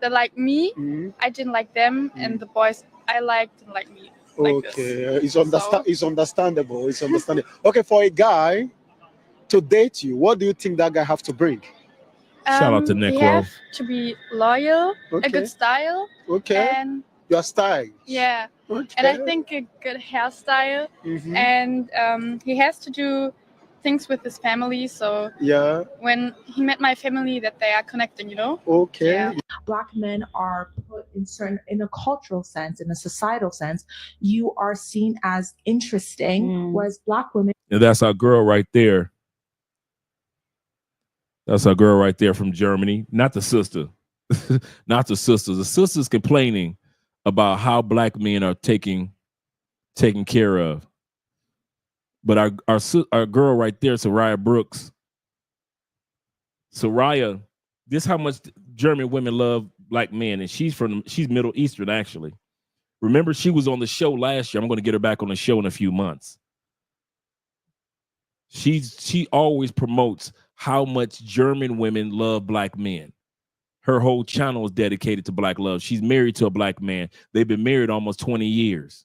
Speaker 18: that liked me,
Speaker 7: Mhm.
Speaker 18: I didn't like them, and the boys I liked didn't like me. Like this.
Speaker 7: Okay, it's understandable. It's understandable. Okay, for a guy to date you, what do you think that guy have to bring?
Speaker 8: Shout out to
Speaker 18: You
Speaker 8: Necro.
Speaker 18: have to be loyal,
Speaker 7: Okay.
Speaker 18: a good style,
Speaker 7: Okay.
Speaker 18: and
Speaker 7: Your style.
Speaker 18: yeah.
Speaker 7: Okay.
Speaker 18: And I think a good hairstyle,
Speaker 7: Mhm.
Speaker 18: and he has to do things with his family. So
Speaker 7: Yeah.
Speaker 18: when he met my family, that they are connecting, you know.
Speaker 7: Okay.
Speaker 18: Yeah.
Speaker 9: Black men are put in a cultural sense, in a societal sense, you are seen as interesting, whereas Black women.
Speaker 8: And that's our girl right there. That's our girl right there from Germany. Not the sister. Not the sisters. The sisters complaining about how Black men are taken care of. But our girl right there, Soraya Brooks. Soraya, this is how much German women love Black men, and she's Middle Eastern actually. Remember, she was on the show last year. I'm going to get her back on the show in a few months. She always promotes how much German women love black men. Her whole channel is dedicated to black love. She's married to a black man. They've been married almost 20 years.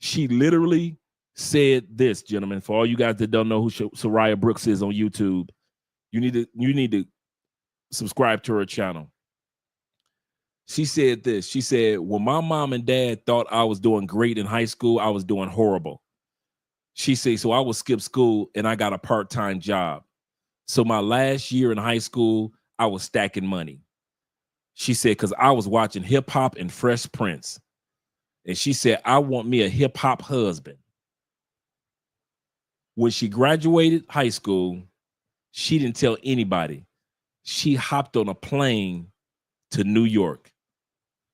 Speaker 8: She literally said this, gentlemen, for all you guys that don't know who Soraya Brooks is on YouTube, you need to subscribe to her channel. She said this. She said, when my mom and dad thought I was doing great in high school, I was doing horrible. She said, so I would skip school and I got a part-time job. So my last year in high school, I was stacking money. She said, because I was watching hip hop and Fresh Prince. And she said, I want me a hip hop husband. When she graduated high school, she didn't tell anybody. She hopped on a plane to New York.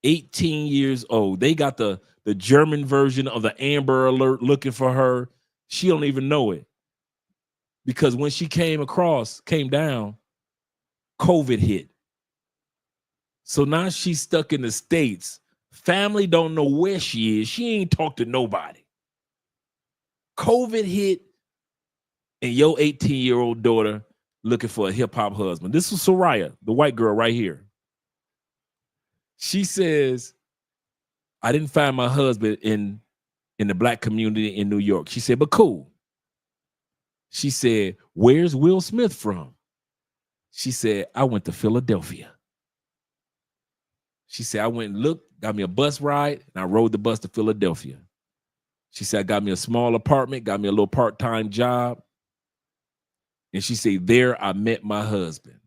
Speaker 8: 18 years old. They got the German version of the Amber Alert looking for her. She don't even know it. Because when she came down, COVID hit. So now she's stuck in the States. Family don't know where she is. She ain't talked to nobody. COVID hit, and your 18-year-old daughter looking for a hip-hop husband. This is Soraya, the white girl right here. She says, I didn't find my husband in the black community in New York. She said, but cool. She said, where's Will Smith from? She said, I went to Philadelphia. She said, I went and looked, got me a bus ride, and I rode the bus to Philadelphia. She said, I got me a small apartment, got me a little part-time job. And she said, there I met my husband.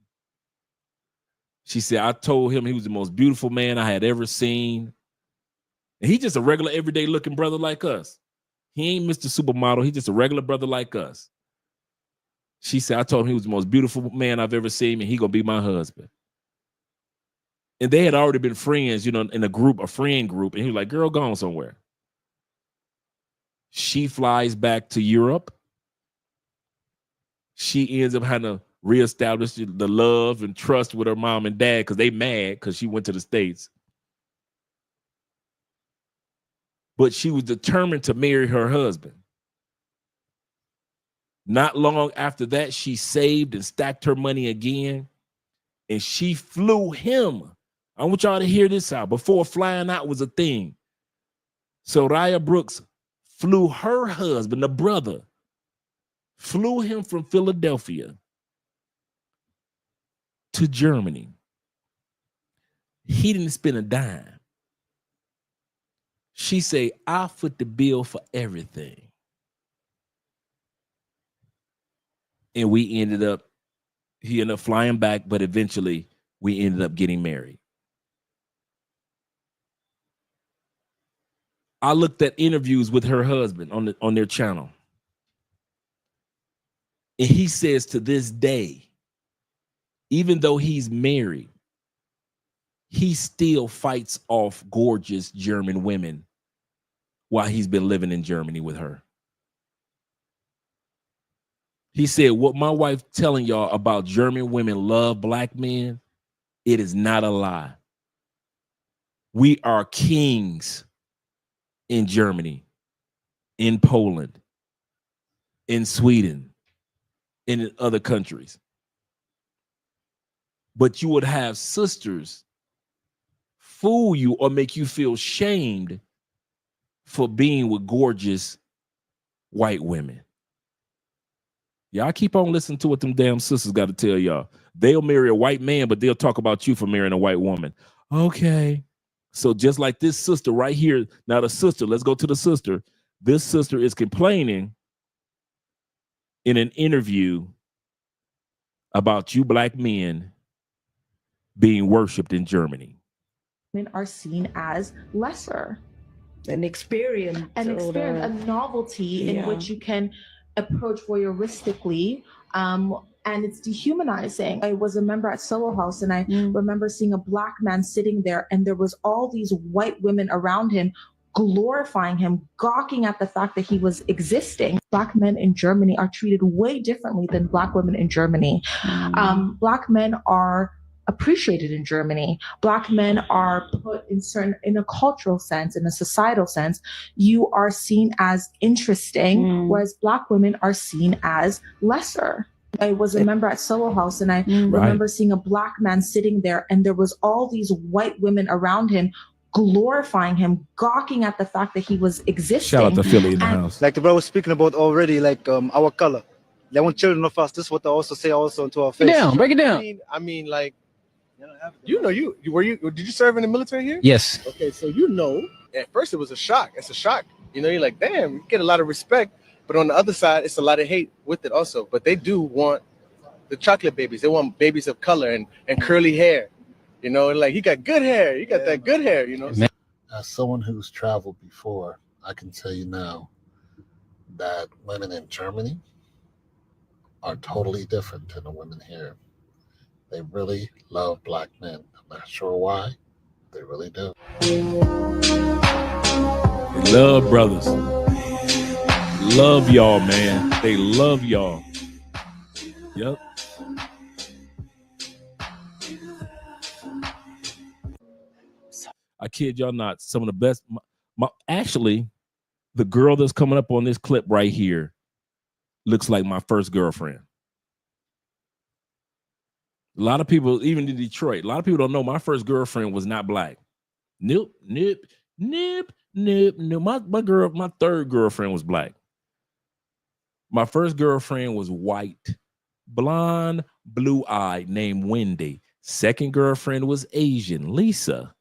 Speaker 8: She said, I told him he was the most beautiful man I had ever seen. And he's just a regular, everyday looking brother like us. He ain't Mr. Supermodel. He's just a regular brother like us. She said, I told him he was the most beautiful man I've ever seen, and he gonna be my husband. And they had already been friends, you know, in a friend group. And he was like, girl, go on somewhere. She flies back to Europe. She ends up having to reestablish the love and trust with her mom and dad because they mad because she went to the States. But she was determined to marry her husband. Not long after that, she saved and stacked her money again, and she flew him. I want y'all to hear this out. Before flying out was a thing. Soraya Brooks flew her husband, the brother, flew him from Philadelphia to Germany. He didn't spend a dime. She said, I foot the bill for everything. And he ended up flying back, but eventually we ended up getting married. I looked at interviews with her husband on their channel. And he says to this day, even though he's married, he still fights off gorgeous German women while he's been living in Germany with her. He said, what my wife telling y'all about German women love black men, it is not a lie. We are kings in Germany, in Poland, in Sweden, and in other countries. But you would have sisters fool you or make you feel shamed for being with gorgeous white women. Y'all keep on listening to what them damn sisters got to tell y'all. They'll marry a white man, but they'll talk about you for marrying a white woman. Okay. So just like this sister right here, now the sister, let's go to the sister. This sister is complaining in an interview about you black men being worshipped in Germany.
Speaker 9: Men are seen as lesser.
Speaker 4: An experience,
Speaker 9: a novelty in which you can approach voyeuristically, and it's dehumanizing. I was a member at Soho House, and I remember seeing a black man sitting there, and there was all these white women around him glorifying him, gawking at the fact that he was existing. Black men in Germany are treated way differently than black women in Germany. Black men are appreciated in Germany. Black men are put in a cultural sense, in a societal sense, you are seen as interesting, whereas Black women are seen as lesser. I was a member at Soho House, and I remember seeing a Black man sitting there, and there was all these white women around him glorifying him, gawking at the fact that he was existing.
Speaker 8: Shout out to Philly in the house.
Speaker 15: Like the bro was speaking about already, like our color. They want children of us. This is what they also say also into our face.
Speaker 16: Break it down.
Speaker 28: I mean, like, you did you serve in the military here?
Speaker 16: Yes.
Speaker 28: Okay, so at first it was a shock. It's a shock. You're like, damn, you get a lot of respect, but on the other side, it's a lot of hate with it also. But they do want the chocolate babies. They want babies of color and curly hair. Like, he got good hair. You got that good hair.
Speaker 20: As someone who's traveled before, I can tell you now that women in Germany are totally different than the women here. They really love Black men. I'm not sure why. They really do.
Speaker 8: They love brothers. Love y'all, man. They love y'all. Yep. I kid y'all not. Some of the best. Actually, the girl that's coming up on this clip right here looks like my first girlfriend. A lot of people, even in Detroit, a lot of people don't know my first girlfriend was not Black. Nope. My third girlfriend was Black. My first girlfriend was white, blonde, blue-eyed, named Wendy. Second girlfriend was Asian, Lisa.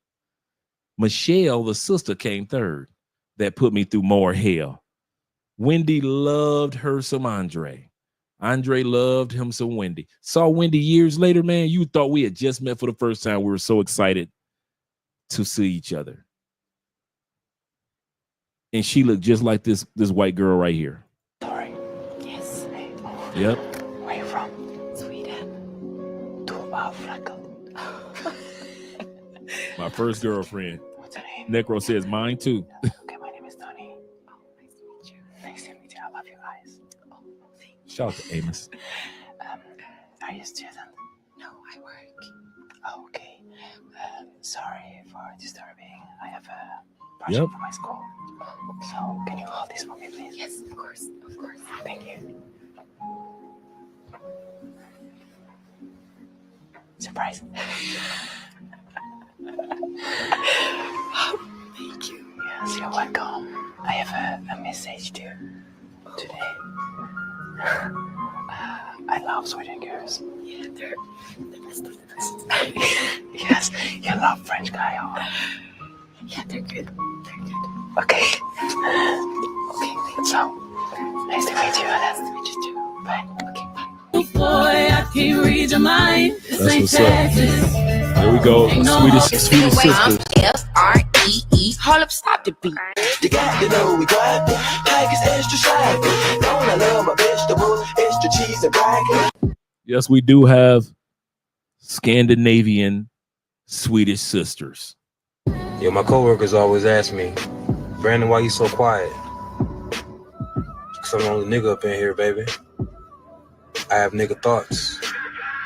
Speaker 8: Michelle, the sister, came third. That put me through more hell. Wendy loved her some Andre. Andre loved him some Wendy. Saw Wendy years later, man. You thought we had just met for the first time. We were so excited to see each other. And she looked just like this white girl right here.
Speaker 21: Sorry. Yes.
Speaker 8: Yep.
Speaker 21: Where are you from? Sweden. Du Africa.
Speaker 8: My first girlfriend.
Speaker 21: What's her name?
Speaker 8: Necro says mine too.
Speaker 21: Okay, my name is Tony. Oh, nice to meet you. Nice to meet you. I love your eyes. Oh, thank you.
Speaker 8: Shout out to Amos.
Speaker 21: Are you a student? No, I work. Oh, okay. Sorry for disturbing. I have a project for my school. So, can you hold this for me, please? Yes, of course. Of course. Thank you. Surprise. Thank you. Yes, you're welcome. I have a message today. I love Sweden girls. Yeah, they're the best of the best. Yes, you love French guy, huh? Yeah, they're good. They're good. Okay. Okay, so nice to meet you. Nice to meet you too. Bye. Okay, bye.
Speaker 3: Boy, I can't read your mind.
Speaker 8: That's what's up. There we go. Swedish sisters.
Speaker 3: F-R-E-E. Hold up, stop the beat.
Speaker 22: You got to know we got like it's extra shy. Don't I love my vegetables, extra cheese and broccoli.
Speaker 8: Yes, we do have Scandinavian Swedish sisters.
Speaker 23: Yo, my coworkers always ask me, Brandon, why you so quiet? Because I'm the only nigga up in here, baby. I have nigga thoughts.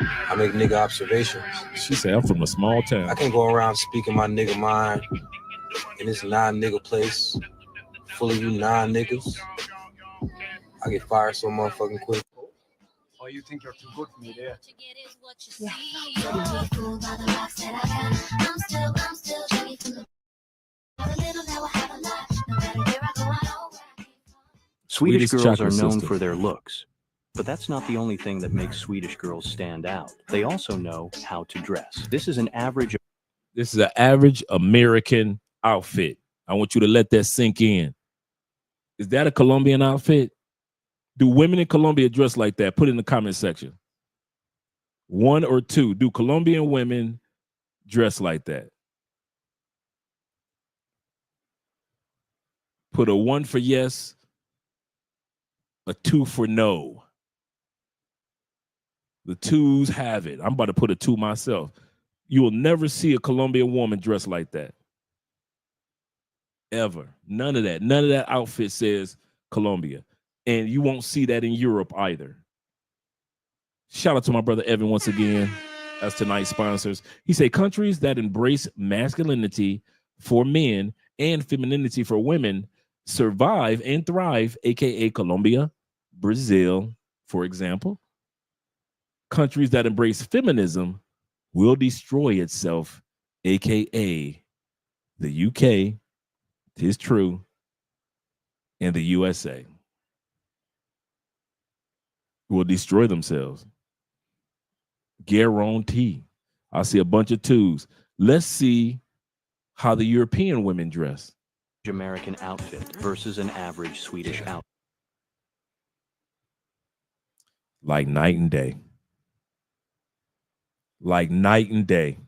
Speaker 23: I make nigga observations.
Speaker 8: She said I'm from a small town.
Speaker 23: I can go around speaking my nigga mind in this non-nigga place full of you non-niggas. I get fired so motherfucking quick.
Speaker 15: Oh, you think you're too good for me there?
Speaker 24: Swedish girls are
Speaker 8: chocolate
Speaker 24: known
Speaker 8: sisters.
Speaker 24: for their looks, but that's not the only thing that makes Swedish girls stand out. They also know how to dress. This is an average
Speaker 8: American outfit. I want you to let that sink in. Is that a Colombian outfit? Do women in Colombia dress like that? Put it in the comment section. 1 or 2. Do Colombian women dress like that? Put a 1 for yes, a 2 for no. The 2s have it. I'm about to put a 2 myself. You will never see a Colombian woman dressed like that. Ever. None of that. None of that outfit says Colombia. And you won't see that in Europe either. Shout out to my brother Evan once again. as tonight's sponsors. He said countries that embrace masculinity for men and femininity for women survive and thrive, aka Colombia, Brazil, for example. Countries that embrace feminism will destroy itself, aka the UK, tis true, and the USA will destroy themselves. Guarantee. I see a bunch of twos. Let's see how the European women dress.
Speaker 24: American outfit versus an average Swedish outfit.
Speaker 8: Like night and day. Like night and day.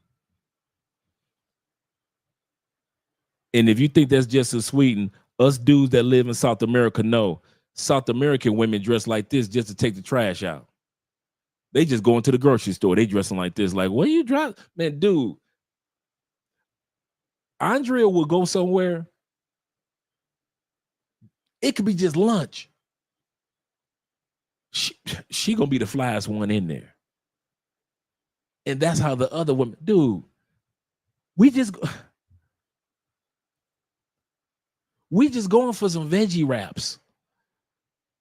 Speaker 8: And if you think that's just in Sweden, us dudes that live in South America know South American women dress like this just to take the trash out. They just go into the grocery store. They dressing like this. Like, what are you driving? Man, dude. Andrea will go somewhere. It could be just lunch. She gonna be the flyest one in there. And that's how the other women, dude, we just going for some veggie wraps.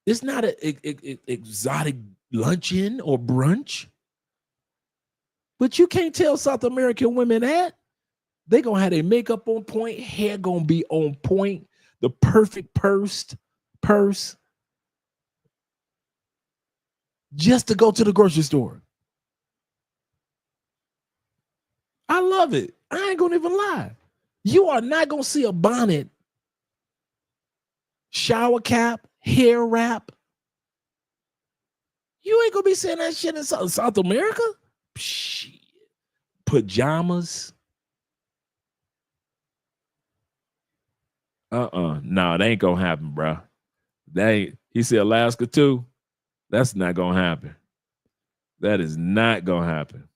Speaker 8: It's not an exotic luncheon or brunch. But you can't tell South American women that. They gonna have their makeup on point, hair gonna be on point, the perfect purse, just to go to the grocery store. I love it. I ain't gonna even lie. You are not gonna see a bonnet, shower cap, hair wrap. You ain't gonna be seeing that shit in South America. Shit. Pajamas. No, that ain't gonna happen, bro. That ain't. He said Alaska too. That's not gonna happen. That is not gonna happen.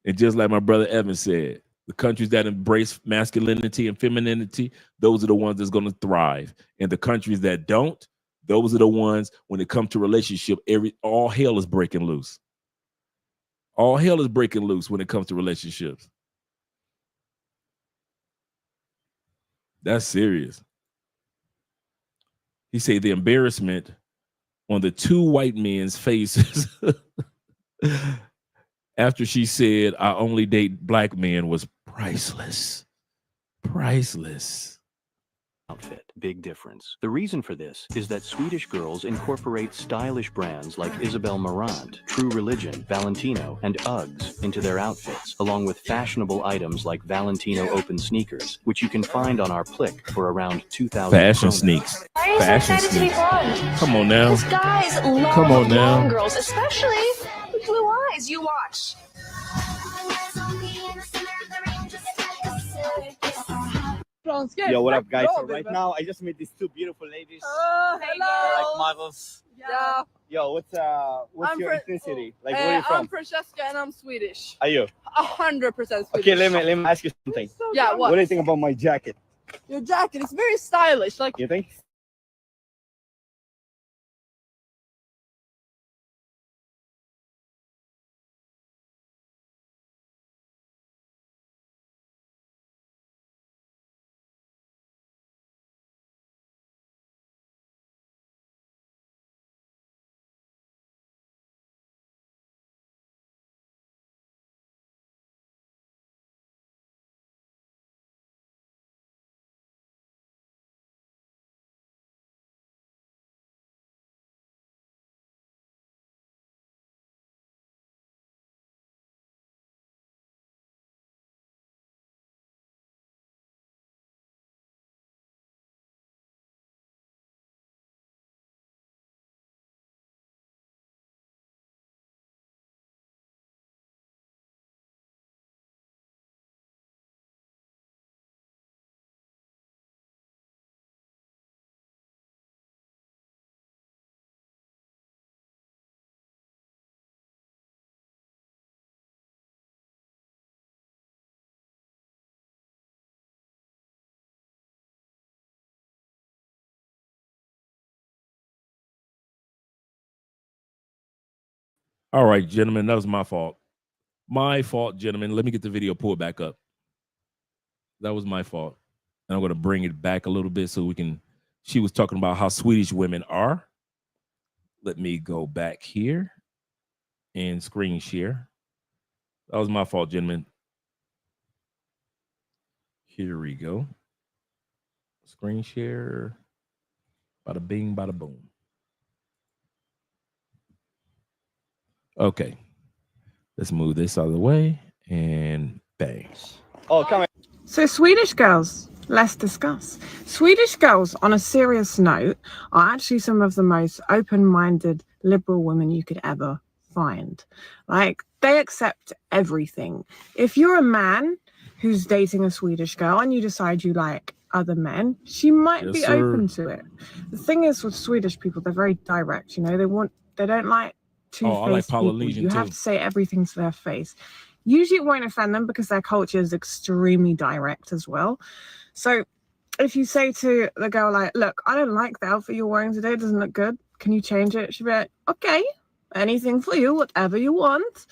Speaker 8: And just like my brother Evan said, the countries that embrace masculinity and femininity, those are the ones that's gonna thrive. And the countries that don't, those are the ones when it comes to relationship, all hell is breaking loose. All hell is breaking loose when it comes to relationships. That's serious. He said the embarrassment on the two white men's faces after she said, I only date black men was priceless. Priceless.
Speaker 24: Outfit, big difference. The reason for this is that Swedish girls incorporate stylish brands like Isabel Marant, True Religion, Valentino, and Uggs into their outfits, along with fashionable items like Valentino open sneakers, which you can find on our Plick for around 2,000.
Speaker 8: Fashion sneaks. Fashion sneaks. Come on now.
Speaker 2: These guys love
Speaker 8: Come on now.
Speaker 2: blonde girls, especially with blue eyes. You watch.
Speaker 6: Yo, what up, guys? So right now, I just met these two beautiful ladies.
Speaker 5: Oh, hello.
Speaker 6: Like models.
Speaker 5: Yeah.
Speaker 6: Yo, what's
Speaker 5: I'm
Speaker 6: your ethnicity? Like, where are you from?
Speaker 5: I'm Francesca and I'm Swedish.
Speaker 6: Are you?
Speaker 5: 100% Swedish.
Speaker 6: Okay, let me ask you something.
Speaker 5: Yeah, what?
Speaker 6: What do you think about my jacket?
Speaker 5: Your jacket is very stylish. Like,
Speaker 6: You think?
Speaker 8: All right, gentlemen, that was my fault. My fault, gentlemen. Let me get the video pulled back up. That was my fault. And I'm going to bring it back a little bit so we can. She was talking about how Swedish women are. Let me go back here and screen share. That was my fault, gentlemen. Here we go. Screen share. Bada bing, bada boom. Okay. Let's move this out of the way and bang.
Speaker 6: Oh, come on.
Speaker 4: So Swedish girls, let's discuss. Swedish girls, on a serious note, are actually some of the most open-minded, liberal women you could ever find. Like, they accept everything. If you're a man who's dating a Swedish girl and you decide you like other men, she might be open to it. The thing is with Swedish people, they're very direct, you know, they don't like two-faced people. You have to say everything to their face. Usually it won't offend them because their culture is extremely direct as well. So if you say to the girl, like, look, I don't like the outfit you're wearing today, it doesn't look good, can you change it? She'll be like, okay, anything for you, whatever you want.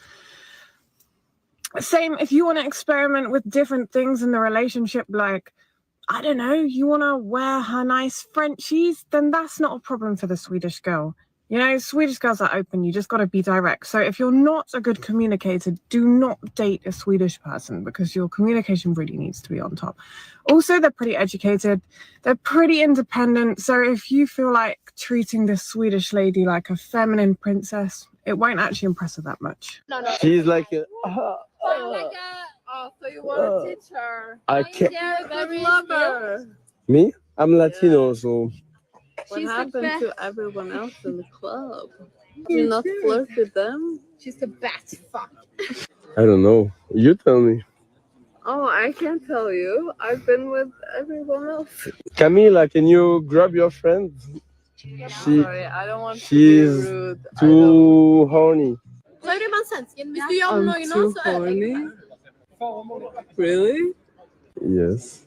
Speaker 4: Same if you want to experiment with different things in the relationship, like, I don't know, you want to wear her nice Frenchies, then that's not a problem for the Swedish girl. You know, Swedish girls are open. You just got to be direct. So if you're not a good communicator, do not date a Swedish person because your communication really needs to be on top. Also, they're pretty educated. They're pretty independent. So if you feel like treating this Swedish lady like a feminine princess, it won't actually impress her that much.
Speaker 6: She's like a,
Speaker 18: Oh, so you want to teach her?
Speaker 6: I can't.
Speaker 18: Very lover.
Speaker 6: Me? I'm Latino, so.
Speaker 18: What happened to everyone else in the club? Do you not flirt with them? She's the best fuck.
Speaker 6: I don't know. You tell me.
Speaker 18: Oh, I can't tell you. I've been with everyone else.
Speaker 6: Camila, can you grab your friend?
Speaker 18: Sorry, I don't want to be rude.
Speaker 6: Too horny.
Speaker 18: I'm too horny. Really?
Speaker 6: Yes.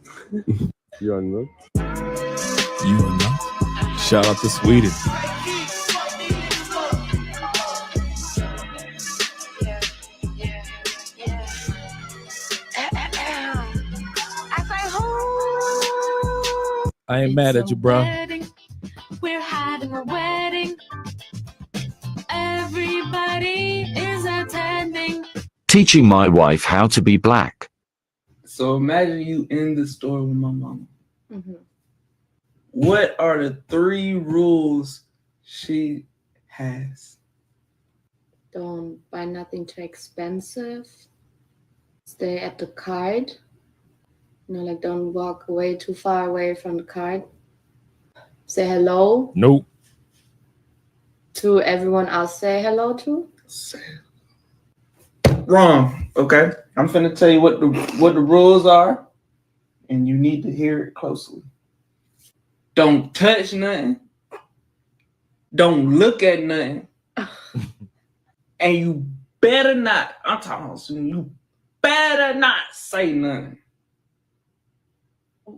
Speaker 6: You are not.
Speaker 8: You are not. Shout out to Sweden. I ain't mad at you, bro.
Speaker 10: We're having a wedding. Everybody is attending.
Speaker 11: Teaching my wife how to be black.
Speaker 12: So imagine you in the store with my mama. What are the 3 rules she has?
Speaker 13: Don't buy nothing too expensive. Stay at the card. You know, like don't walk away too far away from the card. Say hello.
Speaker 8: Nope.
Speaker 13: To everyone else say hello to.
Speaker 12: Wrong. Okay. I'm finna tell you what the rules are, and you need to hear it closely. Don't touch nothing. Don't look at nothing. And you better not, I'm talking about soon, you better not say nothing.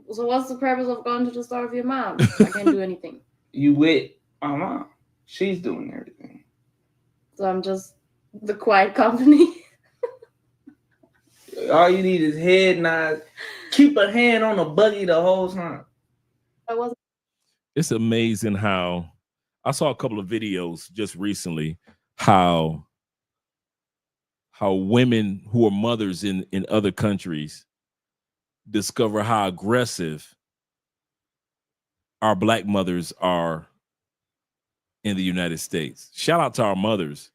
Speaker 13: So what's the purpose of going to the store with your mom? I can't do anything.
Speaker 12: You with my mom. She's doing everything.
Speaker 13: So I'm just the quiet company.
Speaker 12: All you need is head nods. Keep a hand on the buggy the whole time.
Speaker 8: It's amazing how I saw a couple of videos just recently how women who are mothers in other countries discover how aggressive our black mothers are in the United States. Shout out to our mothers.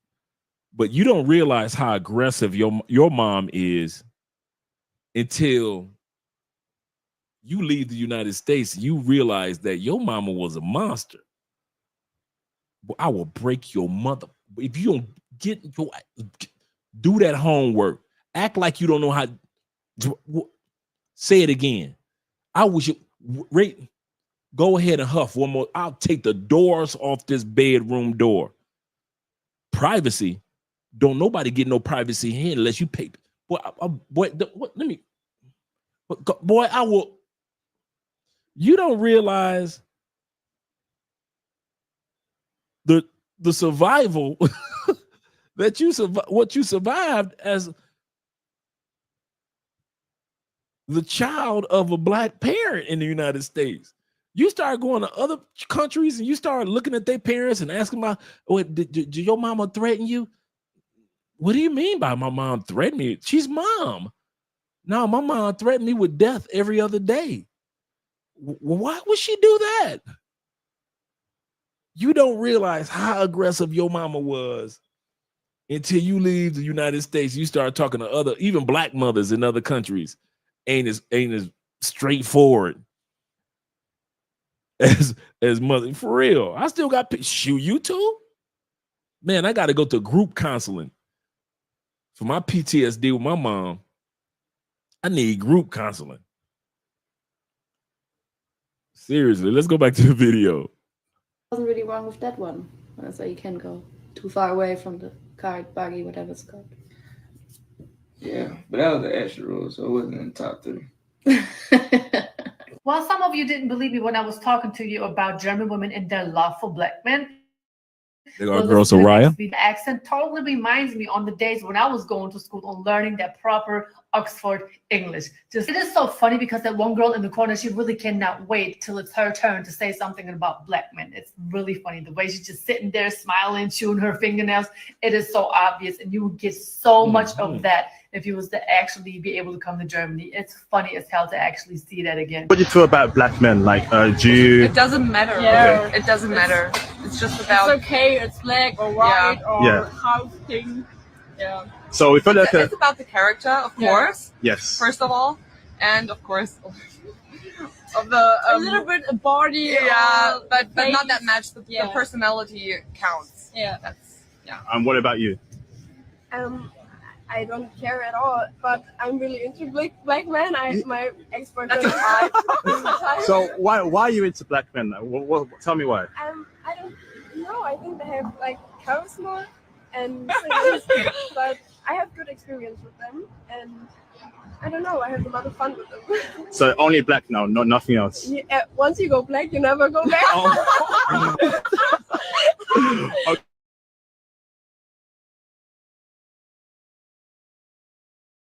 Speaker 8: But you don't realize how aggressive your mom is until you leave the United States. You realize that your mama was a monster. I will break your mother. If you don't do that homework, act like you don't know how. Say it again. I wish you go ahead and huff one more. I'll take the doors off this bedroom door. Privacy. Don't nobody get no privacy here unless you pay. Boy, I will. You don't realize the survival that what you survived as the child of a black parent in the United States. You start going to other countries and you start looking at their parents and asking about, oh, did your mama threaten you? What do you mean by my mom threatened me? She's mom. No, my mom threatened me with death every other day. Why would she do that? You don't realize how aggressive your mama was until you leave the United States. You start talking to other, even black mothers in other countries. Ain't as straightforward as mother. For real. I still got shoot you too? Man, I got to go to group counseling for my PTSD with my mom. I need group counseling. Seriously, let's go back to the video.
Speaker 13: Wasn't really wrong with that one. So you can go too far away from the cart, buggy, whatever it's called.
Speaker 12: Yeah, but that was the extra rule, so it wasn't in the top 3.
Speaker 1: Well, some of you didn't believe me when I was talking to you about German women and their love for black men.
Speaker 8: They got girl Soraya.
Speaker 1: The accent totally reminds me on the days when I was going to school and learning that proper Oxford English. It is so funny because that one girl in the corner, she really cannot wait till it's her turn to say something about black men. It's really funny the way she's just sitting there smiling, chewing her fingernails. It is so obvious, and you would get so much of that if you was to actually be able to come to Germany. It's funny as hell to actually see that again.
Speaker 7: What do you feel about black men? Like, do you?
Speaker 14: It doesn't matter.
Speaker 7: Yeah.
Speaker 14: It doesn't matter. It's just about.
Speaker 18: It's okay. It's black or white or house thing. Yeah.
Speaker 7: So we feel like
Speaker 14: it's about the character, of course.
Speaker 7: Yes.
Speaker 14: First of all, and of course, of the
Speaker 18: a little bit of body.
Speaker 14: Yeah, but not that much. The personality counts.
Speaker 18: Yeah.
Speaker 14: That's
Speaker 7: what about you?
Speaker 17: I don't care at all, but I'm really into black men. My ex-boyfriend.
Speaker 7: So why are you into black men? Tell me why.
Speaker 17: I don't know. I think they have like charisma, and but I have good experience with them, and I don't know. I have a lot of fun with them.
Speaker 7: So only black now, nothing else.
Speaker 17: Yeah, once you go black, you never go back.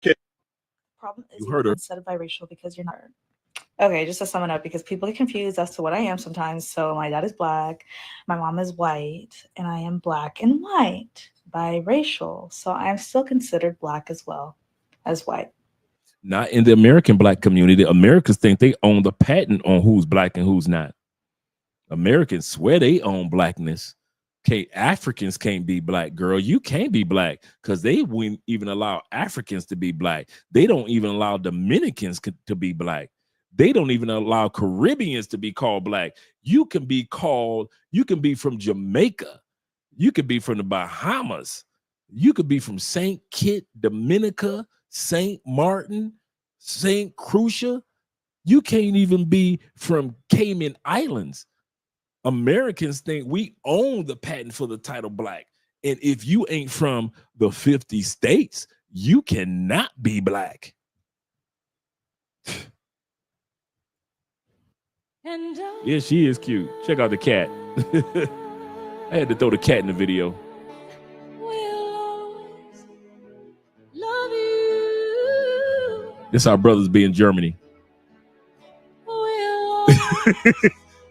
Speaker 7: Okay.
Speaker 19: Problem is
Speaker 8: You heard her.
Speaker 19: instead of biracial because you're not. Okay, just to sum it up, because people get confused as to what I am sometimes. So my dad is black, my mom is white, and I am black and white, biracial. So I'm still considered black as well as white.
Speaker 8: Not in the American black community. Americans think they own the patent on who's black and who's not. Americans swear they own blackness. Africans can't be black, girl. You can't be black because they wouldn't even allow Africans to be black. They don't even allow Dominicans to be black. They don't even allow Caribbeans to be called black. You can be from Jamaica. You could be from the Bahamas. You could be from St. Kitts, Dominica, St. Martin, St. Crucia. You can't even be from Cayman Islands. Americans think we own the patent for the title black. And if you ain't from the 50 states, you cannot be black. Yeah, she is cute. Check out the cat. I had to throw the cat in the video. This our brothers be in Germany.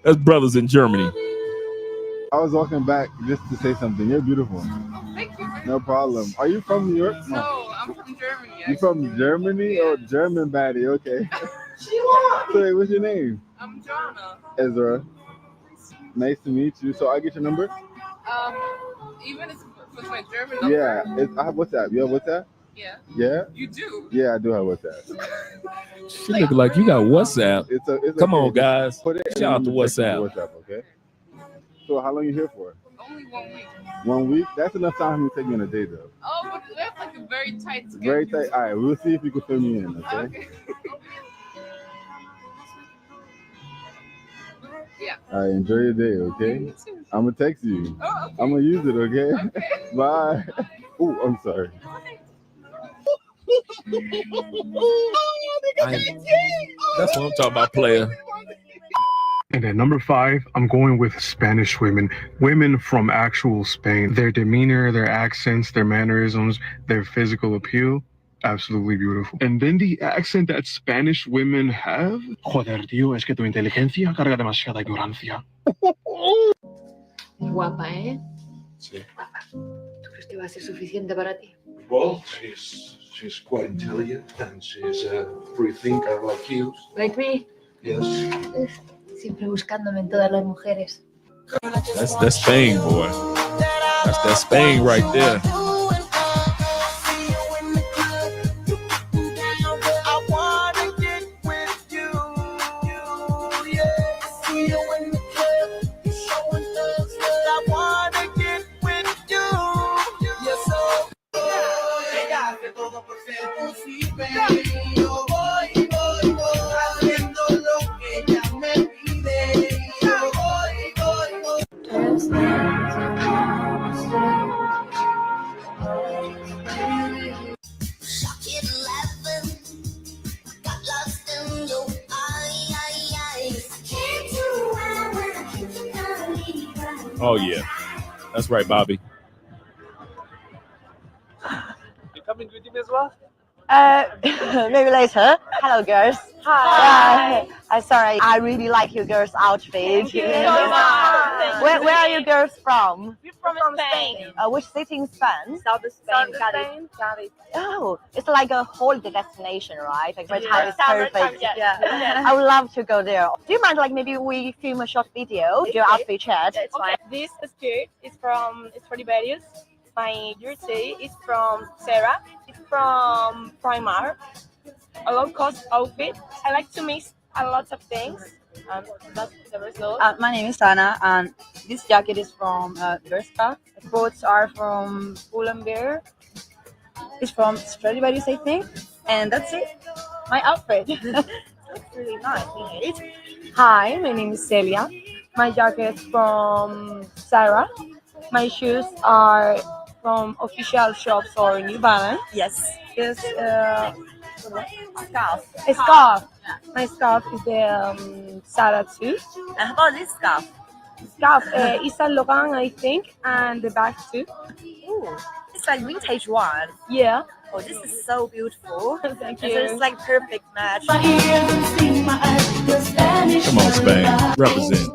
Speaker 8: That's brothers in Germany.
Speaker 25: I was walking back just to say something. You're beautiful.
Speaker 14: Oh, thank you.
Speaker 25: No problem. Are you from New York?
Speaker 14: No, I'm from Germany.
Speaker 25: You from Germany? Oh, German baddie. Okay. So, what's your name?
Speaker 14: I'm Joanna.
Speaker 25: Ezra. Nice to meet you. So I get your number?
Speaker 14: Even if it's my German number.
Speaker 25: Yeah. I have WhatsApp. You have WhatsApp?
Speaker 14: Yeah.
Speaker 25: Yeah?
Speaker 14: You do?
Speaker 25: Yeah, I do have WhatsApp.
Speaker 8: She look like you got WhatsApp.
Speaker 25: It's
Speaker 8: Come
Speaker 25: okay.
Speaker 8: on, guys.
Speaker 25: Put it
Speaker 8: Shout out to WhatsApp.
Speaker 25: Okay. So how long are you here for?
Speaker 14: Only 1 week.
Speaker 25: 1 week? That's enough time for me to take you on a date, though.
Speaker 14: Oh, but we have like a very tight schedule.
Speaker 25: Very tight. All right, we'll see if you can fit me in, okay?
Speaker 14: Yeah.
Speaker 25: All right, enjoy your day, okay? I'm going to text you.
Speaker 14: Oh, okay.
Speaker 25: I'm going to use it, okay? Bye. Oh, I'm sorry.
Speaker 8: That's what I'm talking about, player.
Speaker 26: And at number 5, I'm going with Spanish women. Women from actual Spain. Their demeanor, their accents, their mannerisms, their physical appeal. absolutely beautiful. And then the accent that Spanish women have. Joder, tío, es que tu inteligencia carga demasiada ignorancia.
Speaker 3: Guapa, ¿eh?
Speaker 23: Sí.
Speaker 3: ¿Tú crees que va a ser suficiente para ti?
Speaker 23: Well, she's quite intelligent and she's a free thinker like you.
Speaker 3: Like me.
Speaker 23: Yes.
Speaker 3: Siempre buscándome en todas las mujeres.
Speaker 8: That's Spain, boy. That's that Spain right there. Oh yeah, that's right, Bobby.
Speaker 9: You coming with him as well?
Speaker 16: Maybe later. Hello, girls. Hi. I'm sorry. I really like your girls' outfit.
Speaker 9: Thank you so much.
Speaker 16: Where are you girls from?
Speaker 9: We're from Spain.
Speaker 16: Which city in Spain?
Speaker 9: South of Spain, Cádiz.
Speaker 16: Oh, it's like a holiday destination, right? Like my time is
Speaker 9: Summertime,
Speaker 16: perfect.
Speaker 9: yeah.
Speaker 16: I would love to go there. Do you mind, like, maybe we film a short video? Your outfit chat.
Speaker 9: That's fine. This skirt is from Stradivarius. My jersey is from Sarah. It's from Primark. A low-cost outfit. I like to mix a lot of things. That's the result.
Speaker 20: My name is Anna, and this jacket is from Bershka. The boots are from Pull&Bear. It's from Stradivarius, I think. And that's it. My outfit. It's really nice.
Speaker 9: Hi, my name is Celia. My jacket is from Sarah. My shoes are from official shops or New Balance.
Speaker 20: Yes.
Speaker 9: This
Speaker 20: Scarf.
Speaker 9: a scarf. My scarf is the Sarah too.
Speaker 20: And how about this scarf?
Speaker 9: Scarf is a Logan, I think, and the bag too.
Speaker 20: Ooh, it's like vintage one.
Speaker 9: Yeah.
Speaker 20: Oh, this is so beautiful.
Speaker 9: Thank
Speaker 20: And
Speaker 9: you.
Speaker 20: so it's like perfect match.
Speaker 8: Come on, Spain, represent.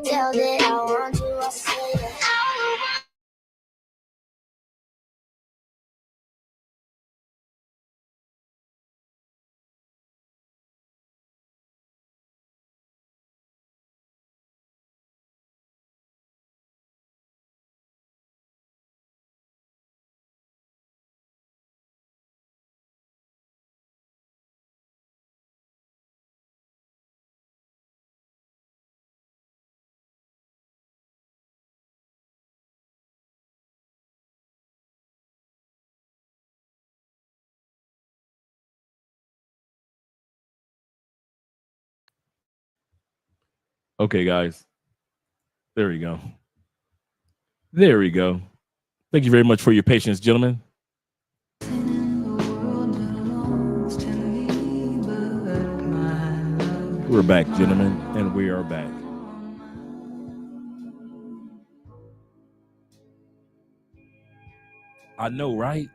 Speaker 8: Okay, guys. There we go. There we go. Thank you very much for your patience, gentlemen. We're back, gentlemen, and we are back. I know, right?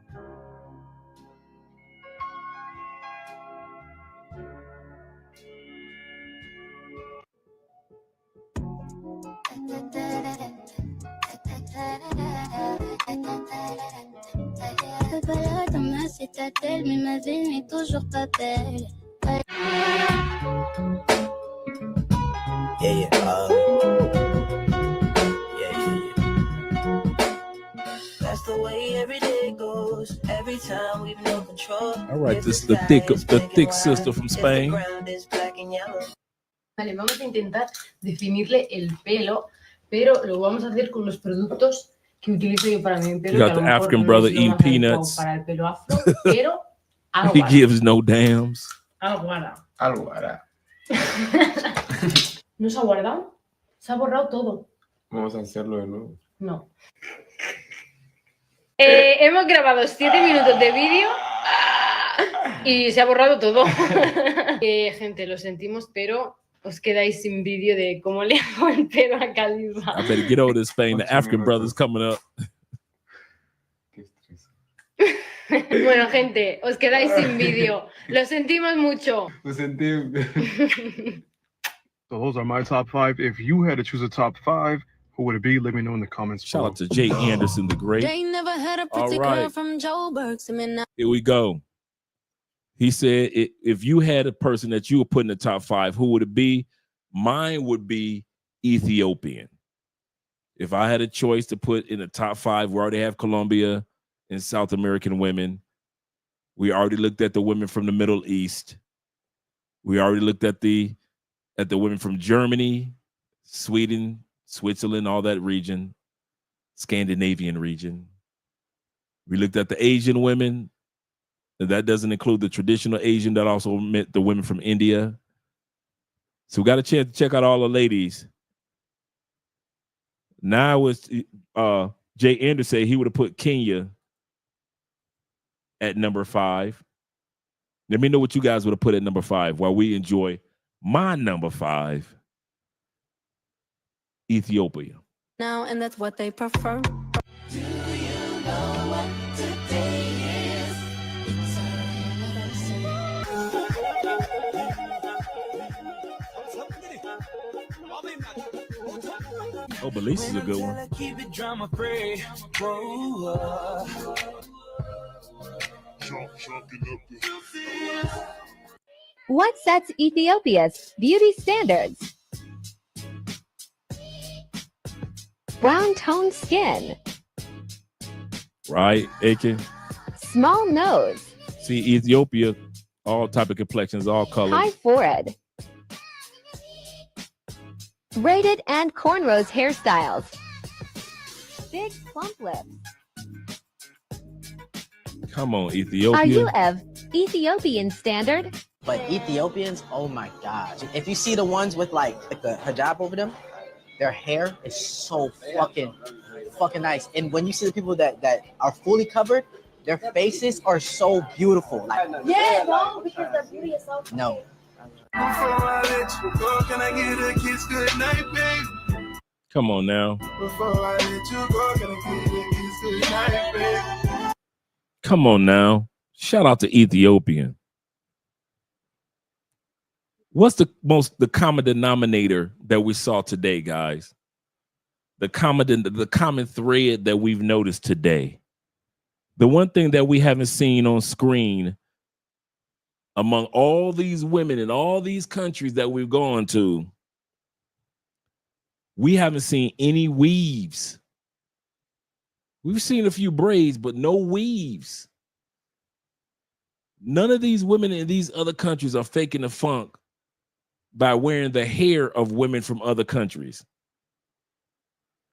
Speaker 21: That's the way every day goes. Every time we've no control.
Speaker 8: All right, this is the thick sister from Spain.
Speaker 3: Vale, vamos a intentar definirle el pelo, pero lo vamos a hacer con los productos que utilizo yo para mi pelo.
Speaker 8: You got the African brother eating peanuts.
Speaker 3: Para el pelo afro, pero algo
Speaker 8: He
Speaker 3: hará.
Speaker 8: gives no damns.
Speaker 3: Algo hará.
Speaker 12: Algo hará.
Speaker 3: ¿No se ha guardado? Se ha borrado todo.
Speaker 12: Vamos a hacerlo de nuevo.
Speaker 3: No. Hemos grabado 7 minutos de vídeo y se ha borrado todo. Gente, lo sentimos, pero os quedáis sin vídeo de cómo le hago el pelo a Khalifa.
Speaker 8: I better get over this Spain. The African brother's coming up.
Speaker 3: Bueno, gente, os quedáis sin vídeo. Lo sentimos mucho.
Speaker 26: So those are my top 5. If you had to choose a top 5, who would it be? Let me know in the comments.
Speaker 8: Shout out to Jay Anderson the Great.
Speaker 10: They never had a
Speaker 8: All
Speaker 10: pretty
Speaker 8: right.
Speaker 10: girl from Joburg.
Speaker 8: Here we go. He said, if you had a person that you would put in the top 5, who would it be? Mine would be Ethiopian. If I had a choice to put in the top 5, we already have Colombia and South American women. We already looked at the women from the Middle East. We already looked at the women from Germany, Sweden, Switzerland, all that region, Scandinavian region. We looked at the Asian women. And that doesn't include the traditional Asian. That also meant the women from India. So we got a chance to check out all the ladies. Now it's Jay Anderson. He would have put Kenya at number 5. Let me know what you guys would have put at number 5 while we enjoy my number 5, Ethiopia.
Speaker 10: Now, and that's what they prefer.
Speaker 8: Oh, Belize is a good one.
Speaker 2: What sets Ethiopia's beauty standards? Brown toned skin,
Speaker 8: Right, Aiken?
Speaker 2: small nose,
Speaker 8: See, Ethiopia, all type of complexions, all colors.
Speaker 2: high forehead, braided and cornrows hairstyles, big plump lips.
Speaker 8: Come on,
Speaker 2: Are
Speaker 8: Ethiopia.
Speaker 2: you of Ethiopian standard?
Speaker 4: But Ethiopians, oh my gosh. If you see the ones with like the hijab over them, their hair is so fucking nice. And when you see the people that are fully covered, their faces are so beautiful. Like,
Speaker 9: Yeah, no, because the beauty is so.
Speaker 4: no.
Speaker 21: Before I let you go, can I get a kiss goodnight, babe?
Speaker 8: Come on now.
Speaker 21: Before I let you go, can I get a kiss goodnight, babe?
Speaker 8: Come on now. Shout out to Ethiopian. What's the common denominator that we saw today, guys? The common thread that we've noticed today. The one thing that we haven't seen on screen among all these women in all these countries that we've gone to, we haven't seen any weaves. We've seen a few braids, but no weaves. None of these women in these other countries are faking the funk by wearing the hair of women from other countries.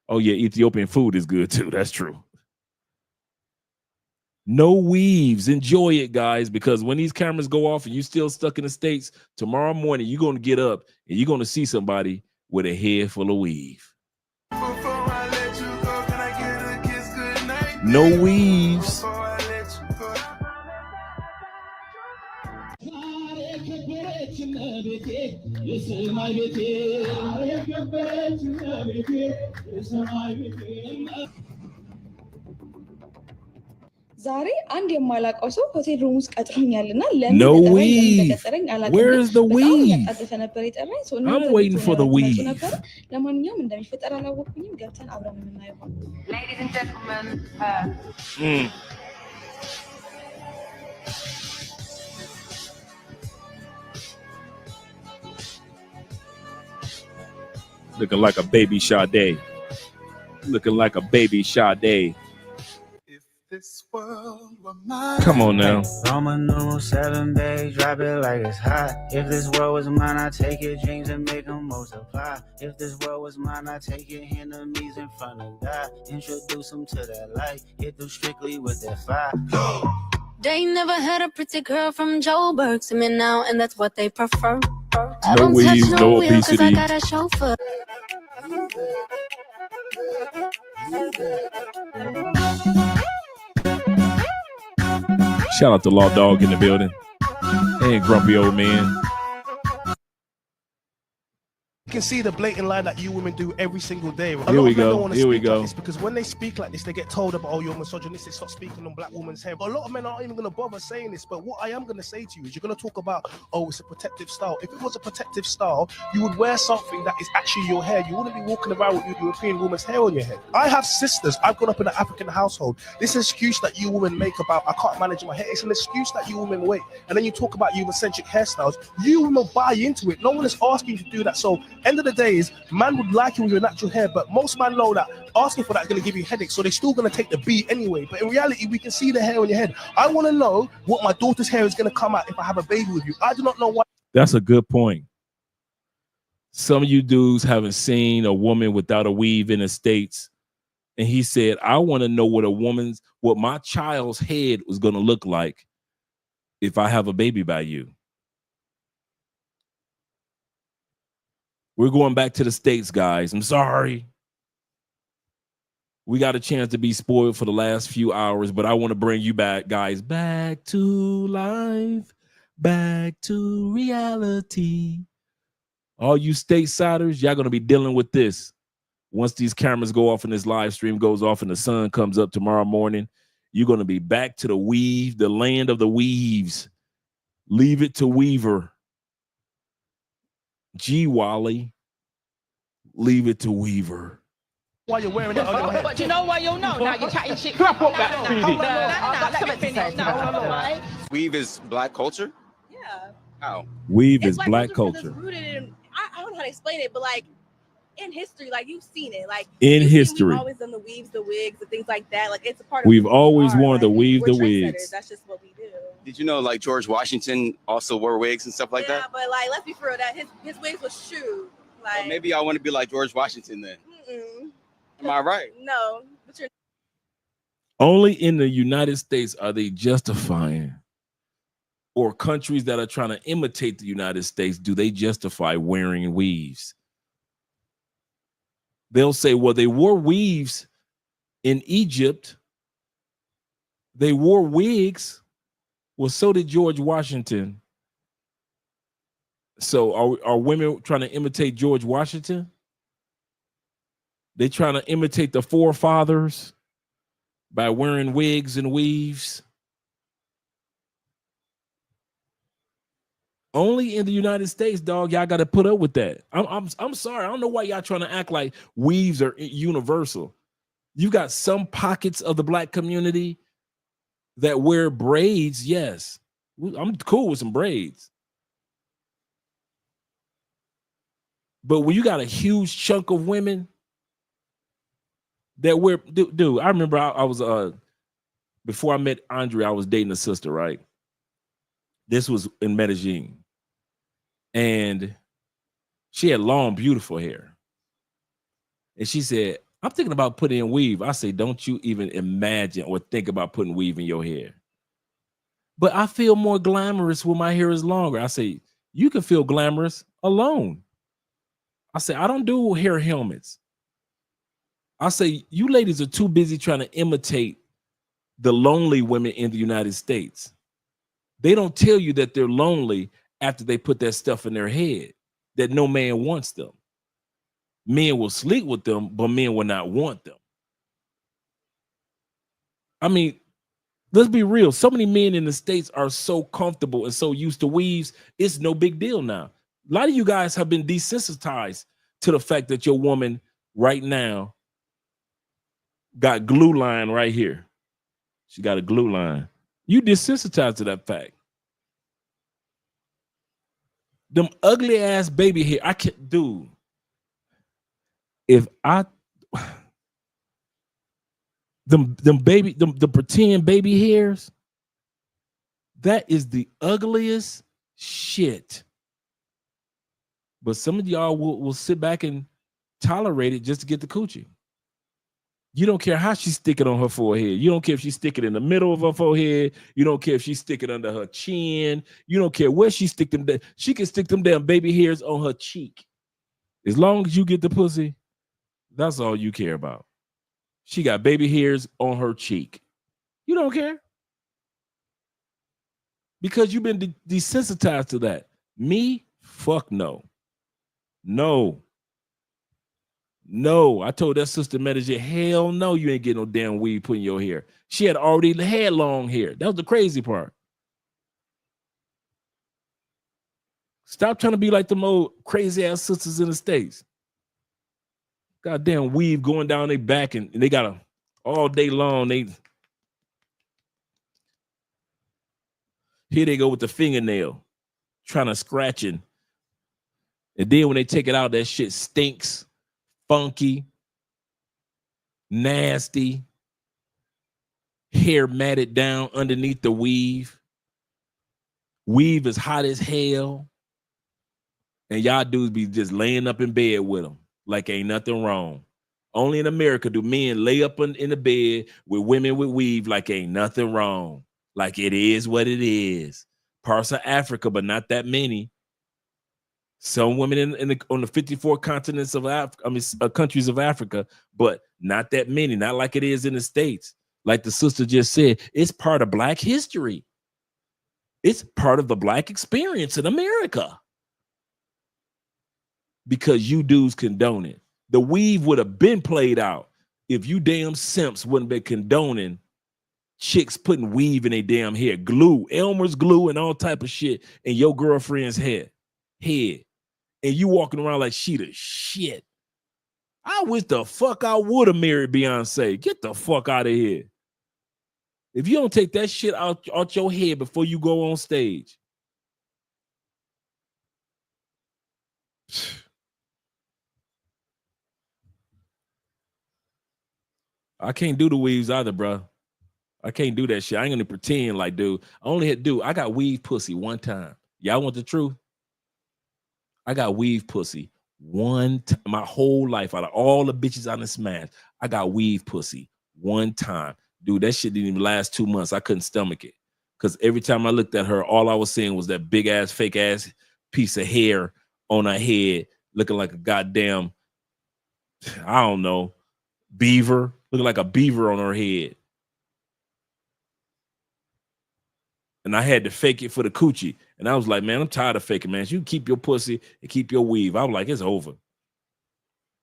Speaker 8: Oh yeah, Ethiopian food is good too. That's true. No weaves. Enjoy it, guys, because when these cameras go off and you're still stuck in the States, tomorrow morning you're going to get up and you're going to see somebody with a hair full of weave. No weaves.
Speaker 5: ዛሬ አንድ የማላውቀው ሰው ሆቴል ሩም ውስጥ ቀጥሮኛልና
Speaker 8: No weave. Where is the weave?
Speaker 5: ያጣደፈ ነበር የጠራኝ ሰው
Speaker 8: I'm waiting for the weave.
Speaker 5: ለማንኛውም እንደሚፈጠር አላወቅኩኝም ገብተን አብረን የምናየው
Speaker 9: Ladies and gentlemen,
Speaker 8: Looking like a baby Sade. Looking like a baby Sade. Come on now.
Speaker 15: Roman numeral 7, babe, drop it like it's hot. If this world was mine, I'd take your dreams and make them multiply. If this world was mine, I'd take your enemies in front of God. Introduce them to that light. Hit them strictly with that fire.
Speaker 10: They never had a pretty girl from Joburg. See me now, and that's what they prefer. I
Speaker 8: No
Speaker 10: don't
Speaker 8: weaves,
Speaker 10: touch
Speaker 8: no
Speaker 10: wheel 'cause I
Speaker 8: obesity.
Speaker 10: got a chauffeur.
Speaker 8: Shout out to Law Dog in the building. And Grumpy Old Man.
Speaker 1: can see the blatant lie that you women do every single day. A lot
Speaker 8: Here we
Speaker 1: of men
Speaker 8: go.
Speaker 1: don't want to
Speaker 8: Here we
Speaker 1: speak like
Speaker 8: go.
Speaker 1: this because when they speak like this, they get told about, oh, you're misogynistic, stop speaking on black women's hair. But a lot of men aren't even going to bother saying this. But what I am going to say to you is you're going to talk about, oh, it's a protective style. If it was a protective style, you would wear something that is actually your hair. You wouldn't be walking around with your European woman's hair on your head. I have sisters. I've grown up in an African household. This excuse that you women make about I can't manage my hair, it's an excuse that you women make. And then you talk about Eurocentric hairstyles. You women buy into it. No one is asking you to do that. So end of the day is, man would like you with your natural hair, but most men know that asking for that is going to give you headaches, so they're still going to take the beat anyway. But in reality, we can see the hair on your head. I want to know what my daughter's hair is going to come out if I have a baby with you. I do not know why.
Speaker 8: That's a good point. Some of you dudes haven't seen a woman without a weave in the States. And he said, I want to know what my child's head was going to look like if I have a baby by you. We're going back to the States, guys. I'm sorry. We got a chance to be spoiled for the last few hours, but I want to bring you back, guys, back to life, back to reality. All you statessiders, y'all going to be dealing with this. Once these cameras go off and this live stream goes off and the sun comes up tomorrow morning, you're going to be back to the weave, the land of the weaves. Leave it to Weaver. G. Wally. Leave it to Weaver.
Speaker 1: Why you're wearing it on your head.
Speaker 6: But you know what? You'll know. Now you're chatting shit.
Speaker 1: Clap up that PD.
Speaker 11: Weave is black culture?
Speaker 14: Yeah.
Speaker 11: How?
Speaker 8: Weave
Speaker 14: It's
Speaker 8: is black
Speaker 14: because it's
Speaker 8: culture.
Speaker 14: rooted in, I don't know how to explain it, but like in history, like you've seen it. Like
Speaker 8: In
Speaker 14: you've seen
Speaker 8: history.
Speaker 14: we've always done the weaves, the wigs, the things like that. Like it's a part of
Speaker 8: We've
Speaker 14: who we
Speaker 8: always
Speaker 14: are.
Speaker 8: worn the
Speaker 14: Like,
Speaker 8: weave,
Speaker 14: we're
Speaker 8: the
Speaker 14: trendsetters.
Speaker 8: wigs.
Speaker 14: That's just what we do.
Speaker 11: Did you know like George Washington also wore wigs and stuff like
Speaker 14: Yeah,
Speaker 11: that?
Speaker 14: but like let's be for real, that his wigs was shoe. Like
Speaker 11: Well, maybe I want to be like George Washington then.
Speaker 14: mm-mm.
Speaker 11: Am I right?
Speaker 14: No, but you're
Speaker 8: Only in the United States are they justifying, or countries that are trying to imitate the United States, do they justify wearing weaves? They'll say, well, they wore weaves in Egypt. They wore wigs. Well, so did George Washington. So are women trying to imitate George Washington? They trying to imitate the forefathers by wearing wigs and weaves? Only in the United States, dog, y'all got to put up with that. I'm sorry. I don't know why y'all trying to act like weaves are universal. You got some pockets of the black community that wear braids. Yes, I'm cool with some braids. But when you got a huge chunk of women that wear, dude, I remember I was before I met Andre, I was dating a sister, right? This was in Medellin. And she had long, beautiful hair. And she said, I'm thinking about putting in weave. I say, don't you even imagine or think about putting weave in your hair. But I feel more glamorous when my hair is longer. I say, you can feel glamorous alone. I say, I don't do hair helmets. I say, you ladies are too busy trying to imitate the lonely women in the United States. They don't tell you that they're lonely after they put that stuff in their head, that no man wants them. Men will sleep with them, but men will not want them. I mean, let's be real. So many men in the States are so comfortable and so used to weaves, it's no big deal now. A lot of you guys have been desensitized to the fact that your woman right now got glue line right here. She got a glue line. You desensitized to that fact. Them ugly ass baby hair, I can't do. If I the pretend baby hairs, that is the ugliest shit. But some of y'all will sit back and tolerate it just to get the coochie. You don't care how she stick it on her forehead. You don't care if she stick it in the middle of her forehead. You don't care if she stick it under her chin. You don't care where she stick them. She can stick them damn baby hairs on her cheek. As long as you get the pussy, that's all you care about. She got baby hairs on her cheek. You don't care. Because you've been desensitized to that. Me, fuck no. No, No, I told that sister manager, hell no, you ain't getting no damn weave put in your hair. She had already had long hair. That was the crazy part. Stop trying to be like them old crazy ass sisters in the States. Goddamn weave going down their back, and they got a all day long. Here they go with the fingernail, trying to scratch it. And then when they take it out, that shit stinks, funky, nasty, hair matted down underneath the weave. Weave is hot as hell. And y'all dudes be just laying up in bed with them like ain't nothing wrong. Only in America do men lay up in the bed with women with weave like ain't nothing wrong. Like it is what it is. Parts of Africa, but not that many. Some women on the 54 continents of Africa, countries of Africa, but not that many. Not like it is in the States. Like the sister just said, it's part of Black history. It's part of the Black experience in America. Because you dudes condone it. The weave would have been played out if you damn simps wouldn't be condoning chicks putting weave in their damn hair, glue, Elmer's glue and all type of shit in your girlfriend's head. And you walking around like she the shit. I wish the fuck I would have married Beyonce. Get the fuck out of here. If you don't take that shit out your head before you go on stage. I can't do the weaves either, bro. I can't do that shit. I ain't gonna pretend like, dude. I got weave pussy one time. Y'all want the truth? I got weave pussy one time. My whole life, out of all the bitches I done smashed, I got weave pussy one time. Dude, that shit didn't even last 2 months. I couldn't stomach it. Because every time I looked at her, all I was seeing was that big ass, fake ass piece of hair on her head, looking like a goddamn, I don't know, beaver. Looking like a beaver on her head. And I had to fake it for the coochie. And I was like, man, I'm tired of faking, man. You keep your pussy and keep your weave. I was like, it's over.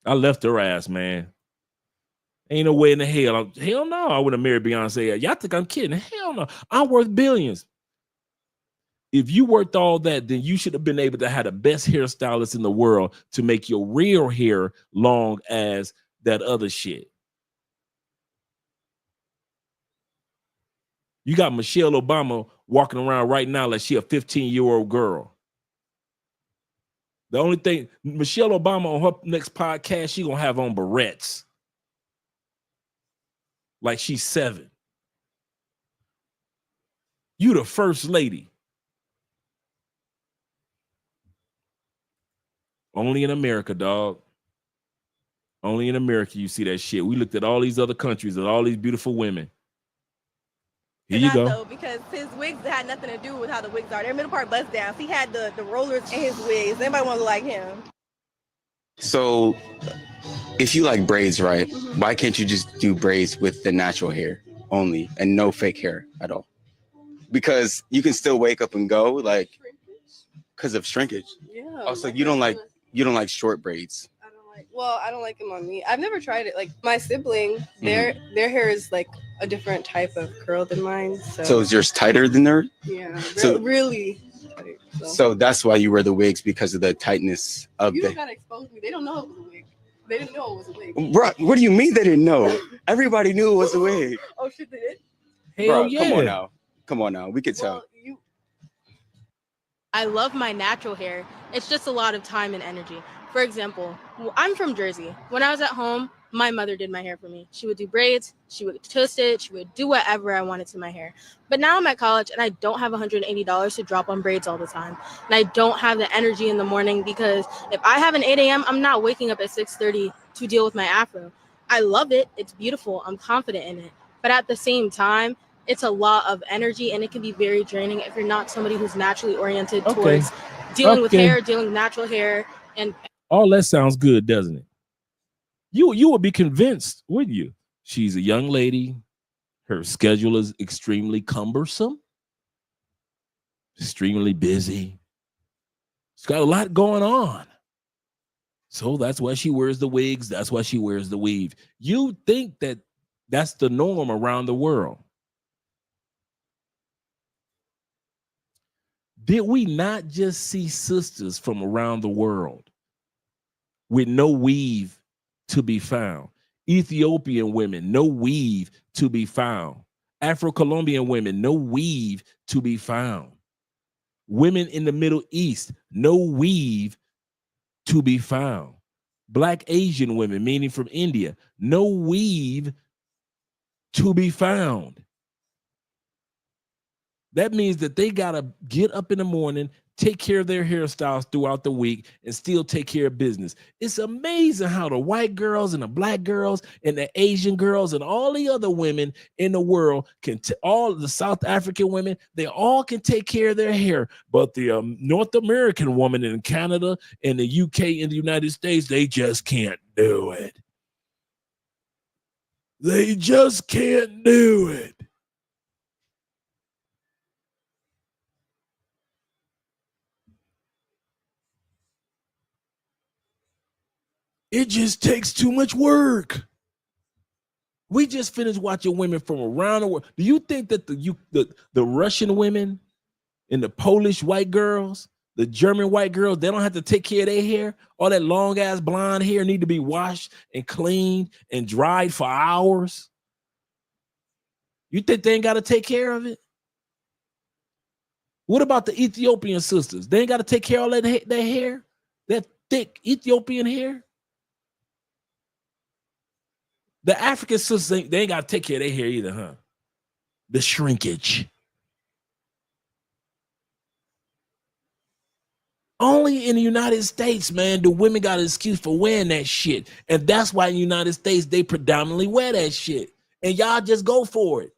Speaker 8: I left her ass, man. Ain't no way in the hell. Hell no, I wouldn't have married Beyonce. Y'all think I'm kidding? Hell no. I'm worth billions. If you worked all that, then you should have been able to have the best hairstylist in the world to make your real hair long as that other shit. You got Michelle Obama walking around right now like she a 15-year-old girl. The only thing, Michelle Obama on her next podcast, she gonna have on barrettes. Like she's 7. You the first lady. Only in America, dog. Only in America you see that shit. We looked at all these other countries and all these beautiful women. Here you go.
Speaker 14: Though, because his wigs had nothing to do with how the wigs are. Their middle part bust down. He had the rollers in his wigs. Anybody want to look like him?
Speaker 11: So if you like braids, right, why can't you just do braids with the natural hair only and no fake hair at all? Because you can still wake up and go, like, because of shrinkage.
Speaker 14: Yeah.
Speaker 11: Also, you don't like short braids.
Speaker 14: Well, I don't like them on me. I've never tried it. Like my sibling, their hair is like a different type of curl than mine.
Speaker 11: So is yours tighter than theirs?
Speaker 14: Yeah,
Speaker 11: So-
Speaker 14: really tight.
Speaker 11: So that's why you wear the wigs, because of the tightness of
Speaker 14: You
Speaker 11: the.
Speaker 14: don't gotta expose me. They don't know it was a wig. They didn't know it was a wig.
Speaker 11: Bro, what do you mean they didn't know? Everybody knew it was a wig.
Speaker 14: Oh shit, they did?
Speaker 8: Hell
Speaker 11: Bro,
Speaker 8: yeah.
Speaker 11: Come on now. We could tell.
Speaker 9: I love my natural hair. It's just a lot of time and energy. For example, I'm from Jersey. When I was at home, my mother did my hair for me. She would do braids, she would twist it, she would do whatever I wanted to my hair. But now I'm at college and I don't have $180 to drop on braids all the time. And I don't have the energy in the morning because if I have an 8 a.m., I'm not waking up at 6:30 to deal with my afro. I love it. It's beautiful. I'm confident in it. But at the same time, it's a lot of energy and it can be very draining if you're not somebody who's naturally oriented towards dealing with hair, dealing with natural hair. And
Speaker 8: all that sounds good, doesn't it? You would be convinced, wouldn't you? She's a young lady. Her schedule is extremely cumbersome, extremely busy. She's got a lot going on. So that's why she wears the wigs. That's why she wears the weave. You think that that's the norm around the world. Did we not just see sisters from around the world with no weave to be found? Ethiopian women, no weave to be found. Afro-Colombian women, no weave to be found. Women in the Middle East, no weave to be found. Black Asian women, meaning from India, no weave to be found. That means that they got to get up in the morning, take care of their hairstyles throughout the week, and still take care of business. It's amazing how the white girls and the black girls and the Asian girls and all the other women in the world can, all the South African women, they all can take care of their hair. But the North American woman in Canada and the UK and the United States, they just can't do it. They just can't do it. It just takes too much work. We just finished watching women from around the world. Do you think that the Russian women and the Polish white girls, the German white girls, they don't have to take care of their hair? All that long ass blonde hair need to be washed and cleaned and dried for hours? You think they ain't got to take care of it? What about the Ethiopian sisters? They ain't got to take care of all that their hair? That thick Ethiopian hair? The African sisters, they ain't got to take care of their hair either, huh? The shrinkage. Only in the United States, man, do women got an excuse for wearing that shit. And that's why in the United States, they predominantly wear that shit. And y'all just go for it.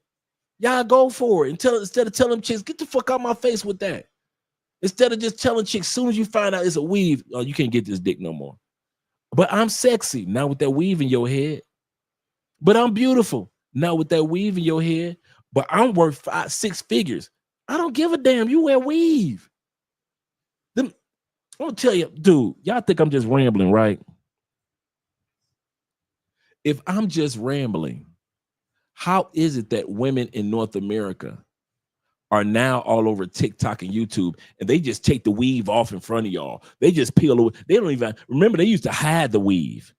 Speaker 8: Y'all go for it. Instead of telling chicks, get the fuck out my face with that. Instead of just telling chicks, as soon as you find out it's a weave, oh, you can't get this dick no more. But I'm sexy, not with that weave in your head. But I'm beautiful, not with that weave in your head. But I'm worth 5-6 figures. I don't give a damn. You wear weave. I'm gonna tell you, dude, y'all think I'm just rambling, right? If I'm just rambling, how is it that women in North America are now all over TikTok and YouTube and they just take the weave off in front of y'all? They just peel away. They don't even remember they used to hide the weave.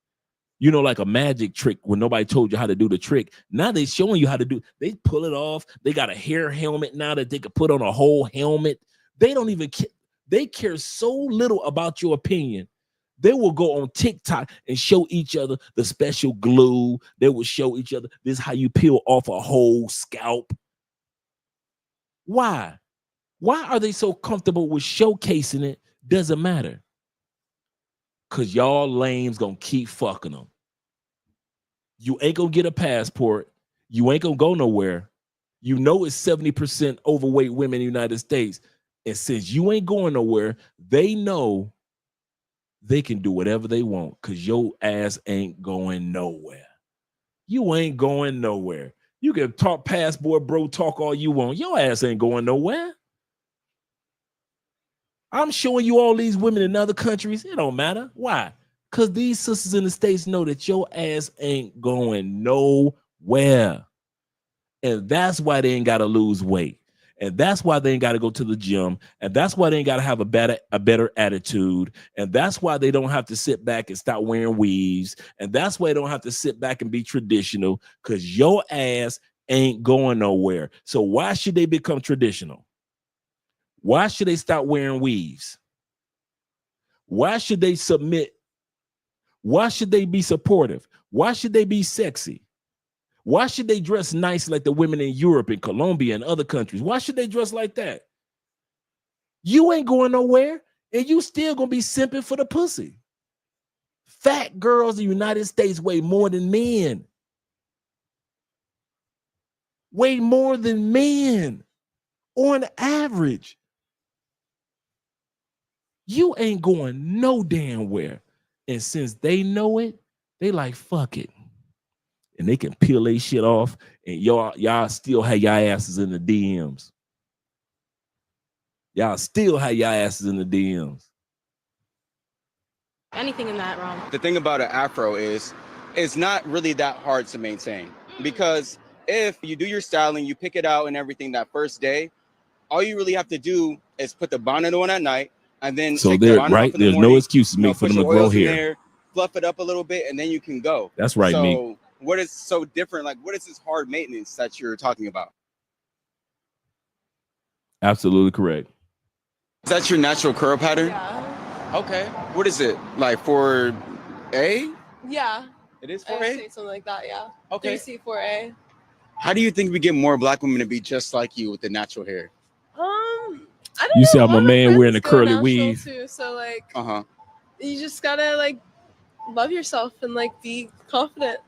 Speaker 8: You know, like a magic trick when nobody told you how to do the trick. Now they showing you how to do. They pull it off. They got a hair helmet now that they could put on a whole helmet. They don't even care. They care so little about your opinion. They will go on TikTok and show each other the special glue. They will show each other this is how you peel off a whole scalp. Why? Why are they so comfortable with showcasing it? Doesn't matter. Because y'all lames gonna keep fucking them. You ain't gonna get a passport. You ain't gonna go nowhere. You know it's 70% overweight women in the United States. And since you ain't going nowhere, they know they can do whatever they want because your ass ain't going nowhere. You ain't going nowhere. You can talk passport, bro, talk all you want. Your ass ain't going nowhere. I'm showing you all these women in other countries. It don't matter. Why? Because these sisters in the States know that your ass ain't going nowhere. And that's why they ain't got to lose weight. And that's why they ain't got to go to the gym. And that's why they ain't got to have a better attitude. And that's why they don't have to sit back and stop wearing weaves. And that's why they don't have to sit back and be traditional because your ass ain't going nowhere. So why should they become traditional? Why should they stop wearing weaves? Why should they submit? Why should they be supportive? Why should they be sexy? Why should they dress nice like the women in Europe and Colombia and other countries? Why should they dress like that? You ain't going nowhere, and you still gonna be simping for the pussy. Fat girls in the United States weigh more than men. Way more than men on average. You ain't going no damn where. And since they know it, they like, fuck it. And they can peel their shit off and y'all still have y'all asses in the DMs. Y'all still have y'all asses in the DMs.
Speaker 9: anything in that realm.
Speaker 11: The thing about an afro is it's not really that hard to maintain, because if you do your styling, you pick it out and everything that first day, all you really have to do is put the bonnet on at night, and then
Speaker 8: So
Speaker 11: take the
Speaker 8: there,
Speaker 11: bonnet
Speaker 8: right?
Speaker 11: off in the
Speaker 8: There's
Speaker 11: morning,
Speaker 8: no excuses made for
Speaker 11: put
Speaker 8: them to
Speaker 11: your
Speaker 8: grow
Speaker 11: oils in
Speaker 8: hair.
Speaker 11: there, fluff it up a little bit, and then you can go.
Speaker 8: That's right,
Speaker 11: so
Speaker 8: Meek.
Speaker 11: What is so different? Like, what is this hard maintenance that you're talking about?
Speaker 8: Absolutely correct.
Speaker 11: Is that your natural curl pattern?
Speaker 14: Yeah.
Speaker 11: Okay. What is it? Like 4A?
Speaker 14: Yeah.
Speaker 11: It is
Speaker 14: I would
Speaker 11: 4A?
Speaker 14: say something like that, yeah.
Speaker 11: Okay.
Speaker 14: 3C, 4A.
Speaker 11: How do you think we get more black women to be just like you with the natural hair?
Speaker 14: I don't
Speaker 8: You
Speaker 14: know.
Speaker 8: see, I'm
Speaker 14: all
Speaker 8: a
Speaker 14: my
Speaker 8: man
Speaker 14: friends
Speaker 8: wearing a
Speaker 14: go
Speaker 8: curly
Speaker 14: natural
Speaker 8: weave.
Speaker 14: Too, so like,
Speaker 11: Uh-huh.
Speaker 14: you just gotta like love yourself and like be confident.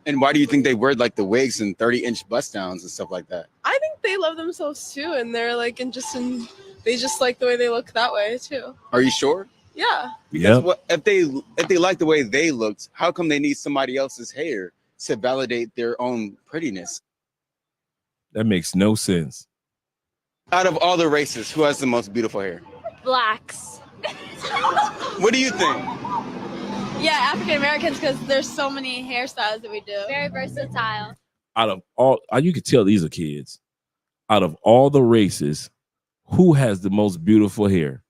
Speaker 11: And why do you think they wear like the wigs and 30-inch bust downs and stuff like that?
Speaker 14: I think they love themselves too, and they're like, they just like the way they look that way too.
Speaker 11: Are you sure?
Speaker 14: Yeah.
Speaker 11: Because what if they like the way they looked, how come they need somebody else's hair to validate their own prettiness?
Speaker 8: That makes no sense.
Speaker 11: Out of all the races, who has the most beautiful hair?
Speaker 9: Blacks.
Speaker 11: What do you think?
Speaker 9: Yeah, African Americans, because there's so many hairstyles that we do. Very versatile.
Speaker 8: Out of all, you can tell these are kids. Out of all the races, who has the most beautiful hair?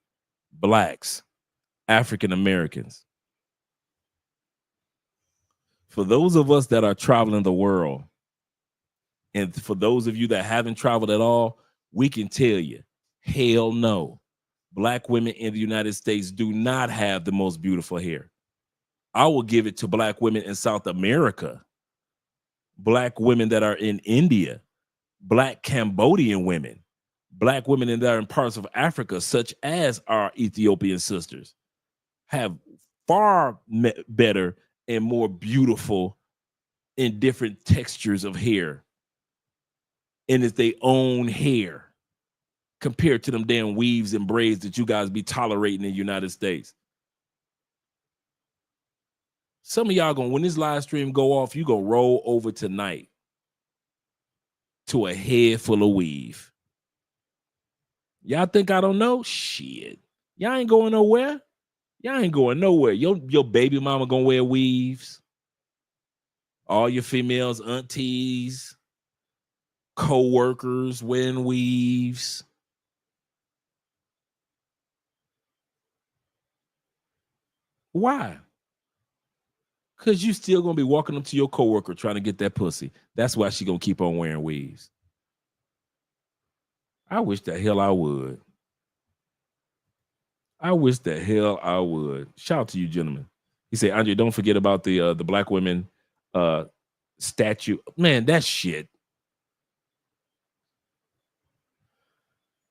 Speaker 8: Blacks, African Americans. For those of us that are traveling the world, and for those of you that haven't traveled at all, we can tell you, hell no. Black women in the United States do not have the most beautiful hair. I will give it to black women in South America, black women that are in India, black Cambodian women, black women that are in parts of Africa, such as our Ethiopian sisters, have far better and more beautiful and different textures of hair. And it's their own hair compared to them damn weaves and braids that you guys be tolerating in the United States. Some of y'all gonna, when this live stream go off, you gonna roll over tonight to a head full of weave. Y'all think I don't know? Shit. Y'all ain't going nowhere. Y'all ain't going nowhere. Your baby mama gonna wear weaves. All your females, aunties, co-workers wearing weaves. Why? Because you still gonna be walking up to your coworker trying to get that pussy. That's why she gonna keep on wearing weaves. I wish the hell I would. I wish the hell I would. Shout out to you, gentlemen. He said, Andre, don't forget about the black women statue. Man, that shit.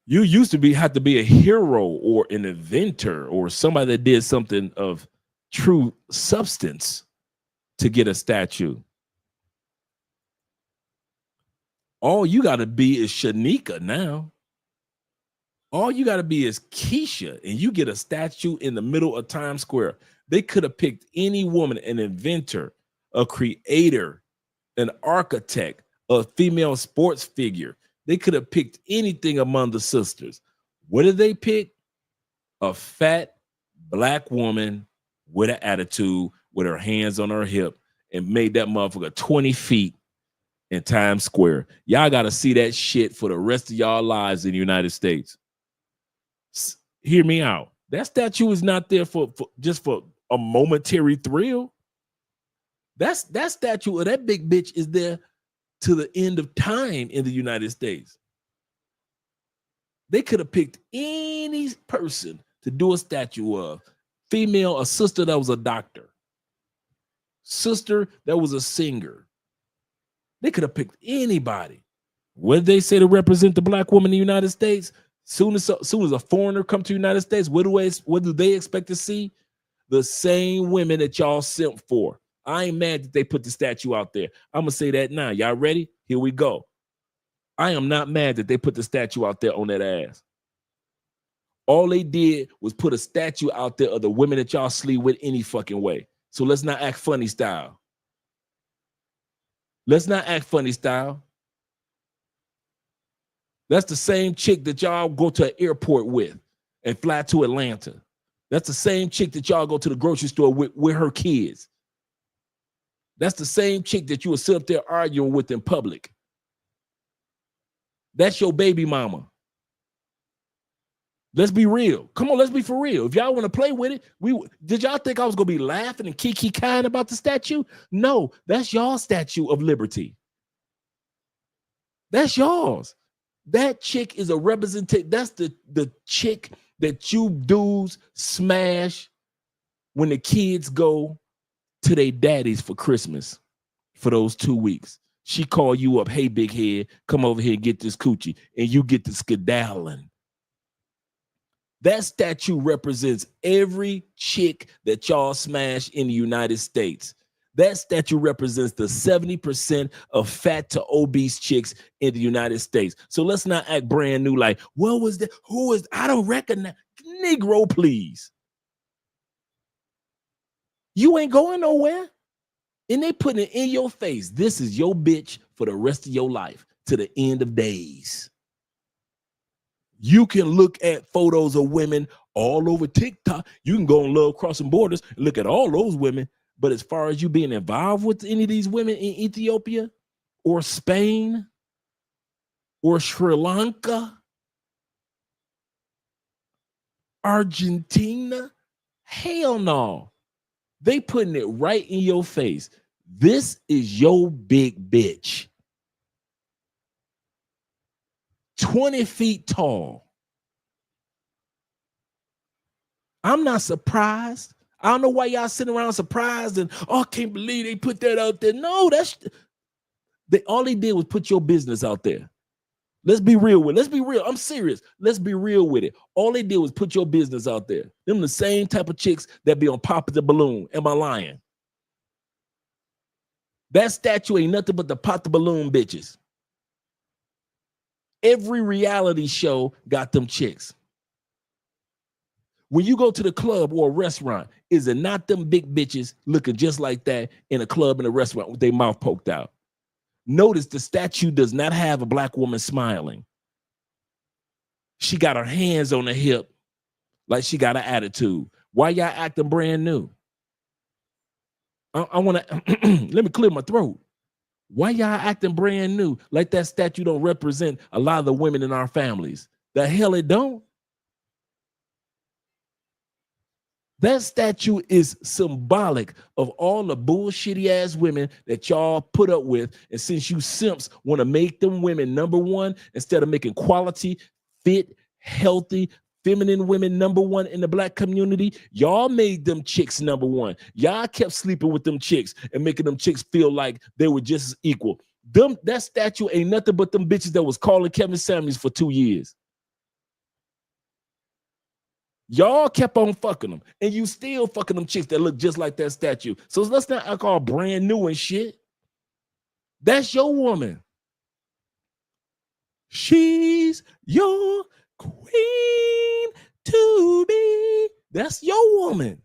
Speaker 8: You used to have to be a hero or an inventor or somebody that did something of true substance to get a statue. All you got to be is Shanika now. All you got to be is Keisha, and you get a statue in the middle of Times Square. They could have picked any woman, an inventor, a creator, an architect, a female sports figure. They could have picked anything among the sisters. What did they pick? A fat black woman with an attitude, with her hands on her hip, and made that motherfucker 20 feet in Times Square. Y'all got to see that shit for the rest of y'all lives in the United States. Hear me out. That statue is not there for just for a momentary thrill. That statue of that big bitch is there to the end of time in the United States. They could have picked any person to do a statue of. Female, a sister that was a doctor. Sister that was a singer. They could have picked anybody. What did they say to represent the black woman in the United States? Soon as a foreigner come to the United States, what do they expect to see? The same women that y'all simp for. I ain't mad that they put the statue out there. I'm going to say that now. Y'all ready? Here we go. I am not mad that they put the statue out there on that ass. All they did was put a statue out there of the women that y'all sleep with any fucking way. So let's not act funny style. Let's not act funny style. That's the same chick that y'all go to an airport with and fly to Atlanta. That's the same chick that y'all go to the grocery store with her kids. That's the same chick that you will sit up there arguing with in public. That's your baby mama. Let's be real. Come on, let's be for real. If y'all want to play with it, did y'all think I was going to be laughing and kiki kind about the statue? No, that's y'all Statue of Liberty. That's yours. That chick is a representation. That's the chick that you dudes smash when the kids go to their daddies for Christmas for those 2 weeks. She call you up, hey, big head, come over here and get this coochie, and you get the skedaddling. That statue represents every chick that y'all smash in the United States. That statue represents the 70% of fat to obese chicks in the United States. So let's not act brand new like, what was that? Who is, I don't recognize. Negro, please. You ain't going nowhere. And they putting it in your face. This is your bitch for the rest of your life to the end of days. You can look at photos of women all over TikTok. You can go on Love Crossing Borders and look at all those women. But as far as you being involved with any of these women in Ethiopia or Spain or Sri Lanka, Argentina, hell no. They putting it right in your face. This is your big bitch. 20 feet tall. I'm not surprised. I don't know why y'all sitting around surprised and, oh, I can't believe they put that out there. No, all they did was put your business out there. Let's be real with it. Let's be real. I'm serious. Let's be real with it. All they did was put your business out there. Them the same type of chicks that be on Pop the Balloon. Am I lying? That statue ain't nothing but the Pop the Balloon bitches. Every reality show got them chicks. When you go to the club or a restaurant, is it not them big bitches looking just like that in a club and a restaurant with their mouth poked out? Notice the statue does not have a black woman smiling. She got her hands on the hip like she got an attitude. Why y'all acting brand new? I want to, let me clear my throat. Why y'all acting brand new like that statue don't represent a lot of the women in our families? The hell it don't. That statue is symbolic of all the bullshitty ass women that y'all put up with. And since you simps want to make them women number one, instead of making quality, fit, healthy, feminine women number one in the black community, y'all made them chicks number one. Y'all kept sleeping with them chicks and making them chicks feel like they were just as equal. That statue ain't nothing but them bitches that was calling Kevin Samuels for 2 years. Y'all kept on fucking them, and you still fucking them chicks that look just like that statue. So let's not act all brand new and shit. That's your woman. She's your queen to be. That's your woman.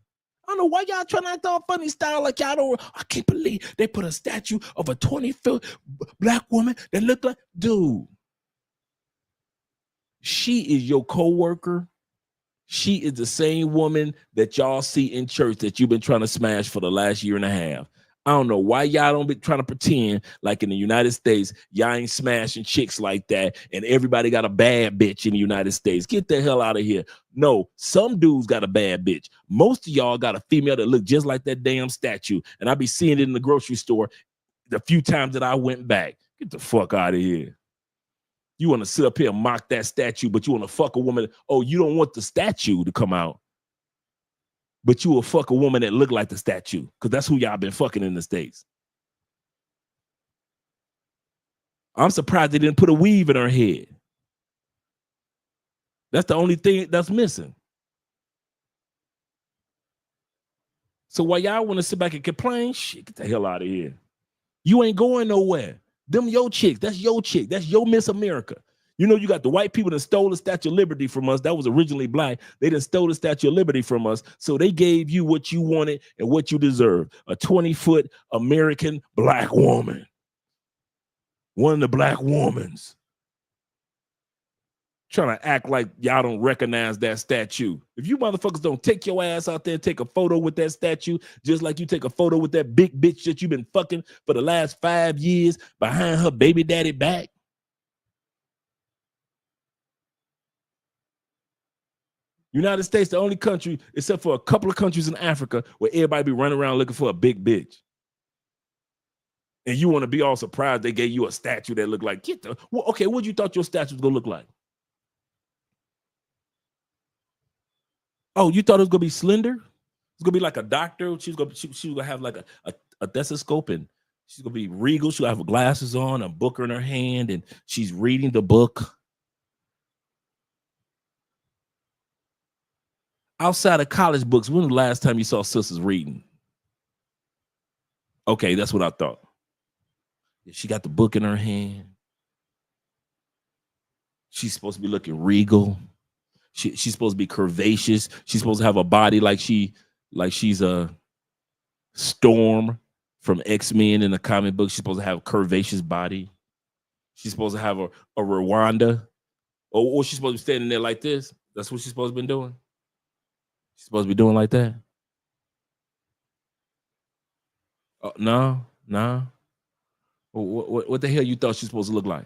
Speaker 8: I don't know why y'all trying to act all funny style like y'all don't. I can't believe they put a statue of a 20-foot black woman that looked like, dude. She is your coworker. She is the same woman that y'all see in church that you've been trying to smash for the last year and a half. I don't know why y'all don't be trying to pretend like in the United States, y'all ain't smashing chicks like that and everybody got a bad bitch in the United States. Get the hell out of here. No, some dudes got a bad bitch. Most of y'all got a female that look just like that damn statue. And I be seeing it in the grocery store the few times that I went back. Get the fuck out of here. You want to sit up here and mock that statue, but you want to fuck a woman. Oh, you don't want the statue to come out. But you will fuck a woman that look like the statue, because that's who y'all been fucking in the States. I'm surprised they didn't put a weave in her head. That's the only thing that's missing. So while y'all want to sit back and complain, shit, get the hell out of here. You ain't going nowhere. Them your chicks. That's your chick. That's your Miss America. You know, you got the white people that stole the Statue of Liberty from us. That was originally black. They done stole the Statue of Liberty from us. So they gave you what you wanted and what you deserved. A 20-foot American black woman. One of the black womans. Trying to act like y'all don't recognize that statue. If you motherfuckers don't take your ass out there and take a photo with that statue, just like you take a photo with that big bitch that you've been fucking for the last 5 years behind her baby daddy back. United States, the only country, except for a couple of countries in Africa, where everybody be running around looking for a big bitch. And you want to be all surprised they gave you a statue that looked like, okay, what you thought your statue was going to look like? Oh, you thought it was going to be slender? It's going to be like a doctor. She's going to have like a stethoscope, and she's going to be regal. She'll have her glasses on, a book in her hand, and she's reading the book. Outside of college books, when was the last time you saw sisters reading? Okay, that's what I thought. She got the book in her hand. She's supposed to be looking regal. She's supposed to be curvaceous. She's supposed to have a body like she's a Storm from X-Men in the comic book. She's supposed to have a curvaceous body. She's supposed to have a Rwanda. Or she's supposed to be standing there like this. That's what she's supposed to be doing. She's supposed to be doing like that. No. What the hell you thought she's supposed to look like?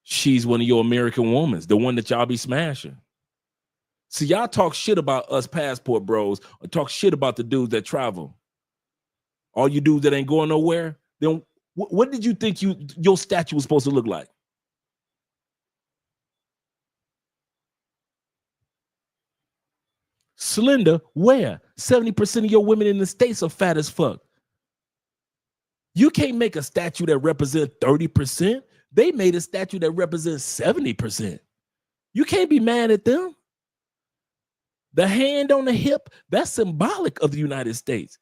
Speaker 8: She's one of your American women, the one that y'all be smashing. See, y'all talk shit about us passport bros, or talk shit about the dudes that travel. All you dudes that ain't going nowhere, then what did you think your statue was supposed to look like? Slender, where? 70% of your women in the States are fat as fuck. You can't make a statue that represents 30%. They made a statue that represents 70%. You can't be mad at them. The hand on the hip, that's symbolic of the United States.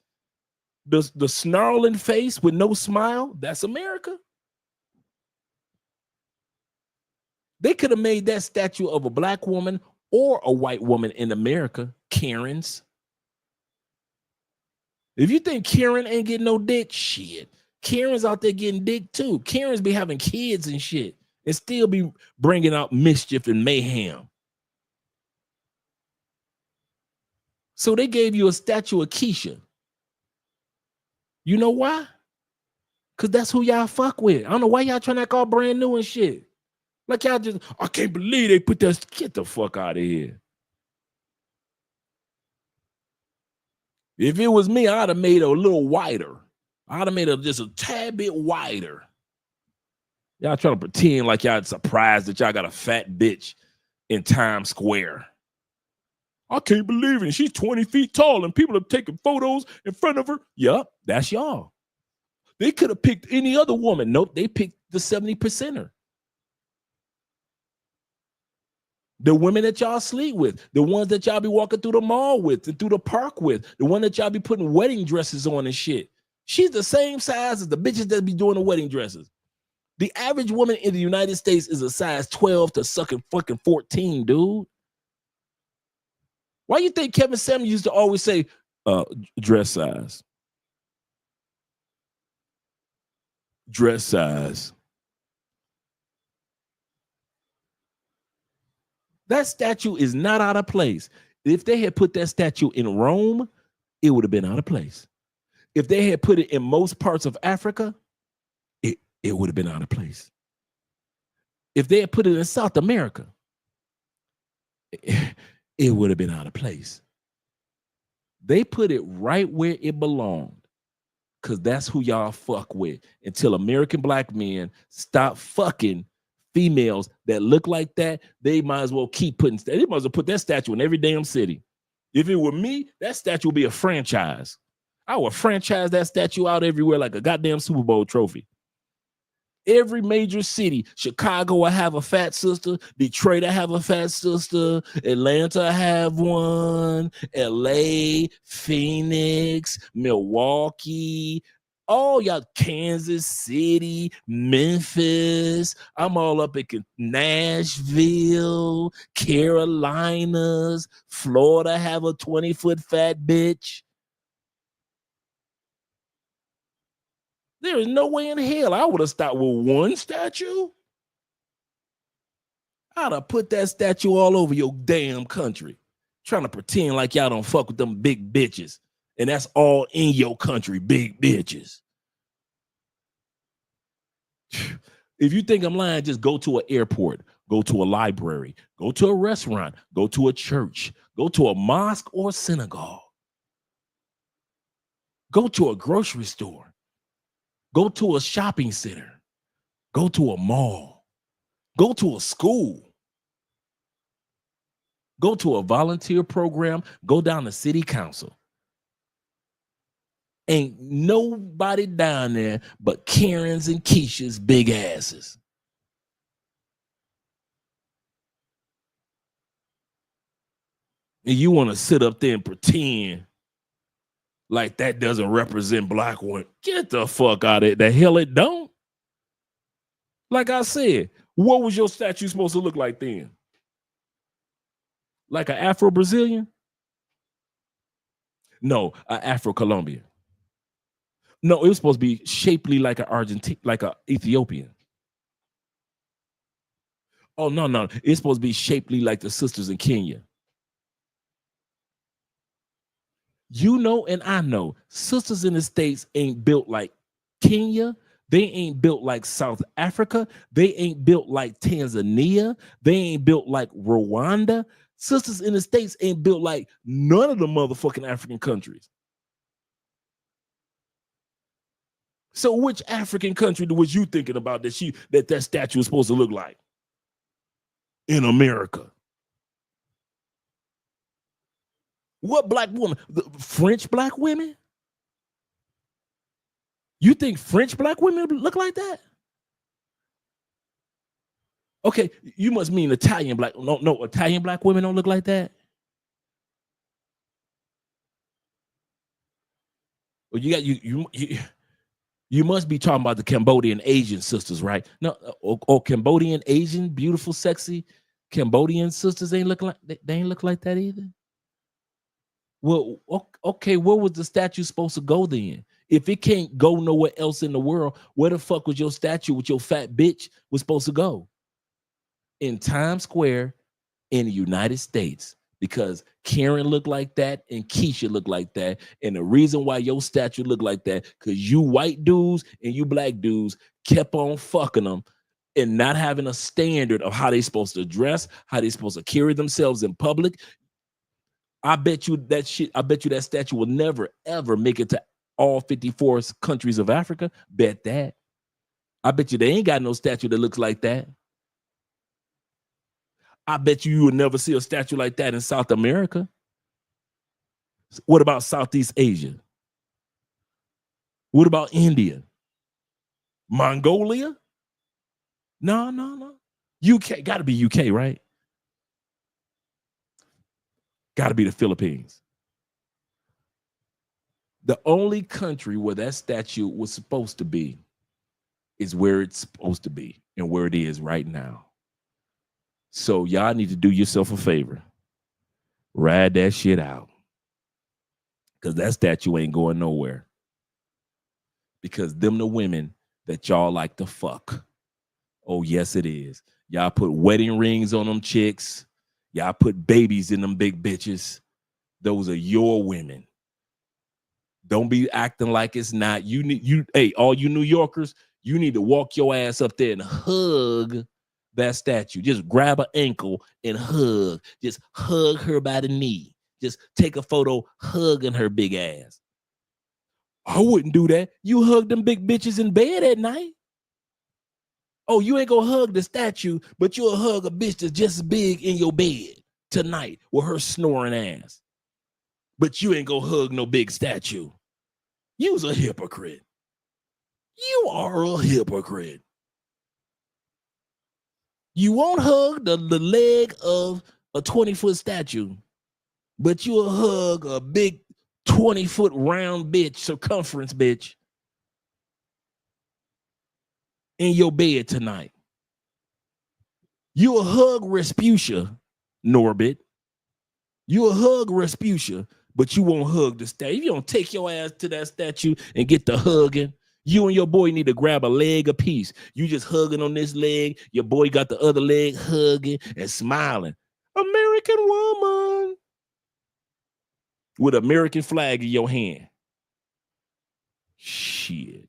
Speaker 8: The snarling face with no smile, that's America. They could have made that statue of a black woman or a white woman in America, Karens. If you think Karen ain't getting no dick, shit. Karen's out there getting dick too. Karen's be having kids and shit and still be bringing out mischief and mayhem. So they gave you a statue of Keisha. You know why? Because that's who y'all fuck with. I don't know why y'all trying to act all brand new and shit. Like y'all just, I can't believe they put that. Get the fuck out of here. If it was me, I'd have made it a little wider. I'd have made it just a tad bit wider. Y'all trying to pretend like y'all surprised that y'all got a fat bitch in Times Square. I can't believe it. She's 20 feet tall and people are taking photos in front of her. Yup, that's y'all. They could have picked any other woman. Nope, they picked the 70%er. The women that y'all sleep with, the ones that y'all be walking through the mall with and through the park with, the one that y'all be putting wedding dresses on and shit. She's the same size as the bitches that be doing the wedding dresses. The average woman in the United States is a size 12 to sucking fucking 14, dude. Why you think Kevin Samuels used to always say, dress size? Dress size. That statue is not out of place. If they had put that statue in Rome, it would have been out of place. If they had put it in most parts of Africa, it would have been out of place. If they had put it in South America, it would have been out of place. They put it right where it belonged because that's who y'all fuck with until American black men stop fucking females that look like that. They might as well keep putting, they might as well put that statue in every damn city. If it were me, that statue would be a franchise. I would franchise that statue out everywhere like a goddamn Super Bowl trophy. Every major city, Chicago will have a fat sister, Detroit will have a fat sister, Atlanta will have one, LA, Phoenix, Milwaukee, all y'all, Kansas City, Memphis. I'm all up in Nashville, Carolinas, Florida have a 20-foot fat bitch. There is no way in hell I would have stopped with one statue. I'd have put that statue all over your damn country. Trying to pretend like y'all don't fuck with them big bitches. And that's all in your country, big bitches. If you think I'm lying, just go to an airport, go to a library, go to a restaurant, go to a church, go to a mosque or synagogue. Go to a grocery store. Go to a shopping center. Go to a mall. Go to a school. Go to a volunteer program. Go down to city council. Ain't nobody down there but Karen's and Keisha's big asses. And you want to sit up there and pretend like that doesn't represent black women. Get the fuck out of it. The hell it don't. Like I said, what was your statue supposed to look like then? Like an Afro-Brazilian? No, an Afro-Colombian. No, it was supposed to be shapely like an Argentine, like an Ethiopian. Oh, no. It's supposed to be shapely like the sisters in Kenya. You know, and I know, sisters in the States ain't built like Kenya. They ain't built like South Africa. They ain't built like Tanzania. They ain't built like Rwanda. Sisters in the States ain't built like none of the motherfucking African countries. So which African country was you thinking about that statue was supposed to look like? In America. What black woman? The French black women? You think French black women look like that? Okay, you must mean Italian black. No, Italian black women don't look like that. Well, you must be talking about the Cambodian Asian sisters, right? No, or Cambodian Asian, beautiful, sexy Cambodian sisters ain't look like they ain't look like that either. Well, okay, where was the statue supposed to go then? If it can't go nowhere else in the world, where the fuck was your statue with your fat bitch was supposed to go? In Times Square in the United States, because Karen looked like that and Keisha looked like that. And the reason why your statue looked like that, because you white dudes and you black dudes kept on fucking them and not having a standard of how they supposed to dress, how they supposed to carry themselves in public. I bet you that statue will never, ever make it to all 54 countries of Africa. Bet that. I bet you they ain't got no statue that looks like that. I bet you will never see a statue like that in South America. What about Southeast Asia? What about India? Mongolia? No. UK, got to be UK, right? Got to be the Philippines. The only country where that statue was supposed to be is where it's supposed to be and where it is right now. So y'all need to do yourself a favor. Ride that shit out. Because that statue ain't going nowhere. Because them the women that y'all like to fuck. Oh, yes, it is. Y'all put wedding rings on them chicks. Y'all put babies in them big bitches. Those are your women. Don't be acting like it's not. Hey, all you New Yorkers, you need to walk your ass up there and hug that statue. Just grab her ankle and hug. Just hug her by the knee. Just take a photo hugging her big ass. I wouldn't do that. You hug them big bitches in bed at night. Oh, you ain't gonna hug the statue, but you'll hug a bitch that's just as big in your bed tonight with her snoring ass. But you ain't gonna hug no big statue. You's a hypocrite. You are a hypocrite. You won't hug the leg of a 20-foot statue, but you'll hug a big 20-foot round bitch, circumference bitch, in your bed tonight. You'll hug Respucia, Norbit. You'll hug Respucia, but you won't hug the statue. If you don't take your ass to that statue and get the hugging, You and your boy need to grab a leg apiece. You just hugging on this leg. Your boy got the other leg hugging and smiling. American woman. With American flag in your hand. Shit.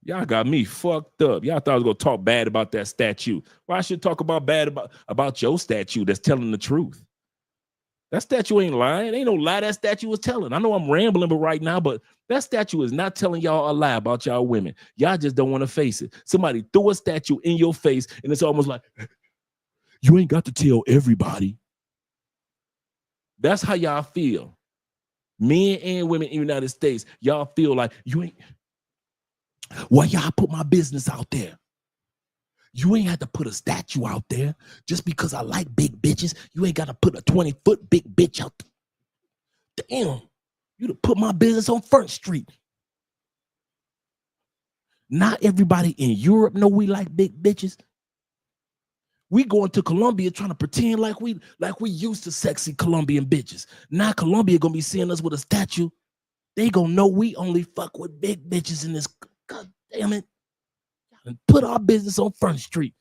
Speaker 8: Y'all got me fucked up. Y'all thought I was going to talk bad about that statue. Well, I should talk bad about your statue that's telling the truth. That statue ain't lying. Ain't no lie that statue was telling. I know I'm rambling right now, but that statue is not telling y'all a lie about y'all women. Y'all just don't want to face it. Somebody threw a statue in your face, and it's almost like, you ain't got to tell everybody. That's how y'all feel. Men and women in the United States, y'all feel like you ain't. Why y'all put my business out there? You ain't had to put a statue out there just because I like big bitches. You ain't got to put a 20-foot big bitch out there. Damn, you to put my business on Front Street. Not everybody in Europe know we like big bitches. We going to Colombia trying to pretend like we used to sexy Colombian bitches. Now Colombia gonna be seeing us with a statue. They gonna know we only fuck with big bitches in this. God damn it. And put our business on Front Street.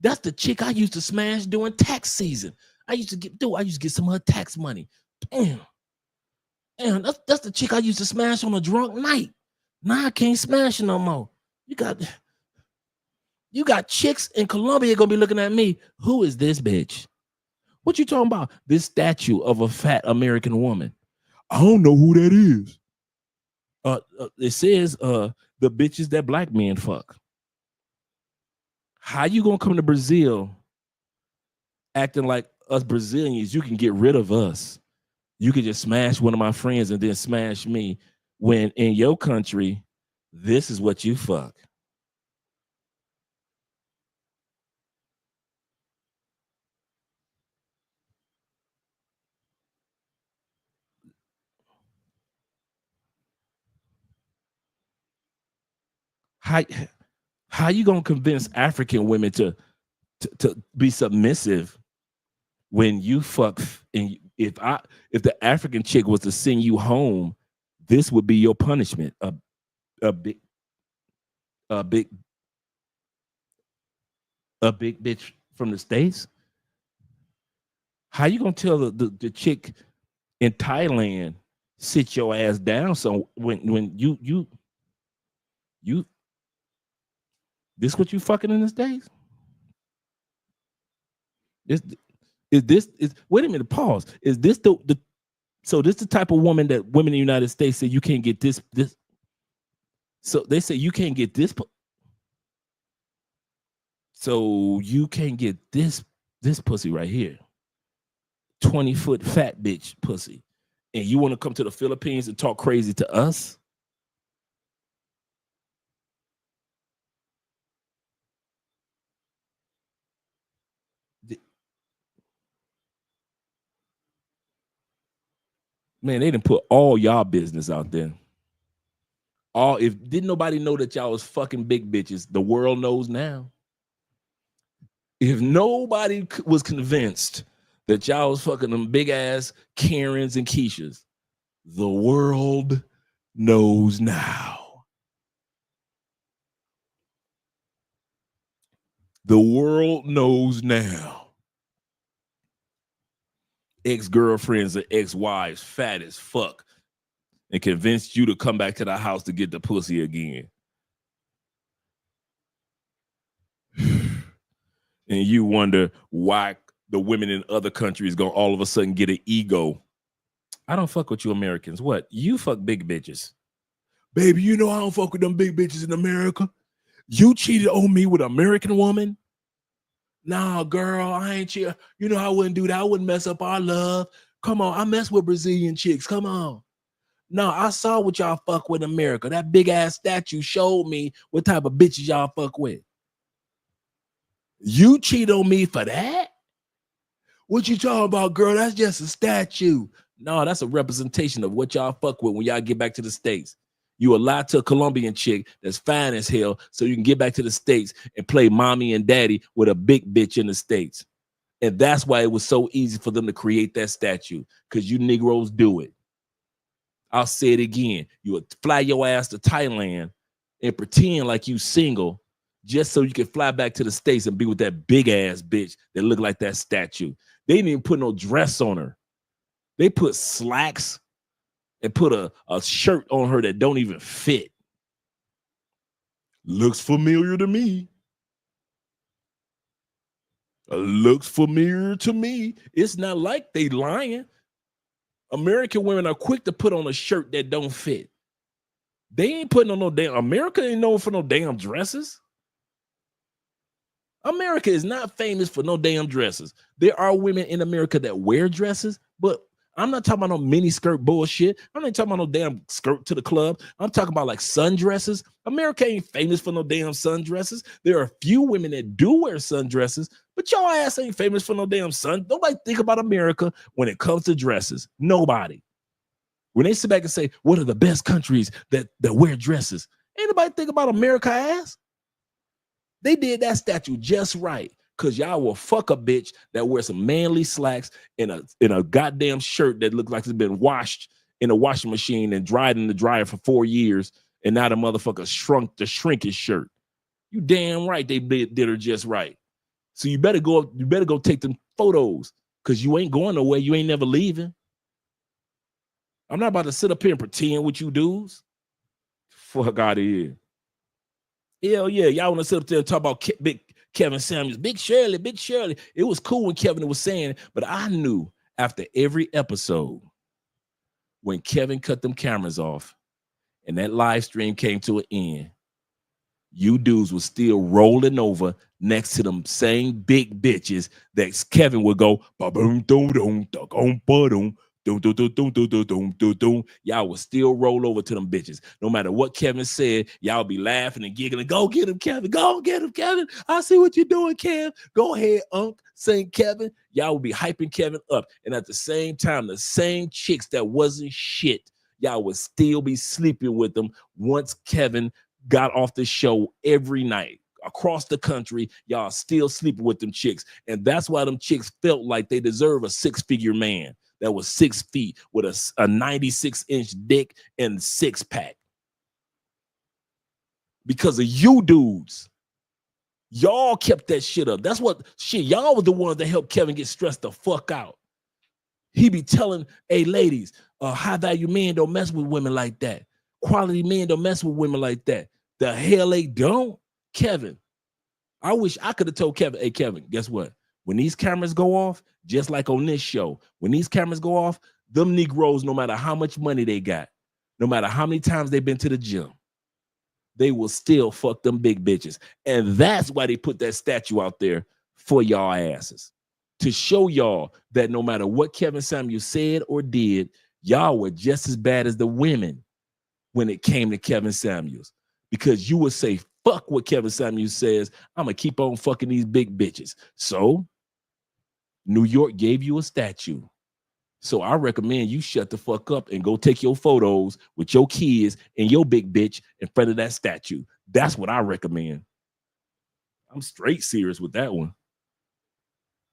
Speaker 8: That's the chick I used to smash during tax season. I used to get some of her tax money. Damn, that's the chick I used to smash on a drunk night. Now I can't smash her no more. You got chicks in Colombia gonna be looking at me. Who is this bitch? What you talking about? This statue of a fat American woman. I don't know who that is. It says the bitches that black men fuck. How you gonna come to Brazil acting like us Brazilians, you can get rid of us. You can just smash one of my friends and then smash me when in your country, this is what you fuck. How you gonna convince African women to be submissive when you fuck? And if the African chick was to send you home, this would be your punishment. A big bitch from the States. How you gonna tell the chick in Thailand sit your ass down? So when you this what you fucking in the States? Wait a minute, pause. Is this so this the type of woman that women in the United States say you can't get this? So they say you can't get this. So you can't get this pussy right here. 20-foot fat bitch pussy. And you want to come to the Philippines and talk crazy to us? Man, they didn't put all y'all business out there. If didn't nobody know that y'all was fucking big bitches, the world knows now. If nobody was convinced that y'all was fucking them big ass Karens and Keishas, the world knows now. The world knows now. Ex-girlfriends or ex-wives, fat as fuck, and convinced you to come back to the house to get the pussy again. And you wonder why the women in other countries go all of a sudden get an ego. I don't fuck with you Americans. What? You fuck big bitches. Baby, you know I don't fuck with them big bitches in America. You cheated on me with an American woman? Nah, girl, I ain't cheating. You know I wouldn't do that. I wouldn't mess up our love. Come on, I mess with Brazilian chicks. Come on. No, I saw what y'all fuck with in America. That big ass statue showed me what type of bitches y'all fuck with. You cheat on me for that? What you talking about, girl? That's just a statue. No, that's a representation of what y'all fuck with when y'all get back to the States. You a lie to a Colombian chick that's fine as hell so you can get back to the States and play mommy and daddy with a big bitch in the States. And that's why it was so easy for them to create that statue, because you Negroes do it. I'll say it again. You would fly your ass to Thailand and pretend like you single just so you can fly back to the States and be with that big ass bitch that look like that statue. They didn't even put no dress on her. They put slacks and put a shirt on her that don't even fit. Looks familiar to me. Looks familiar to me. It's not like they lying. American women are quick to put on a shirt that don't fit. They ain't putting on no damn, America ain't known for no damn dresses. America is not famous for no damn dresses. There are women in America that wear dresses, but I'm not talking about no mini skirt bullshit. I'm not talking about no damn skirt to the club. I'm talking about like sundresses. America ain't famous for no damn sundresses. There are a few women that do wear sundresses, but your ass ain't famous for no damn sun. Nobody think about America when it comes to dresses. Nobody. When they sit back and say, what are the best countries that wear dresses? Ain't nobody think about America ass. They did that statue just right. Cause y'all will fuck a bitch that wears some manly slacks in a goddamn shirt that looks like it's been washed in a washing machine and dried in the dryer for 4 years, and now the motherfucker shrunk to shrink his shirt. You damn right they did her just right. So you better go take them photos, cause you ain't going nowhere. You ain't never leaving. I'm not about to sit up here and pretend with you dudes. Fuck out of here. Hell yeah, y'all want to sit up there and talk about big Kevin Samuels, Big Shirley, Big Shirley. It was cool when Kevin was saying it, but I knew after every episode when Kevin cut them cameras off and that live stream came to an end, you dudes was still rolling over next to them same big bitches that Kevin would go, y'all will still roll over to them bitches. No matter what Kevin said, y'all be laughing and giggling. Go get him, Kevin. Go get him, Kevin. I see what you're doing, Kev. Go ahead, Unc. Saying Kevin. Y'all will be hyping Kevin up. And at the same time, the same chicks that wasn't shit, y'all would still be sleeping with them once Kevin got off the show every night. Across the country, y'all still sleeping with them chicks. And that's why them chicks felt like they deserve a 6-figure man that was 6 feet with a 96-inch dick and 6-pack. Because of you dudes. Y'all kept that shit up. That's what shit. Y'all were the ones that helped Kevin get stressed the fuck out. He be telling, hey, ladies, high-value men don't mess with women like that. Quality men don't mess with women like that. The hell they don't? Kevin, I wish I could have told Kevin, hey, Kevin, guess what? When these cameras go off, just like on this show, when these cameras go off, them Negroes, no matter how much money they got, no matter how many times they've been to the gym, they will still fuck them big bitches. And that's why they put that statue out there for y'all asses. To show y'all that no matter what Kevin Samuels said or did, y'all were just as bad as the women when it came to Kevin Samuels. Because you would say, fuck what Kevin Samuels says. I'm going to keep on fucking these big bitches. So New York gave you a statue. So I recommend you shut the fuck up and go take your photos with your kids and your big bitch in front of that statue. That's what I recommend. I'm straight serious with that one.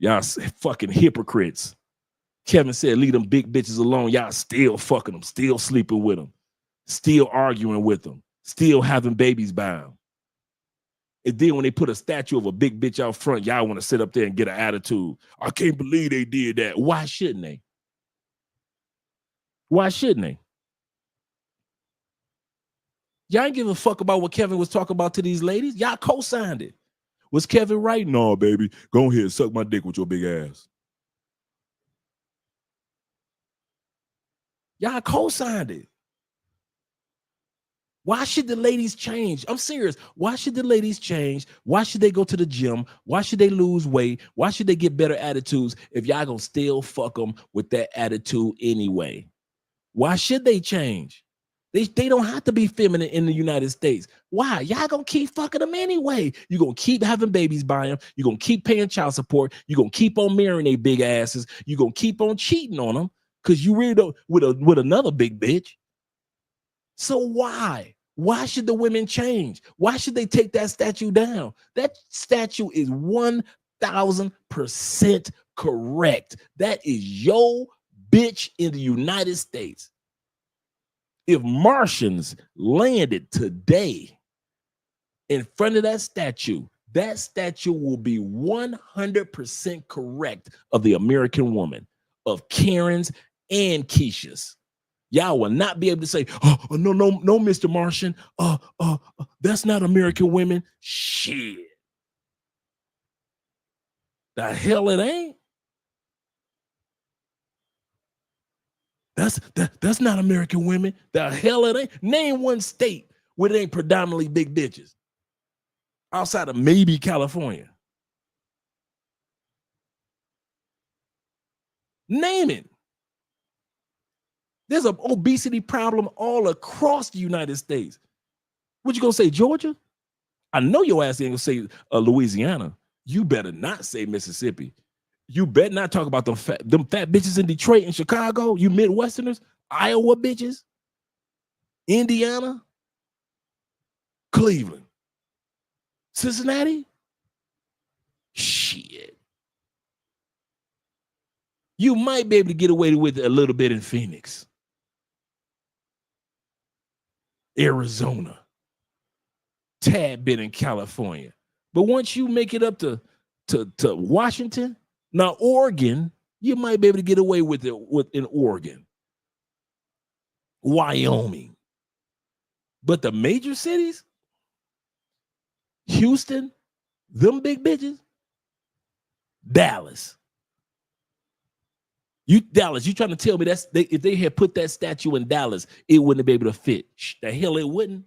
Speaker 8: Y'all fucking hypocrites. Kevin said, leave them big bitches alone. Y'all still fucking them, still sleeping with them, still arguing with them, still having babies by them. And then when they put a statue of a big bitch out front, y'all want to sit up there and get an attitude. I can't believe they did that. Why shouldn't they? Why shouldn't they? Y'all ain't give a fuck about what Kevin was talking about to these ladies. Y'all co-signed it. Was Kevin right? No, baby. Go ahead, suck my dick with your big ass. Y'all co-signed it. Why should the ladies change? I'm serious. Why should the ladies change? Why should they go to the gym? Why should they lose weight? Why should they get better attitudes if y'all gonna still fuck them with that attitude anyway? Why should they change? They don't have to be feminine in the United States. Why? Y'all gonna keep fucking them anyway. You're gonna keep having babies by them. You're gonna keep paying child support. You're gonna keep on marrying their big asses. You're gonna keep on cheating on them because you really don't with another big bitch. So why? Why should the women change? Why should they take that statue down? That statue is 1,000% correct. That is your bitch in the United States. If Martians landed today in front of that statue will be 100% correct of the American woman, of Karen's and Keisha's. Y'all will not be able to say, oh, no, Mr. Martian. That's not American women. Shit. The hell it ain't. That's not American women. The hell it ain't. Name one state where it ain't predominantly big bitches. Outside of maybe California. Name it. There's an obesity problem all across the United States. What you gonna say, Georgia? I know your ass ain't gonna say Louisiana. You better not say Mississippi. You better not talk about them fat bitches in Detroit and Chicago, you Midwesterners, Iowa bitches, Indiana, Cleveland, Cincinnati. Shit. You might be able to get away with it a little bit in Phoenix, Arizona, tad bit in California. But once you make it up to Washington, now Oregon, you might be able to get away with it in Oregon, Wyoming. But the major cities, Houston, them big bitches, Dallas. Dallas, you trying to tell me if they had put that statue in Dallas, it wouldn't be able to fit? The hell it wouldn't.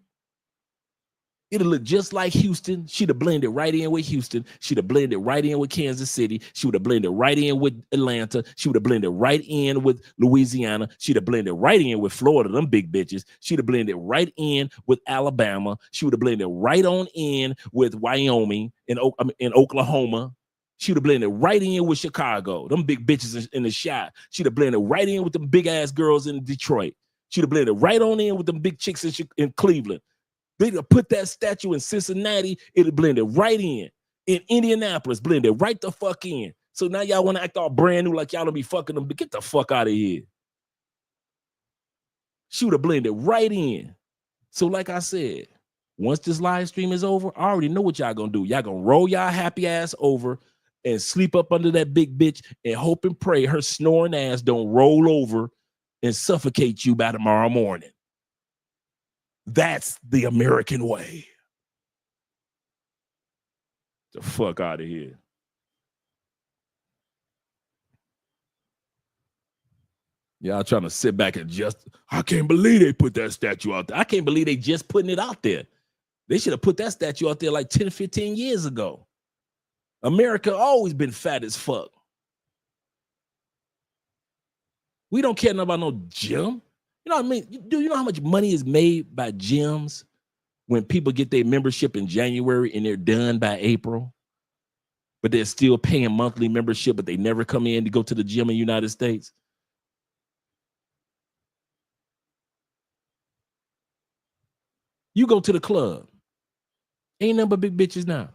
Speaker 8: It'll look just like Houston. She'd have blended right in with Houston. She'd have blended right in with Kansas City. She would have blended right in with Atlanta. She would have blended right in with Louisiana. She'd have blended right in with Florida, them big bitches. She'd have blended right in with Alabama. She would have blended right on in with Wyoming and Oklahoma. She would have blended right in with Chicago, them big bitches in the shot. She'd have blended right in with them big ass girls in Detroit. She'd have blended right on in with them big chicks in Cleveland. They'd have put that statue in Cincinnati, it'd blended right in. In Indianapolis, blended right the fuck in. So now y'all want to act all brand new like y'all don't be fucking them, but get the fuck out of here. She would have blended right in. So like I said, once this live stream is over, I already know what y'all gonna do. Y'all gonna roll y'all happy ass over and sleep up under that big bitch and hope and pray her snoring ass don't roll over and suffocate you by tomorrow morning. That's the American way. The fuck out of here. Y'all trying to sit back and I can't believe they put that statue out there. I can't believe they just putting it out there. They should have put that statue out there like 10, 15 years ago. America always been fat as fuck. We don't care about no gym. You know what I mean? Do you know how much money is made by gyms when people get their membership in January and they're done by April? But they're still paying monthly membership, but they never come in to go to the gym in the United States. You go to the club. Ain't nothing but big bitches now.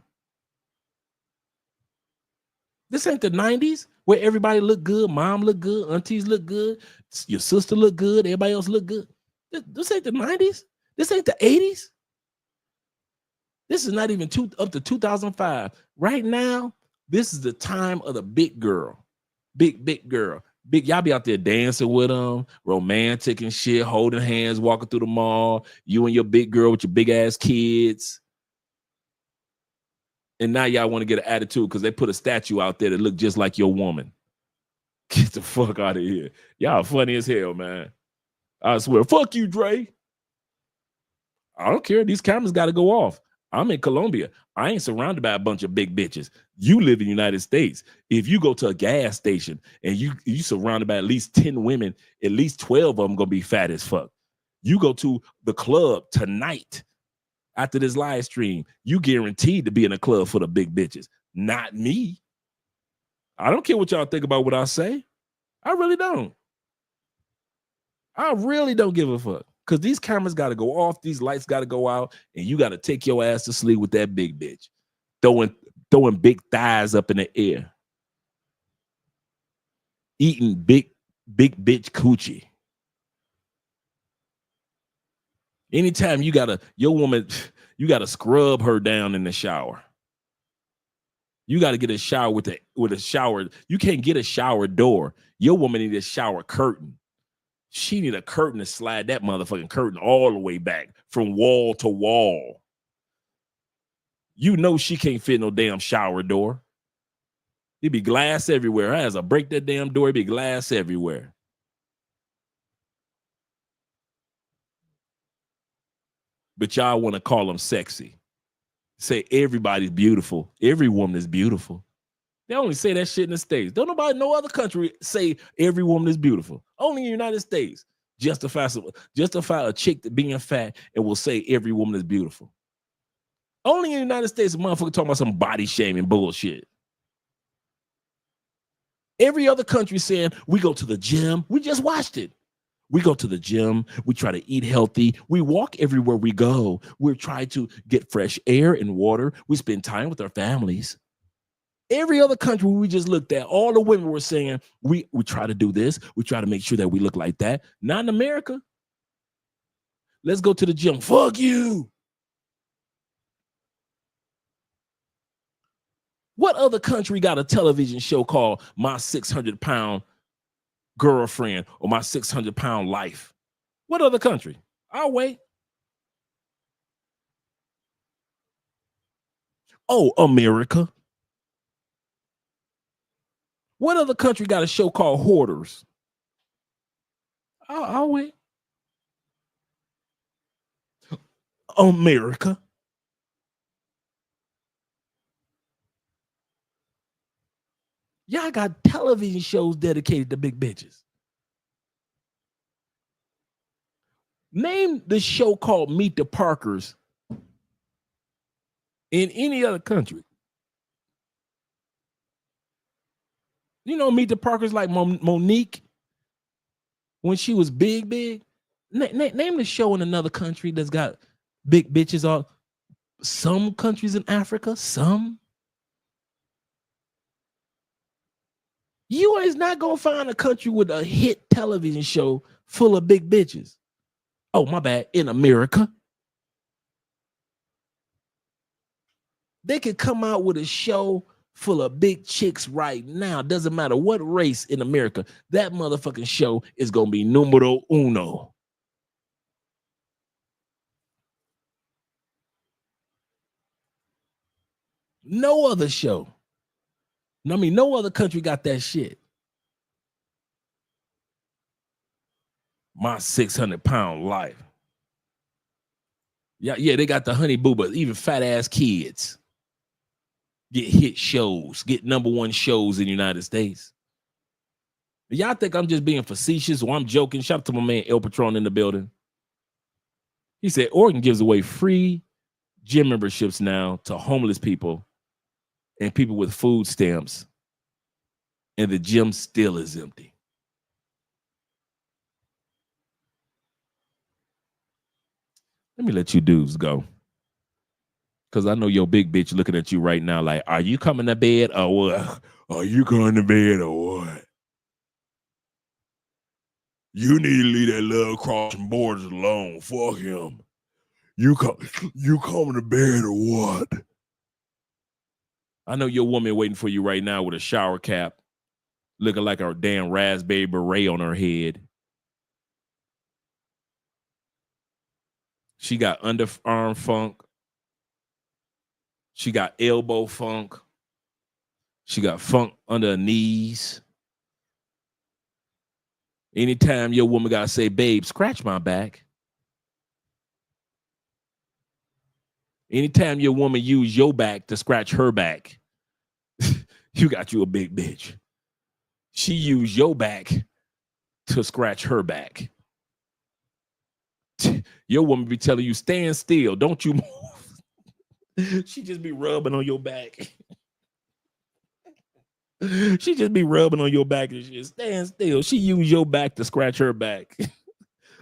Speaker 8: This ain't the 90s where everybody look good, mom look good, aunties look good, your sister look good, everybody else look good. This ain't the 90s. This ain't the 80s. This is not even up to 2005. Right now, this is the time of the big girl. Big girl. Y'all be out there dancing with them, romantic and shit, holding hands, walking through the mall. You and your big girl with your big ass kids. And now y'all want to get an attitude because they put a statue out there that look just like your woman. Get the fuck out of here. Y'all funny as hell, man. I swear. Fuck you, Dre. I don't care. These cameras got to go off. I'm in Colombia. I ain't surrounded by a bunch of big bitches. You live in the United States. If you go to a gas station and you surrounded by at least 10 women, at least 12 of them going to be fat as fuck. You go to the club tonight. After this live stream, you guaranteed to be in a club for the big bitches. Not me. I don't care what y'all think about what I say. I really don't. I really don't give a fuck. Because these cameras got to go off, these lights got to go out, and you got to take your ass to sleep with that big bitch. Throwing big thighs up in the air. Eating big bitch coochie. Anytime you gotta scrub her down in the shower. You got to get a shower with a shower. You can't get a shower door. Your woman need a shower curtain. She need a curtain to slide that motherfucking curtain all the way back from wall to wall. You know she can't fit no damn shower door. It'd be glass everywhere. As I break that damn door, it'd be glass everywhere. But y'all want to call them sexy. Say everybody's beautiful. Every woman is beautiful. They only say that shit in the States. Don't nobody, no other country say every woman is beautiful. Only in the United States. Justify a chick being fat and will say every woman is beautiful. Only in the United States, a motherfucker talking about some body shaming bullshit. Every other country saying we go to the gym. We just watched it. We go to the gym. We try to eat healthy. We walk everywhere we go. We're trying to get fresh air and water. We spend time with our families. Every other country we just looked at, all the women were saying, we try to do this. We try to make sure that we look like that. Not in America. Let's go to the gym. Fuck you. What other country got a television show called My 600-Pound Girlfriend or My 600-Pound Life? What other country? I'll wait. Oh, America. What other country got a show called Hoarders? I'll wait. America. Y'all got television shows dedicated to big bitches. Name the show called Meet the Parkers in any other country. You know, Meet the Parkers like Monique when she was big. Name the show in another country that's got big bitches on. Some countries in Africa, some. You is not going to find a country with a hit television show full of big bitches. Oh, my bad. In America. They could come out with a show full of big chicks right now. Doesn't matter what race in America. That motherfucking show is going to be numero uno. No other show. I mean, no other country got that shit. My 600-Pound Life. Yeah, they got the Honey Boo, but even fat ass kids get hit shows, get #1 shows in the United States. Y'all think I'm just being facetious or I'm joking? Shout out to my man El Patron in the building. He said Oregon gives away free gym memberships now to homeless people and people with food stamps, and the gym still is empty. Let me let you dudes go. Because I know your big bitch looking at you right now like, are you coming to bed or what? Are you going to bed or what? You need to leave that Love Crossing Borders alone. Fuck him. You coming to bed or what? I know your woman waiting for you right now with a shower cap, looking like a damn raspberry beret on her head. She got underarm funk. She got elbow funk. She got funk under her knees. Anytime your woman got to say, babe, scratch my back. Anytime your woman use your back to scratch her back, you got you a big bitch. She used your back to scratch her back. Your woman be telling you, stand still, don't you move. She just be rubbing on your back. She just be rubbing on your back and shit. Stand still. She used your back to scratch her back.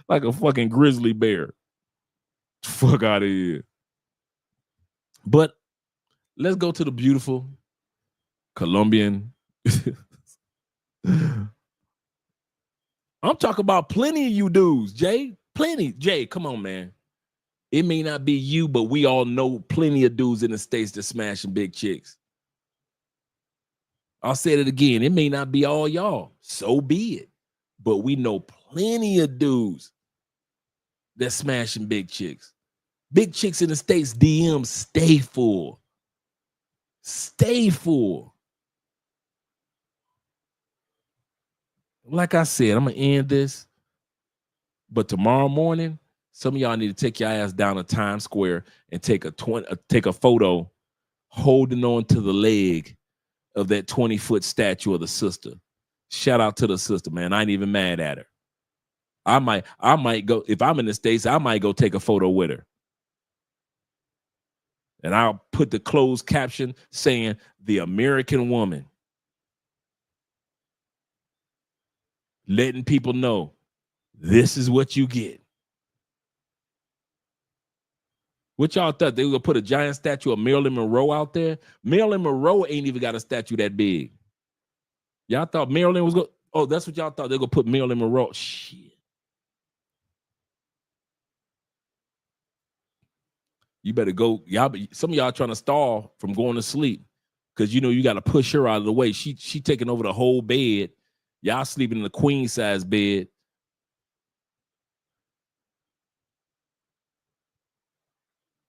Speaker 8: Like a fucking grizzly bear. Fuck out of here. But let's go to the beautiful Colombian. I'm talking about plenty of you dudes, Jay. Plenty. Jay, come on, man. It may not be you, but we all know plenty of dudes in the States that smashing big chicks. I'll say it again. It may not be all y'all. So be it. But we know plenty of dudes that smashing big chicks. Big chicks in the States, DMs stay full. Stay full. Like I said, I'm going to end this. But tomorrow morning, some of y'all need to take your ass down to Times Square and take a photo holding on to the leg of that 20-foot statue of the sister. Shout out to the sister, man. I ain't even mad at her. I might go, if I'm in the States, I might go take a photo with her. And I'll put the closed caption saying, "The American woman." Letting people know this is what you get. What y'all thought? They were gonna put a giant statue of Marilyn Monroe out there? Marilyn Monroe ain't even got a statue that big. Y'all thought Marilyn was going, oh, that's what y'all thought. They're gonna put Marilyn Monroe. Shit. You better go. Some of y'all trying to stall from going to sleep because you know you got to push her out of the way. She taking over the whole bed. Y'all sleeping in the queen size bed.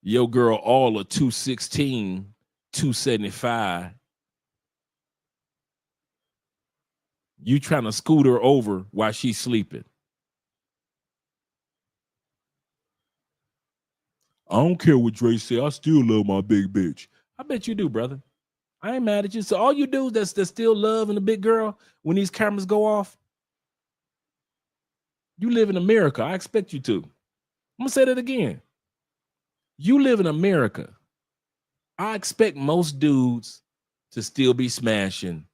Speaker 8: Your girl all of 216, 275. You trying to scoot her over while she's sleeping. I don't care what Dre say. I still love my big bitch. I bet you do, brother. I ain't mad at you. So all you do that's still loving the big girl when these cameras go off, you live in America. I expect you to. I'm going to say that again. You live in America. I expect most dudes to still be smashing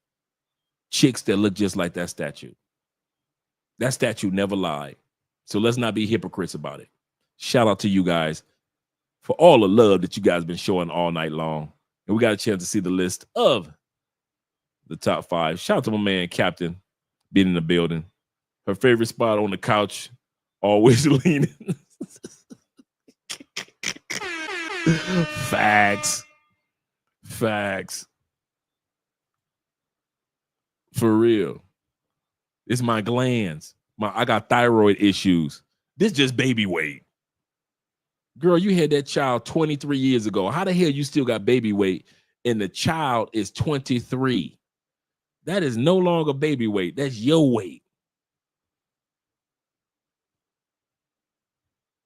Speaker 8: chicks that look just like that statue. That statue never lied. So let's not be hypocrites about it. Shout out to you guys for all the love that you guys been showing all night long. And we got a chance to see the list of the top 5. Shout out to my man, Captain, being in the building. Her favorite spot on the couch, always leaning. Facts. For real. It's my glands. I got thyroid issues. This just baby weight. Girl, you had that child 23 years ago. How the hell you still got baby weight and the child is 23? That is no longer baby weight. That's your weight.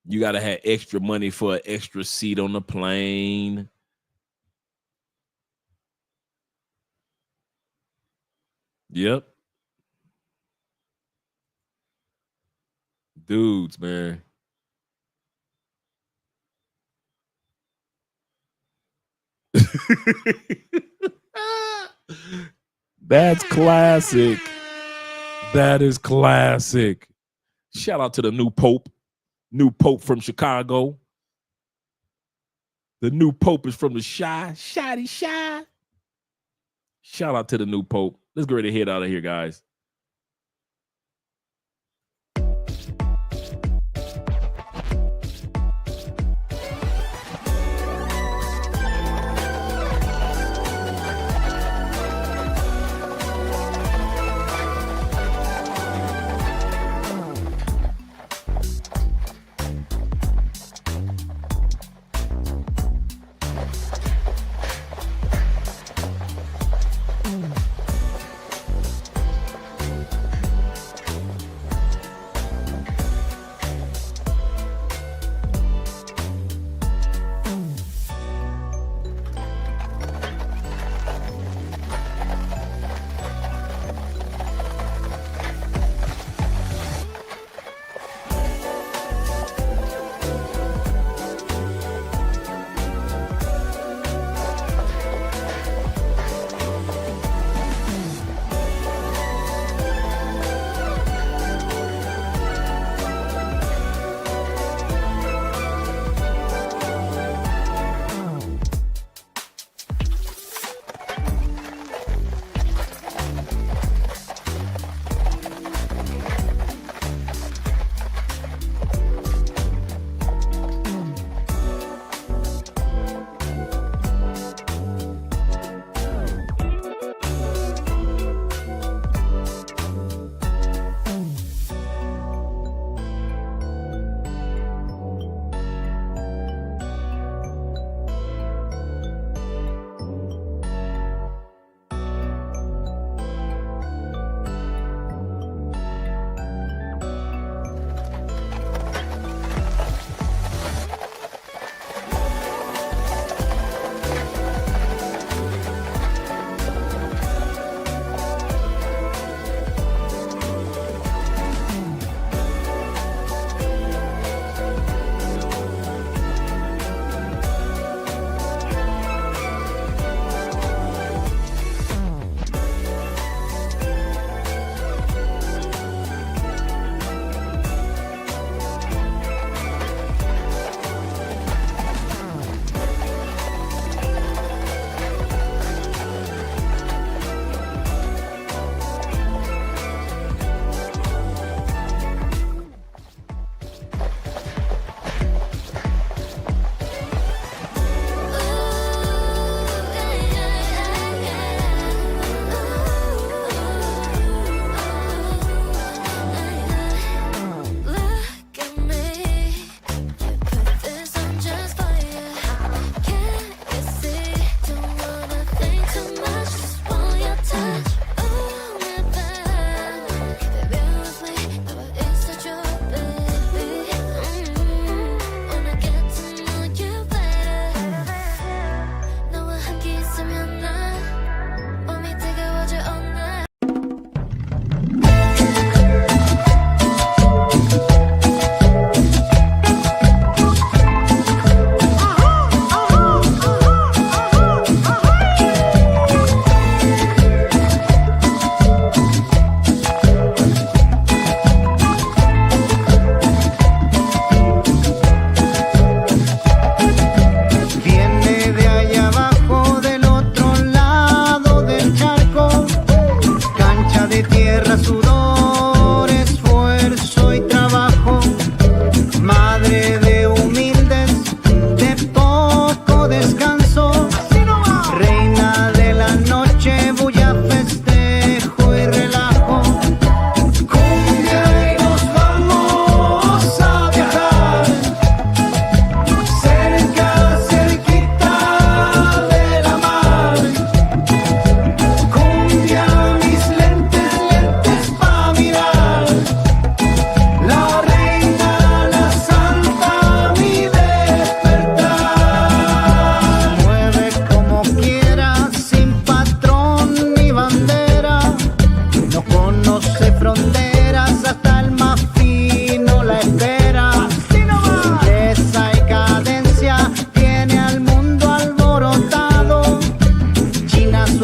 Speaker 8: You got to have extra money for an extra seat on the plane. Yep. Dudes, man. That's classic. That is classic. Shout out to the new Pope. New Pope from Chicago. The new Pope is from the Shy. Shotty Shy. Shout out to the new Pope. Let's get ready to head out of here, guys.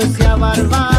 Speaker 7: sia barba